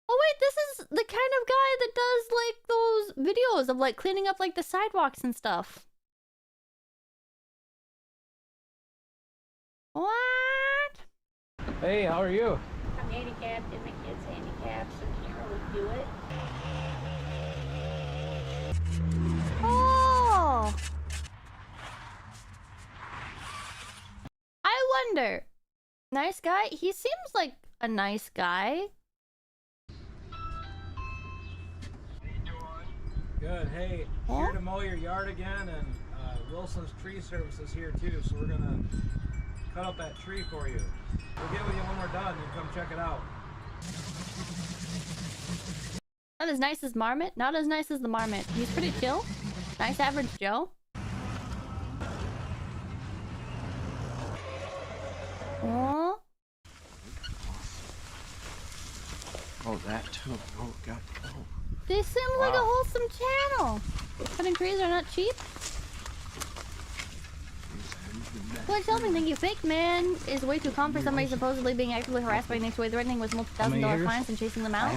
Oh wait, this is the kind of guy that does like those videos of like cleaning up like the sidewalks and stuff. What? Hey, how are you? I'm handicapped and my kid's handicapped, so can't really do it. Oh. I wonder. Nice guy? He seems like a nice guy. Good. Hey, here to mow your yard again, and Wilson's Tree Service is here too, so we're gonna cut up that tree for you. We'll get with you when we're done and come check it out. Not as nice as Marmot. Not as nice as the Marmot. He's pretty chill. Nice average Joe. Oh. Oh, that too. Oh, God. Oh. This seems like a wholesome channel. Cutting trees are not cheap. Well, tell me, thank you. Fake man is way too calm for somebody supposedly being actively harassed by an HOA, threatening with multi-$1,000 fines and chasing them out.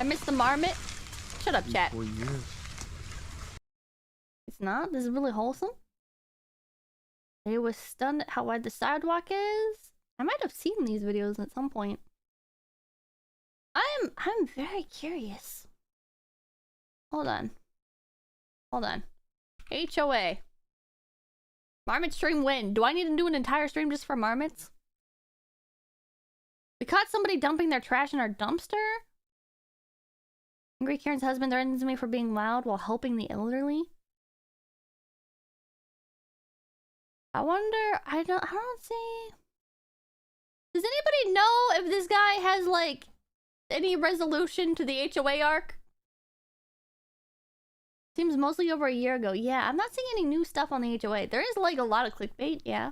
I missed the Marmot. Shut up, chat. It's not. This is really wholesome. They was stunned at how wide the sidewalk is. I might have seen these videos at some point. I'm very curious. Hold on. Hold on. HOA. Marmot stream win. Do I need to do an entire stream just for marmots? We caught somebody dumping their trash in our dumpster. Angry Karen's husband threatens me for being loud while helping the elderly. I wonder, I don't see. Does anybody know if this guy has like any resolution to the HOA arc? Seems mostly over a year ago. Yeah, I'm not seeing any new stuff on the HOA. There is like a lot of clickbait, yeah.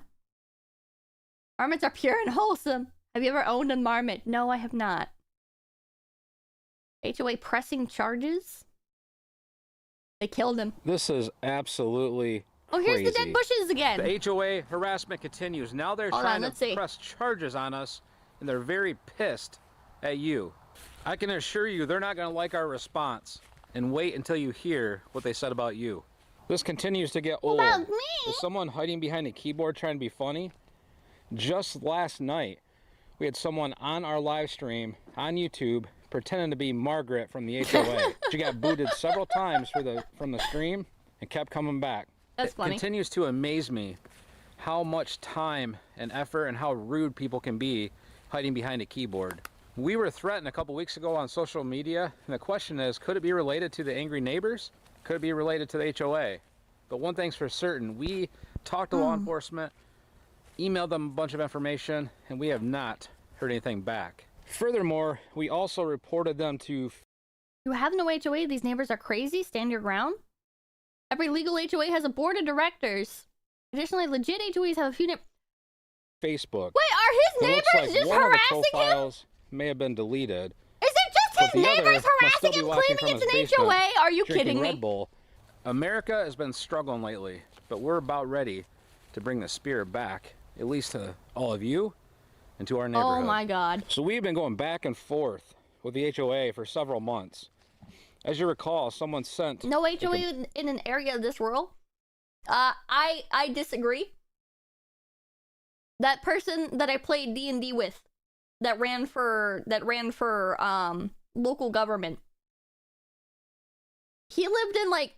Marmots are pure and wholesome. Have you ever owned a marmot? No, I have not. HOA pressing charges? They killed him. This is absolutely Oh, here's the dead bushes again. The HOA harassment continues. Now they're trying to press charges on us, and they're very pissed at you. I can assure you they're not going to like our response, and wait until you hear what they said about you. This continues to get old. About me? Is someone hiding behind a keyboard trying to be funny? Just last night, we had someone on our live stream on YouTube pretending to be Margaret from the HOA. She got booted several times from the stream and kept coming back. That's funny. It continues to amaze me how much time and effort and how rude people can be hiding behind a keyboard. We were threatened a couple weeks ago on social media, and the question is, could it be related to the angry neighbors? Could it be related to the HOA? But one thing's for certain, we talked to law enforcement, emailed them a bunch of information, and we have not heard anything back. Furthermore, we also reported them to... You have no HOA, these neighbors are crazy, stand your ground? Every legal HOA has a board of directors. Additionally, legit HOAs have a few Facebook. Wait, are his neighbors just harassing him? May have been deleted. Is it just his neighbors harassing him, claiming it's an HOA? Are you kidding me? Red Bull. America has been struggling lately, but we're about ready to bring the spirit back, at least to all of you and to our neighborhood. Oh my God. So we've been going back and forth with the HOA for several months. As you recall, someone sent... No HOA in an area this rural? I disagree. That person that I played D&D with, that ran for local government, he lived in like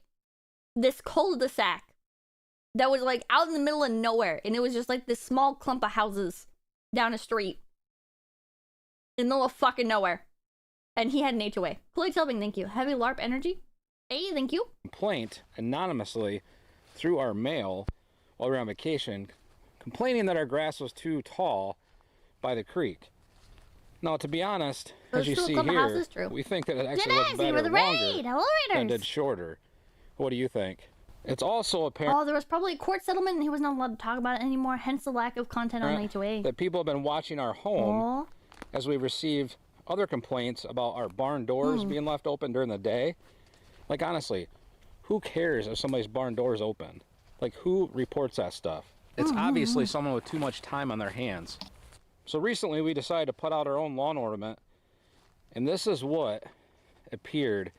this cul-de-sac that was like out in the middle of nowhere, and it was just like this small clump of houses down a street in the middle of fucking nowhere, and he had an HOA. Chloe Tilbing, thank you. Heavy LARP energy. Hey, thank you. Complaint anonymously through our mail while we were on vacation, complaining that our grass was too tall by the creek. Now, to be honest, as you see here, we think that it actually looks better longer than did shorter. What do you think? It's also apparent... Oh, there was probably a court settlement and he was not allowed to talk about it anymore, hence the lack of content on HOA. That people have been watching our home as we've received other complaints about our barn doors being left open during the day. Like, honestly, who cares if somebody's barn door is open? Like, who reports that stuff? It's obviously someone with too much time on their hands. So recently we decided to put out our own lawn ornament, and this is what appeared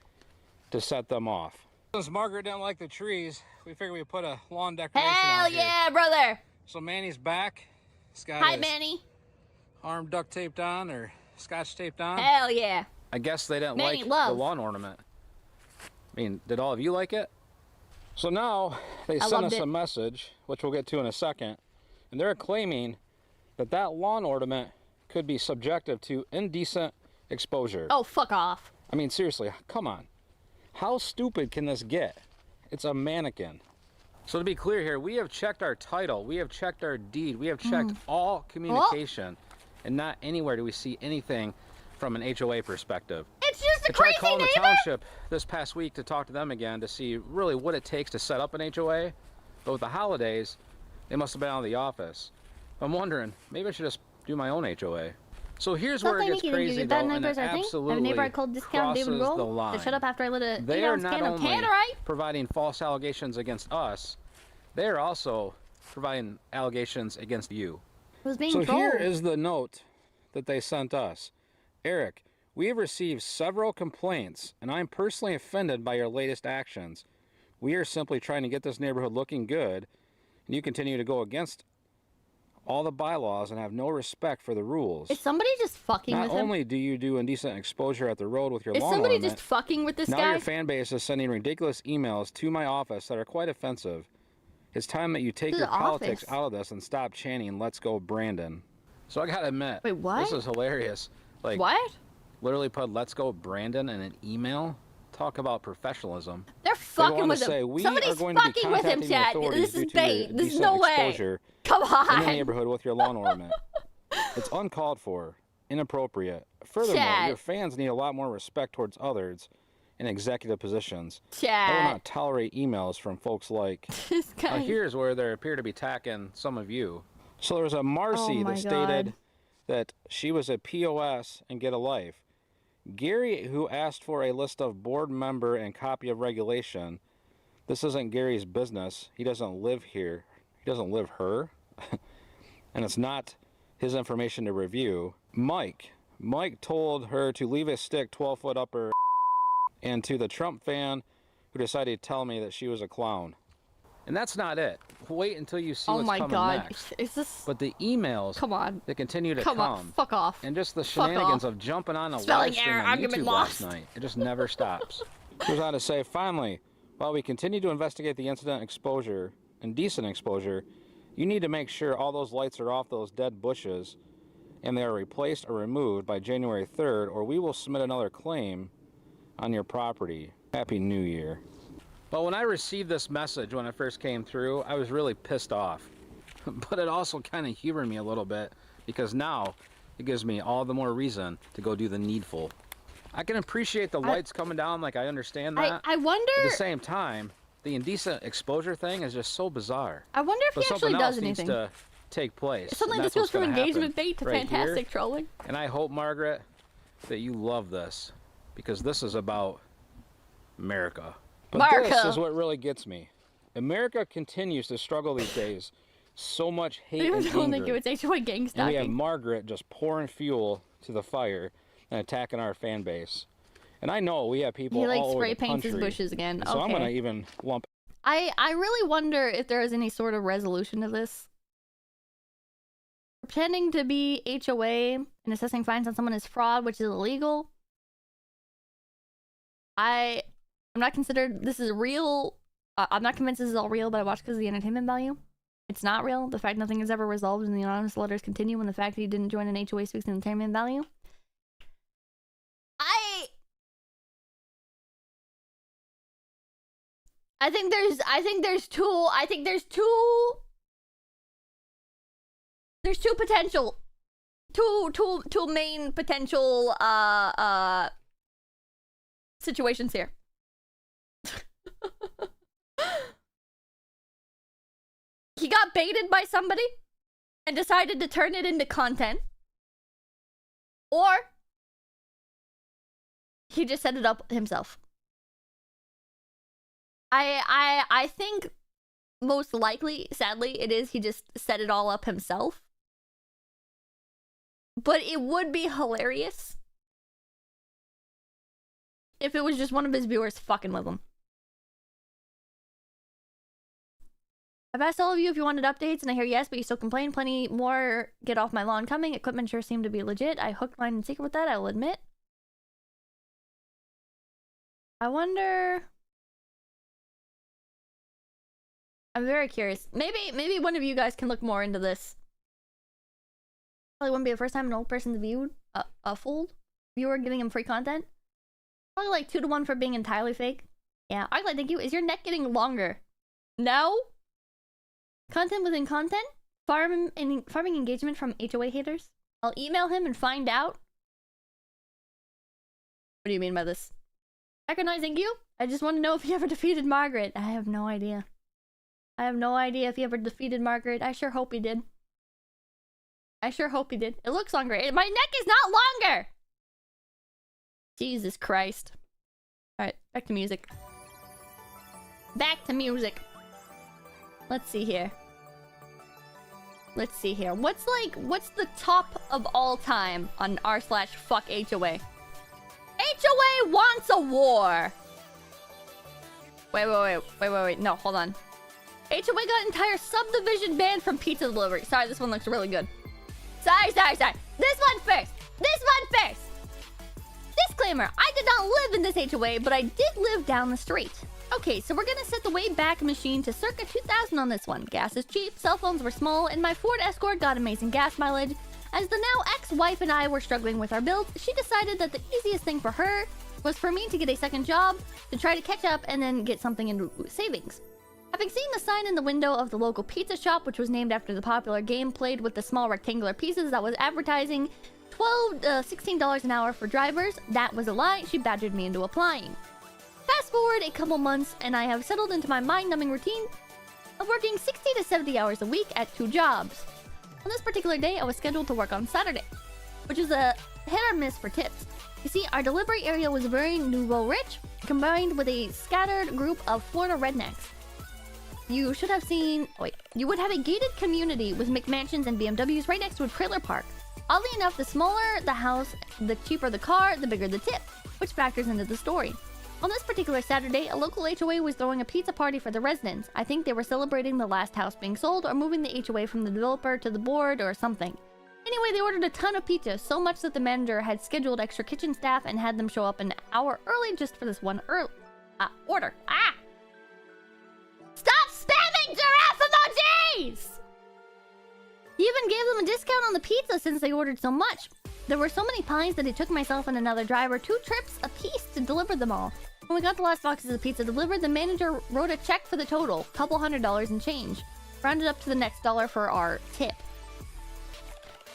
to set them off. Since Margaret didn't like the trees, we figured we'd put a lawn decoration out here. Hell yeah, brother! So Manny's back. He's got Hi, his Manny. arm duct taped on or scotch taped on. Hell yeah. I guess they didn't Manny, like love. the lawn ornament. I mean, did all of you like it? So now they sent us a message, which we'll get to in a second, and they're claiming that that lawn ornament could be subjective to indecent exposure. Oh, fuck off. I mean, seriously, come on. How stupid can this get? It's a mannequin. So to be clear here, we have checked our title, we have checked our deed, we have checked all communication, and not anywhere do we see anything from an HOA perspective. It's just a I tried crazy calling neighbor. the township this past week to talk to them again to see really what it takes to set up an HOA, but with the holidays, they must have been out of the office. I'm wondering, maybe I should just do my own HOA. So here's where it gets crazy, though, and it absolutely I have a neighbor I called Discount David crosses the Roll line. to shut up after I lit a They are 8-ounce not can of only Canterite. providing false allegations against us, they are also providing allegations against you. It was being So trolled. here is the note that they sent us. Eric, we have received several complaints, and I'm personally offended by your latest actions. We are simply trying to get this neighborhood looking good, and you continue to go against all the bylaws and have no respect for the rules. Is somebody just fucking with him? Not only do you do indecent exposure at the road with your lawn Is somebody ornament, just fucking with this now guy? your fan base is sending ridiculous emails to my office that are quite offensive. It's time that you take To your the politics office? out of this and stop chanting, "Let's go, Brandon." So I gotta admit, Wait, what? this is hilarious. Like, What? literally put "Let's go, Brandon" in an email. Talk about professionalism. They're fucking with say, him. "We Somebody's are going to be fucking with him, contacting the Chad. authorities This is due to your bait. This is indecent no way. exposure Come on. in the neighborhood with your lawn ornament. It's uncalled for, inappropriate. Furthermore, Chad. your fans need a lot more respect towards others in executive positions. I will Chad. not tolerate emails from folks like..." This guy. Here's where they appear to be attacking some of you. So there was a Marcy Oh my that stated, God. that she was a POS and get a life. Gary, who asked for a list of board member and copy of regulation, this isn't Gary's business. He doesn't live here. He doesn't live her. And it's not his information to review. Mike told her to leave a stick 12 foot up her. And to the Trump fan who decided to tell me that she was a clown. And that's not it. Wait until you see what's coming next. Is this... But the emails that continue to come. Fuck off. And just the shenanigans of jumping on a live stream on YouTube last night. It just never stops. Goes on to say, finally, while we continue to investigate the incident exposure, indecent exposure, you need to make sure all those lights are off those dead bushes and they are replaced or removed by January 3rd, or we will submit another claim on your property. Happy New Year. But when I received this message when it first came through, I was really pissed off. But it also kind of humored me a little bit, because now it gives me all the more reason to go do the needful. I can appreciate the lights coming down, like I understand that. I wonder... At the same time, the indecent exposure thing is just so bizarre. I wonder if he actually does anything. Needs to take place. Something this goes from engagement bait to fantastic trolling. And I hope, Margaret, that you love this, because this is about America. But this is what really gets me. America continues to struggle these days. So much hate and anger. It's HOA gang and we have Margaret just pouring fuel to the fire and attacking our fan base. And I know we have people all over the country. He spray paints his bushes again. So I'm gonna even lump. I really wonder if there is any sort of resolution to this. Pretending to be HOA and assessing fines on someone is fraud, which is illegal. I'm not considered this is real. I'm not convinced this is all real, but I watched because of the entertainment value. It's not real. The fact nothing is ever resolved and the anonymous letters continue, and the fact he didn't join an HOA speaks to entertainment value. I think there's two potential, two main potential situations here. He got baited by somebody and decided to turn it into content, or he just set it up himself. I think most likely, sadly, it is he just set it all up himself. But it would be hilarious if it was just one of his viewers fucking with him. I've asked all of you if you wanted updates, and I hear yes, but you still complain. Plenty more get off my lawn coming. Equipment sure seemed to be legit. I hooked, line, and sinker with that, I will admit. I wonder... I'm very curious. Maybe one of you guys can look more into this. Probably wouldn't be the first time an old person's viewed a full viewer giving him free content. Probably like 2 to 1 for being entirely fake. Yeah, I'd like thank you. Is your neck getting longer? No? Content within content? Farming engagement from HOA haters? I'll email him and find out. What do you mean by this? Recognizing you? I just want to know if he ever defeated Margaret. I have no idea. I have no idea if he ever defeated Margaret. I sure hope he did. I sure hope he did. It looks longer. My neck is not longer! Jesus Christ. Alright, back to music. Back to music. Let's see here. Let's see here. What's the top of all time on r/fuck HOA? HOA wants a war! Wait. No, hold on. HOA got entire subdivision banned from pizza delivery. Sorry, this one looks really good. Sorry. This one first. Disclaimer, I did not live in this HOA, but I did live down the street. Okay, so we're gonna set the Wayback Machine to circa 2000 on this one. Gas is cheap, cell phones were small, and my Ford Escort got amazing gas mileage. As the now ex-wife and I were struggling with our bills, she decided that the easiest thing for her was for me to get a second job, to try to catch up and then get something into savings. Having seen the sign in the window of the local pizza shop, which was named after the popular game played with the small rectangular pieces that was advertising $16 an hour for drivers, that was a lie. She badgered me into applying. Fast forward a couple months, and I have settled into my mind-numbing routine of working 60 to 70 hours a week at 2 jobs. On this particular day, I was scheduled to work on Saturday, which is a hit or miss for tips. You see, our delivery area was very nouveau rich, combined with a scattered group of Florida rednecks. You should have seen... Wait. You would have a gated community with McMansions and BMWs right next to a trailer park. Oddly enough, the smaller the house, the cheaper the car, the bigger the tip, which factors into the story. On this particular Saturday, a local HOA was throwing a pizza party for the residents. I think they were celebrating the last house being sold or moving the HOA from the developer to the board or something. Anyway, they ordered a ton of pizza, so much that the manager had scheduled extra kitchen staff and had them show up an hour early just for this one order. Stop spamming giraffe emojis! He even gave them a discount on the pizza since they ordered so much. There were so many pies that it took myself and another driver 2 trips apiece to deliver them all. When we got the last boxes of pizza delivered, the manager wrote a check for the total, couple $100 and change, rounded up to the next dollar for our tip.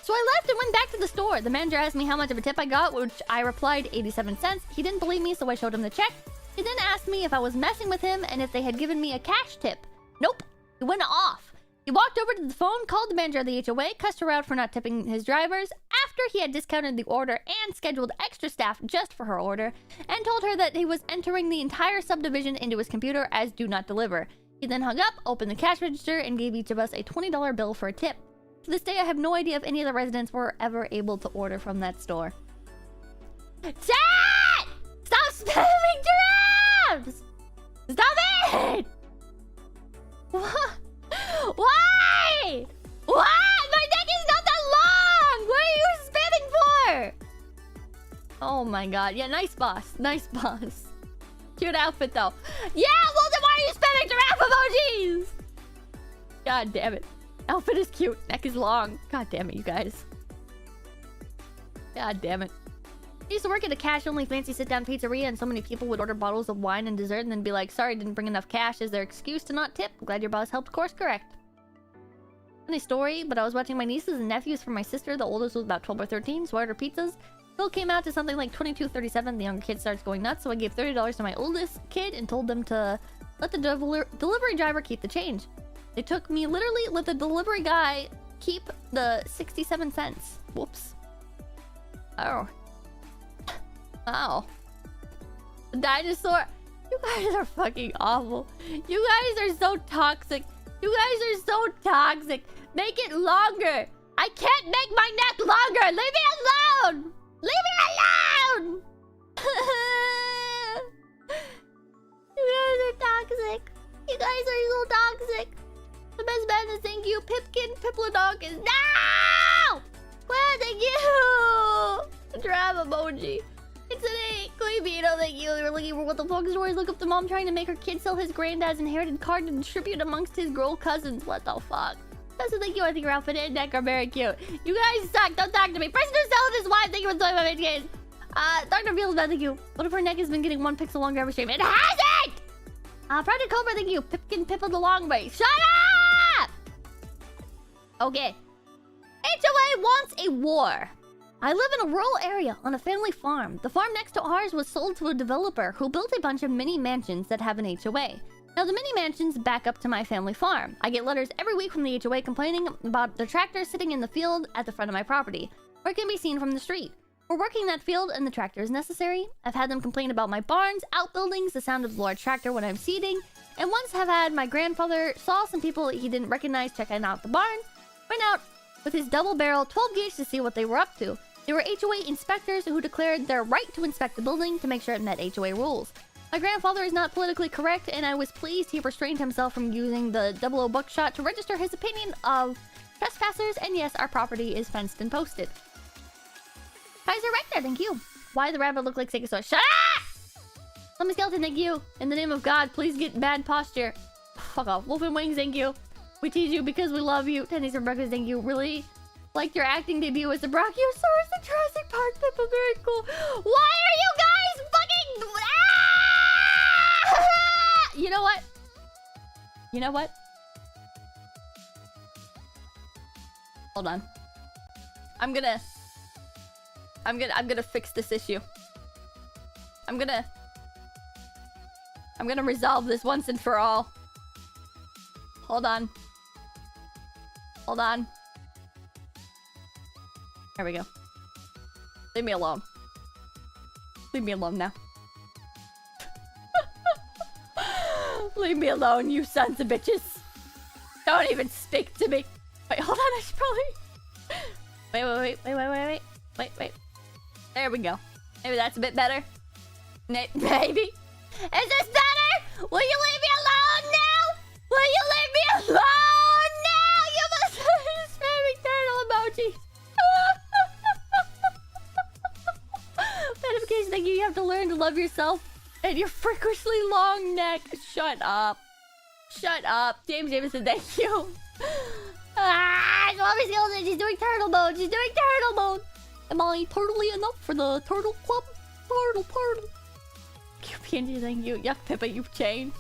So I left and went back to the store. The manager asked me how much of a tip I got, which I replied 87 cents. He didn't believe me, so I showed him the check. He then asked me if I was messing with him and if they had given me a cash tip. Nope. He went off. He walked over to the phone, called the manager of the HOA, cussed her out for not tipping his drivers after he had discounted the order and scheduled extra staff just for her order, and told her that he was entering the entire subdivision into his computer as do not deliver. He then hung up, opened the cash register, and gave each of us a $20 bill for a tip. To this day, I have no idea if any of the residents were ever able to order from that store. Chat! Stop spamming giraffes! Stop it! What? Why? What? My neck is not that long! What are you spamming for? Oh my god. Yeah, nice boss. Nice boss. Cute outfit though. Yeah, well then why are you spamming giraffe emojis? God damn it. Outfit is cute. Neck is long. God damn it, you guys. God damn it. I used to work at a cash-only fancy sit-down pizzeria, and so many people would order bottles of wine and dessert and then be like, sorry, didn't bring enough cash as their excuse to not tip. Glad your boss helped course correct. Funny story, but I was watching my nieces and nephews for my sister. The oldest was about 12 or 13, so I ordered pizzas. Bill came out to something like $22.37. The younger kid starts going nuts, so I gave $30 to my oldest kid and told them to let the delivery driver keep the change. It took me literally let the delivery guy keep the 67 cents. Whoops. Oh. Wow. Dinosaur. You guys are fucking awful. You guys are so toxic. You guys are so toxic. Make it longer. I can't make my neck longer. Leave me alone. Leave me alone. You guys are toxic. You guys are so toxic. The best man is thank you. Pipkin Piplodog is no! Well, thank you. Giraffe emoji. It's an 8. Cleavito, thank you. They were looking for what the fuck stories. Look up the mom trying to make her kid sell his granddad's inherited car to distribute amongst his girl cousins. What the fuck? That's a thank you. I think your outfit and neck are very cute. You guys suck. Don't talk to me. Person who's selling his wife. Thank you for the 25 days. Dr. Veals, thank you. What if her neck has been getting 1 pixel longer every stream? It hasn't! Project Cobra, thank you. Pipkin Pipple the long way. Shut up! Okay. HOA wants a war. I live in a rural area on a family farm. The farm next to ours was sold to a developer who built a bunch of mini mansions that have an HOA. Now the mini mansions back up to my family farm. I get letters every week from the HOA complaining about the tractor sitting in the field at the front of my property, where it can be seen from the street. We're working that field and the tractor is necessary. I've had them complain about my barns, outbuildings, the sound of the large tractor when I'm seeding, and once have had my grandfather saw some people he didn't recognize checking out the barn, went out with his double barrel 12 gauge to see what they were up to. They were HOA inspectors who declared their right to inspect the building to make sure it met HOA rules. My grandfather is not politically correct, and I was pleased he restrained himself from using the 00 buckshot to register his opinion of trespassers, and yes, our property is fenced and posted. Kaiser Rector, thank you. Why the rabbit look like Stegosaurus? Shut up! Lummy Skeleton, thank you. In the name of God, please get bad posture. Fuck off. Wolf and Wings, thank you. We tease you because we love you. Tennies for breakfast, thank you. Really liked your acting debut as the Brachiosaurus in Jurassic Park. People, very cool. Why are you guys fucking... Ah! You know what? You know what? Hold on. I'm gonna fix this issue. I'm gonna resolve this once and for all. Hold on. Hold on. There we go. Leave me alone. Leave me alone now. Leave me alone, you sons of bitches. Don't even speak to me. Wait, hold on, I should probably... Wait. There we go. Maybe that's a bit better. Maybe. Is this better? Will you leave me alone now? Will you leave me alone now? You must spamming turtle emoji. Notification, thank you. You have to learn to love yourself and your freakishly long neck. Shut up. Shut up. James Jameson, thank you. Mommy's yelling. She's doing turtle mode. She's doing turtle mode. Am I turtly enough for the turtle club? Turtle. QPNG, thank you. Yuck, Pippa, you've changed.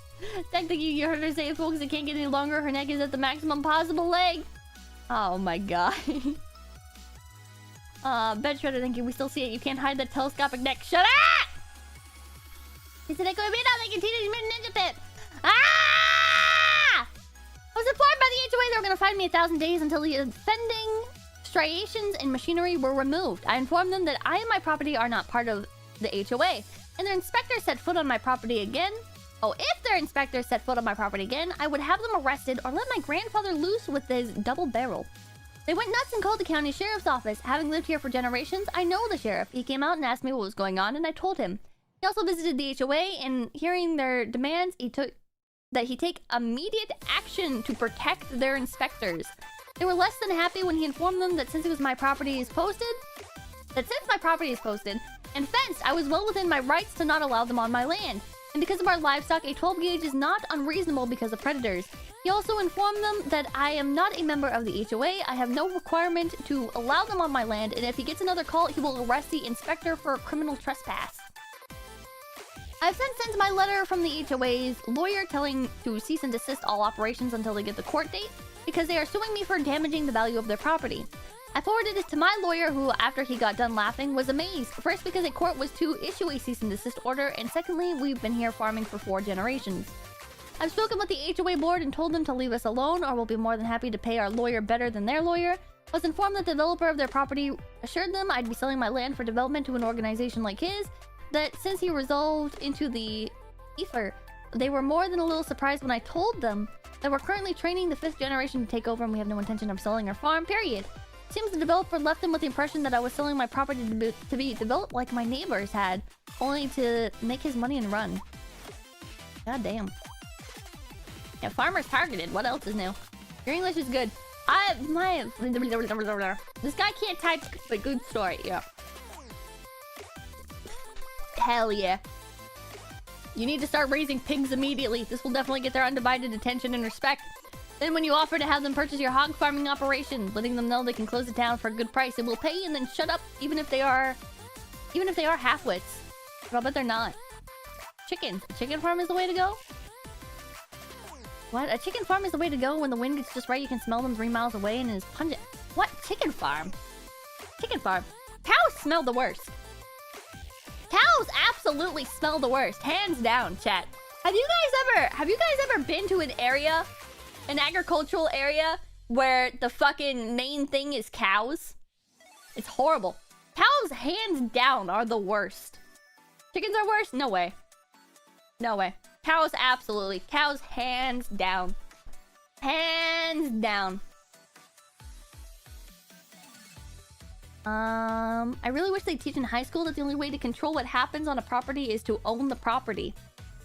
Thank you. You heard her say, folks, it can't get any longer. Her neck is at the maximum possible length. Oh my god. Bed Shredder, thank you. We still see it. You can't hide that telescopic neck. Shut up! He said, "Echo me now like a Teenage Mutant Ninja Pip." Ah! I was informed by the HOA they were going to fine me 1,000 days until the offending striations and machinery were removed. I informed them that I and my property are not part of the HOA, and their inspector set foot on my property again. Oh, if their inspector set foot on my property again, I would have them arrested or let my grandfather loose with his double barrel. They went nuts and called the county sheriff's office. Having lived here for generations, I know the sheriff. He came out and asked me what was going on, and I told him. He also visited the HOA, and hearing their demands, he take immediate action to protect their inspectors. They were less than happy when he informed them that since my property is posted and fenced, I was well within my rights to not allow them on my land. And because of our livestock, a 12 gauge is not unreasonable because of predators. He also informed them that I am not a member of the HOA. I have no requirement to allow them on my land, and if he gets another call, he will arrest the inspector for criminal trespass. I've since sent my letter from the HOA's lawyer telling to cease and desist all operations until they get the court date, because they are suing me for damaging the value of their property. I forwarded this to my lawyer, who, after he got done laughing, was amazed. First, because a court was to issue a cease and desist order, and secondly, we've been here farming for 4 generations. I've spoken with the HOA board and told them to leave us alone, or we'll be more than happy to pay our lawyer better than their lawyer. I was informed that the developer of their property assured them I'd be selling my land for development to an organization like his, that since he resolved into the ether, they were more than a little surprised when I told them that we're currently training the 5th generation to take over and we have no intention of selling our farm, period. Seems the developer left them with the impression that I was selling my property to be developed like my neighbors had, only to make his money and run. God damn. Yeah, farmers targeted. What else is new? Your English is good. This guy can't type a good story. Yeah. Hell yeah. You need to start raising pigs immediately. This will definitely get their undivided attention and respect. Then when you offer to have them purchase your hog farming operation, letting them know they can close it down for a good price, it will pay and then shut up even if they are half-wits. But I'll bet they're not. Chicken. A chicken farm is the way to go? What? A chicken farm is the way to go. When the wind gets just right, you can smell them 3 miles away and it is pungent. What? Chicken farm? Chicken farm. Cows smell the worst. Cows absolutely smell the worst. Hands down, chat. Have you guys ever been to an area, an agricultural area, where the fucking main thing is cows? It's horrible. Cows, hands down, are the worst. Chickens are worse? No way. No way. Cows, absolutely. Cows, hands down. Hands down. I really wish they teach in high school that the only way to control what happens on a property is to own the property,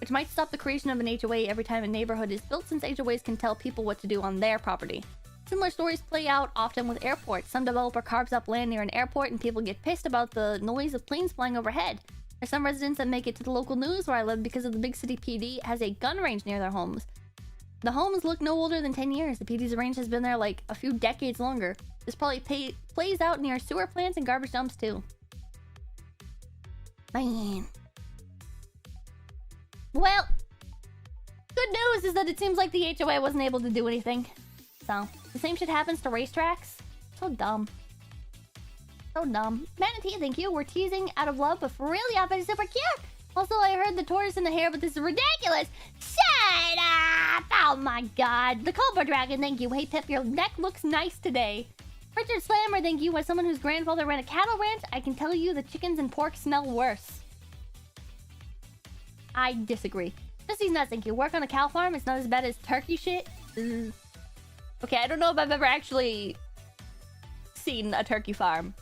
which might stop the creation of an HOA every time a neighborhood is built, since HOAs can tell people what to do on their property. Similar stories play out often with airports. Some developer carves up land near an airport and people get pissed about the noise of planes flying overhead. There's some residents that make it to the local news where I live because of the big city PD has a gun range near their homes. The homes look no older than 10 years. The PD's range has been there like a few decades longer. This probably plays out near sewer plants and garbage dumps too. Man. Well, good news is that it seems like the HOA wasn't able to do anything. So, the same shit happens to racetracks. So dumb. So dumb. Manatee, thank you. We're teasing out of love, but for real, the outfit is super cute. Also, I heard the tortoise in the hair, but this is ridiculous. Shut up! Oh my god. The Cobra Dragon, thank you. Hey, Pip, your neck looks nice today. Richard Slammer, thank you. As someone whose grandfather ran a cattle ranch, I can tell you the chickens and pork smell worse. I disagree. Jesse's nuts, thank you. Work on a cow farm, it's not as bad as turkey shit. Ugh. Okay, I don't know if I've ever actually seen a turkey farm.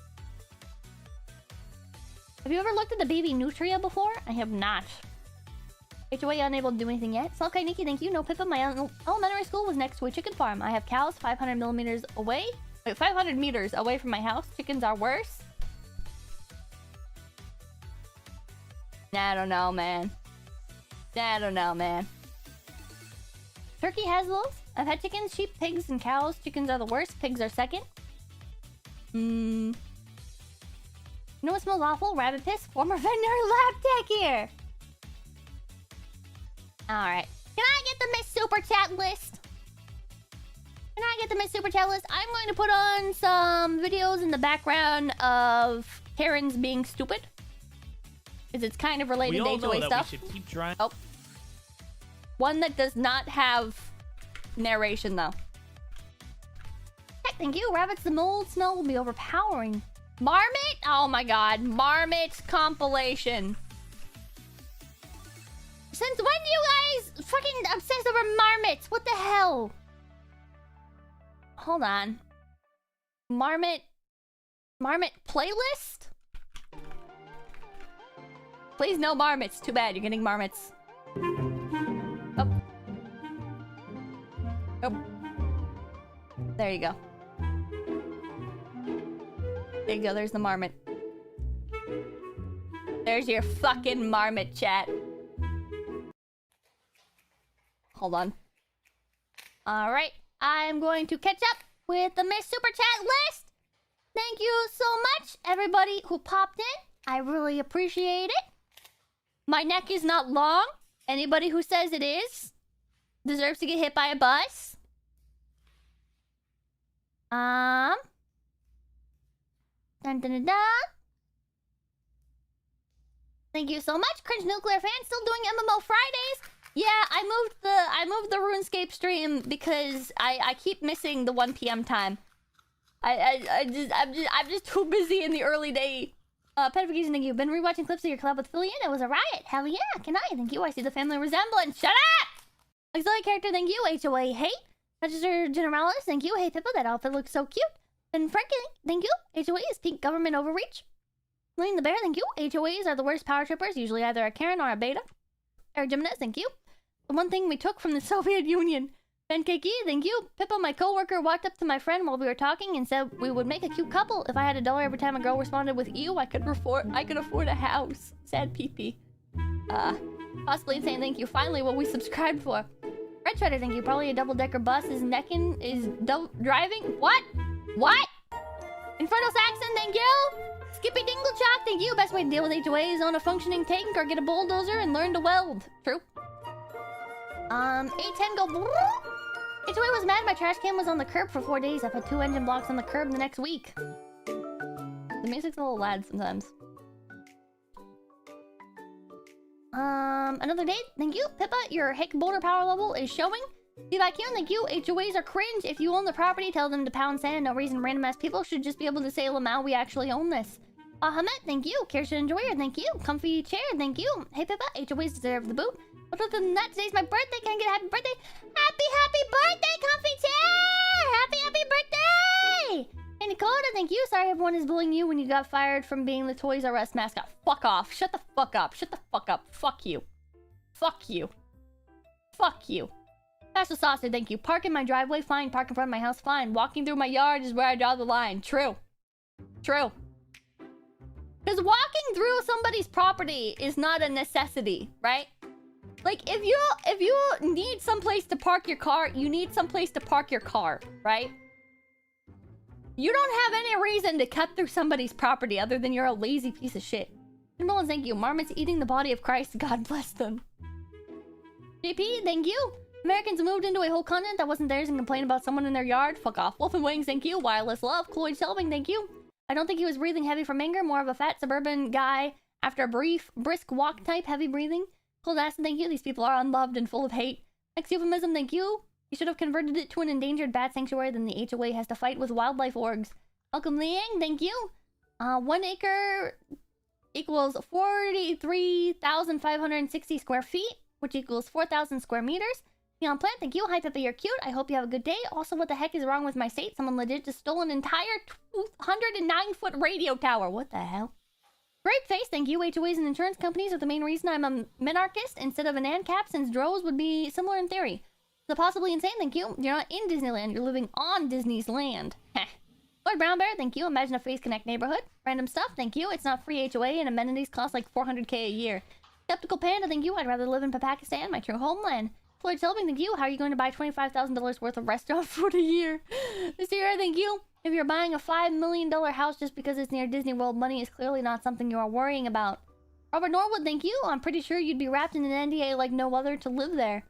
Have you ever looked at the baby nutria before? I have not. HOA unable to do anything yet. 𝐂𝐚𝐭, thank you. No Pippa, my elementary school was next to a chicken farm. I have cows 500 millimeters away. Wait, 500 meters away from my house. Chickens are worse. I don't know, man. I don't know, man. Turkey has those. I've had chickens, sheep, pigs, and cows. Chickens are the worst. Pigs are second. You know what smells awful? Rabbit piss. Former veterinary lab tech here. Alright. Can I get the Miss Super Chat list? Can I get the Miss Super Chat list? I'm going to put on some videos in the background of Karens being stupid. Because it's kind of related to HOA stuff. We should keep trying. Oh. One that does not have narration, though. Heck, thank you. Rabbits, the mold smell will be overpowering. Marmot? Oh my god. Marmot compilation. Since when do you guys fucking obsess over marmots? What the hell? Hold on. Marmot playlist? Please no marmots. Too bad, you're getting marmots. Oh. Oh. There you go. There you go, there's the marmot. There's your fucking marmot, chat. Hold on. Alright, I'm going to catch up with the Miss Super Chat list. Thank you so much, everybody who popped in. I really appreciate it. My neck is not long. Anybody who says it is deserves to get hit by a bus. Dun dun dun dun. Thank you so much, Cringe Nuclear Fan. Still doing MMO Fridays. Yeah, I moved the RuneScape stream because I keep missing the 1 p.m. time. I'm just too busy in the early day. Petification, thank you. Been rewatching clips of your collab with Fillion. It was a riot. Hell yeah. Can I? Thank you. I see the family resemblance. Shut up! Auxiliary character, thank you. HOA hate. Register Generalis, thank you. Hey Pippa, that outfit looks so cute. And Frankie, thank you. HOA is peak government overreach. Lane the Bear, thank you. HOAs are the worst power trippers, usually either a Karen or a Beta. Eric Jimenez, thank you. The one thing we took from the Soviet Union. Ben Keiki, thank you. Pippa, my coworker, walked up to my friend while we were talking and said we would make a cute couple. If I had $1 every time a girl responded with ew, I could afford a house. Sad PP. Possibly insane, thank you. Finally, what we subscribed for. Red Shredder, thank you. Probably a double-decker bus is driving. What? What? Inferno Saxon, thank you. Skippy Dinglechock, thank you. Best way to deal with HOA is own a functioning tank or get a bulldozer and learn to weld. True. A10 go. HOA was mad my trash can was on the curb for 4 days. I put 2 engine blocks on the curb the next week. The music's a little loud sometimes. Another date. Thank you. Pippa, your Hick boulder power level is showing. 𝐶𝑯𝑨𝒀𝑄, thank you. HOAs are cringe. If you own the property, tell them to pound sand. No reason random ass people should just be able to say, Lamau, we actually own this. Hamet, thank you. Kirsten Enjoyer, thank you. Comfy chair, thank you. Hey Pippa, HOAs deserve the boot. But other than that, today's my birthday. Can I get a happy birthday? Happy birthday, Comfy chair! Happy birthday! Hey Dakota, thank you. Sorry everyone is bullying you when you got fired from being the Toys R Us mascot. Fuck off. Shut the fuck up. Shut the fuck up. Fuck you. Fuck you. Fuck you. Pastor Saucer, thank you. Park in my driveway, fine. Park in front of my house, fine. Walking through my yard is where I draw the line. True. True. Because walking through somebody's property is not a necessity, right? Like, if you need someplace to park your car, you need someplace to park your car, right? You don't have any reason to cut through somebody's property other than you're a lazy piece of shit. Timberland, thank you. Marmots eating the body of Christ. God bless them. JP, thank you. Americans moved into a whole continent that wasn't theirs and complain about someone in their yard. Fuck off. Wolf and Wings, thank you. Wireless Love. Cloyd Selving, thank you. I don't think he was breathing heavy from anger. More of a fat suburban guy after a brisk walk type. Heavy breathing. Cold Acid, thank you. These people are unloved and full of hate. Ex-euphemism, thank you. You should have converted it to an endangered bat sanctuary, then the HOA has to fight with wildlife orgs. Welcome, Liang, thank you. 1 acre equals 43,560 square feet, which equals 4,000 square meters. Neon Plant, thank you. Hi, Pippa, you're cute. I hope you have a good day. Also, what the heck is wrong with my state? Someone legit just stole an entire 209-foot radio tower. What the hell? Grape Face, thank you. HOAs and insurance companies are the main reason I'm a minarchist instead of an ANCAP, since droves would be similar in theory. So possibly insane, thank you. You're not in Disneyland, you're living on Disney's land. Heh. Lord Brown Bear, thank you. Imagine a Phase-Connect neighborhood. Random stuff, thank you. It's not free HOA and amenities cost like $400K a year. Skeptical Panda, thank you. I'd rather live in Pakistan, my true homeland. Floyd Selving, thank you. How are you going to buy $25,000 worth of restaurant food a year? Sierra, thank you. If you're buying a $5 million house just because it's near Disney World, money is clearly not something you are worrying about. Robert Norwood, thank you. I'm pretty sure you'd be wrapped in an NDA like no other to live there.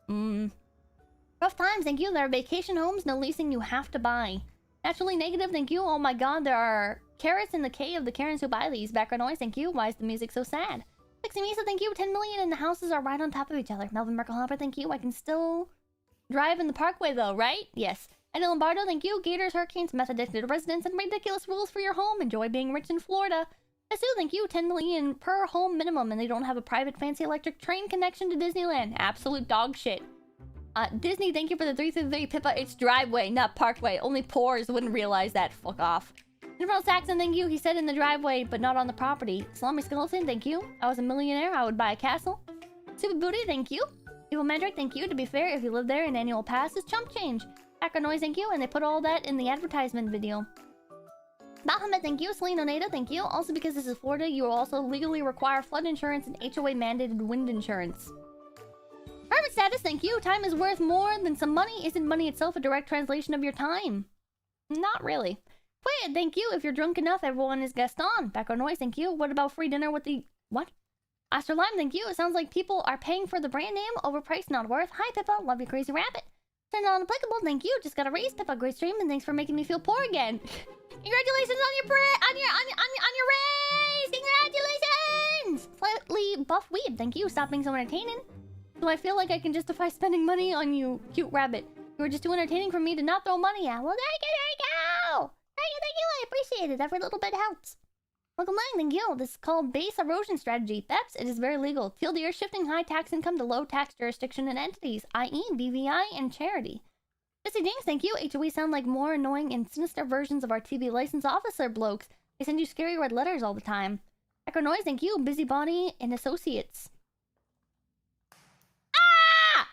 Rough times, thank you. There are vacation homes, no leasing, you have to buy. Naturally negative, thank you. Oh my god, there are carrots in the K of the Karens who buy these. Background noise, thank you. Why is the music so sad? Lexi Misa, thank you. 10 million and the houses are right on top of each other. Melvin Merkelhopper, thank you. I can still drive in the parkway though, right? Yes. Eddie Lombardo, thank you. Gators, hurricanes, meth-addicted residents, and ridiculous rules for your home. Enjoy being rich in Florida. Asu, thank you. 10 million per home minimum, and they don't have a private fancy electric train connection to Disneyland. Absolute dog shit. Disney, thank you for the 333. Pippa, it's driveway, not parkway. Only poors wouldn't realize that. Fuck off. General Saxon, thank you. He said in the driveway, but not on the property. Salami Skeleton, thank you. I was a millionaire, I would buy a castle. Super Booty, thank you. Evil Mandrick, thank you. To be fair, if you live there, an annual pass is chump change. Hacker Noise, thank you. And they put all that in the advertisement video. Bahamut, thank you. Selena Oneda, thank you. Also, because this is Florida, you will also legally require flood insurance and HOA-mandated wind insurance. Hermit Status, thank you. Time is worth more than some money. Isn't money itself a direct translation of your time? Not really. Quid, thank you. If you're drunk enough, everyone is Gaston. Background Noise, thank you. What about free dinner with the... What? Astro Lime, thank you. It sounds like people are paying for the brand name. Overpriced, not worth. Hi, Pippa. Love you, Crazy Rabbit. Send on applicable, thank you. Just got a raise, Pippa. Great stream, and thanks for making me feel poor again. Congratulations on your raise! Congratulations! Slightly buff weeb, thank you. Stop being so entertaining. So I feel like I can justify spending money on you, cute rabbit. You were just too entertaining for me to not throw money at. Well, there you go! Thank you, I appreciate it. Every little bit helps. Welcome Lang, thank you. This is called base erosion strategy. Thefts, it is very legal. TLDR shifting high tax income to low tax jurisdiction and entities, i.e. BVI and charity. Jesse Jinx, thank you. HOE sound like more annoying and sinister versions of our TV license officer blokes. They send you scary red letters all the time. Echo Noise, thank you. Busybody and Associates. Ah!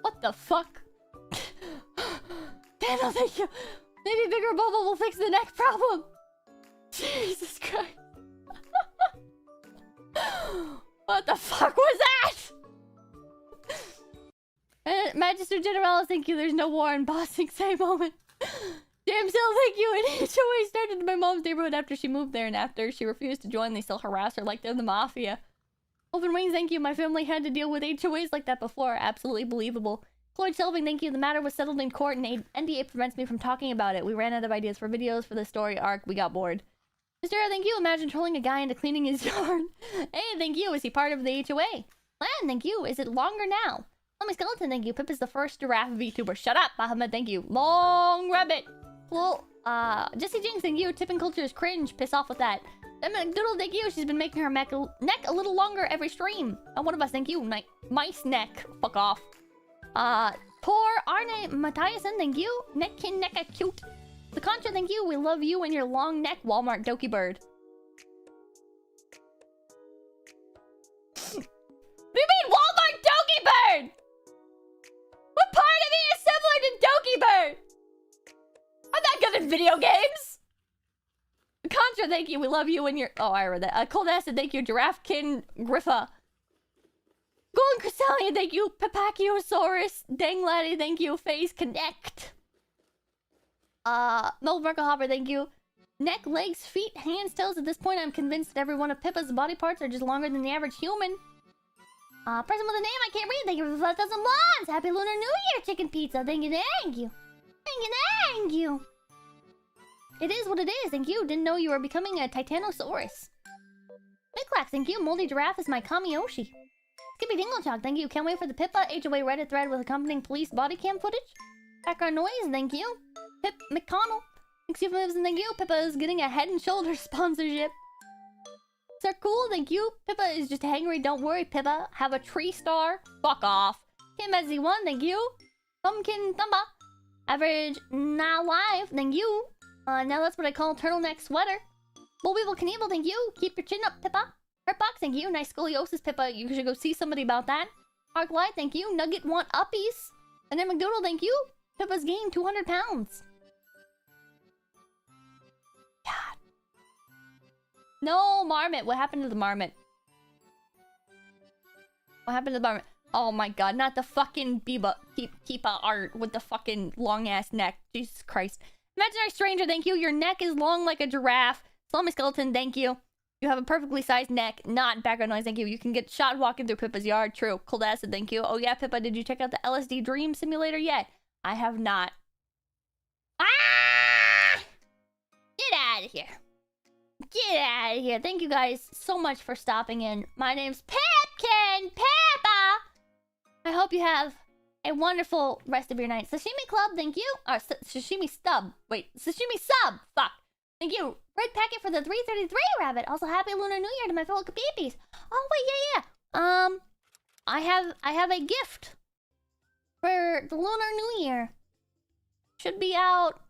What the fuck? Daniel, thank you. Maybe bigger bubble will fix the neck problem. Jesus Christ. What the fuck was that? Magister Generalis, thank you. There's no war in Boston. Same moment. Damn Still, thank you. And HOA started in my mom's neighborhood after she moved there, and after she refused to join, they still harass her like they're the mafia. Open Wings, thank you. My family had to deal with HOAs like that before. Absolutely believable. Floyd Selving, thank you. The matter was settled in court, and NDA prevents me from talking about it. We ran out of ideas for videos for the story arc. We got bored. Mr. thank you. Imagine trolling a guy into cleaning his yard. Hey, thank you. Is he part of the HOA? Lan, thank you. Is it longer now? Tommy Skeleton, thank you. Pip is the first giraffe VTuber. Shut up, Bahamut, thank you. Long rabbit. Well, Jesse Jinx, thank you. Tipping culture is cringe. Piss off with that. Doodle, thank you. She's been making her neck a little longer every stream. One of us, thank you. Mice neck. Fuck off. Poor Arne Mathiasen, thank you. 𝐒𝐡𝐚𝐭 The Contra, thank you. We love you and your long neck, Walmart Doki Bird. What do you mean, Walmart Doki Bird? What part of me is similar to Doki Bird? I'm not good at video games. The Contra, thank you. We love you and your... Oh, I read that. Cold Acid, thank you. Giraffekin Griffa. Golden Crystallion, thank you. Pepachiosaurus. Dang Laddie, thank you. Phase-Connect. Mel Merkelhopper, thank you. Neck, legs, feet, hands, toes. At this point, I'm convinced that every one of Pippa's body parts are just longer than the average human. Person with a name I can't read. Thank you for 5,000 blondes. Happy Lunar New Year, Chicken Pizza. Thank you, thank you. Thank you, thank you. It is what it is. Thank you. Didn't know you were becoming a Titanosaurus. Micklax, thank you. Moldy Giraffe is my Kamiyoshi. Skippy Dinglechalk, thank you. Can't wait for the Pippa HOA Reddit thread with accompanying police body cam footage. Background noise, thank you. Pip McConnell, thanks you for lives and thank you. Pippa is getting a Head and Shoulders sponsorship. Sir Cool, thank you. Pippa is just hangry, don't worry, Pippa. Have a tree star. Fuck off. Kim SZ1, thank you. Pumpkin Thumba. Average Not Live, thank you. Now that's what I call turtleneck sweater. Bullweevil Knievel, thank you. Keep your chin up, Pippa. Hurtbox, thank you. Nice scoliosis, Pippa. You should go see somebody about that. Arclight, thank you. Nugget want uppies. And then McDoodle, thank you. Pippa's gained 200 pounds. God. No, Marmot. What happened to the Marmot? What happened to the Marmot? Oh my god, not the fucking Keepa art with the fucking long-ass neck. Jesus Christ. Imaginary Stranger, thank you. Your neck is long like a giraffe. Salami Skeleton, thank you. You have a perfectly sized neck, not background noise, thank you. You can get shot walking through Pippa's yard, true. Cold Acid, thank you. Oh yeah, Pippa, did you check out the LSD Dream Simulator yet? I have not. Ah! Get out of here. Get out of here. Thank you guys so much for stopping in. My name's Pipkin Pippa. I hope you have a wonderful rest of your night. Sashimi Club, thank you. Or Sashimi Stub. Wait, Sashimi Sub. Fuck. Thank you. Red Packet for the 333 rabbit. Also, happy Lunar New Year to my fellow babies. Oh wait, yeah. I have a gift for the Lunar New Year. Should be out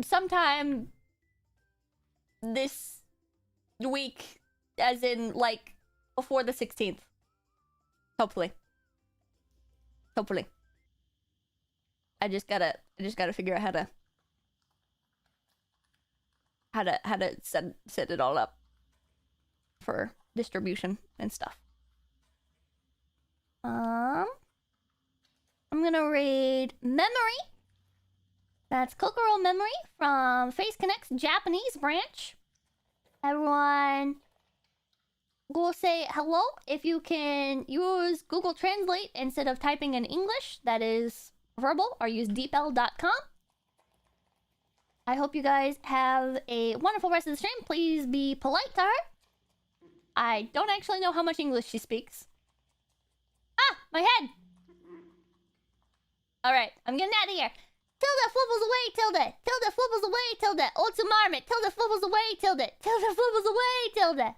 sometime this week, as in like before the 16th. Hopefully. Hopefully. I just gotta figure out how to set it all up for distribution and stuff. I'm gonna read Memory. That's Kokoro Memory from Phase-Connect's Japanese branch. Everyone, go say hello. If you can use Google Translate instead of typing in English, that is verbal, or use deepl.com. I hope you guys have a wonderful rest of the stream. Please be polite to her. I don't actually know how much English she speaks. Ah, my head! Alright, I'm getting out of here. Tilda flubbles away, Tilda! Tilda flubbles away, Tilda! Old to Marmot! Tilda flubbles away, Tilda! Tilda flubbles away, Tilda!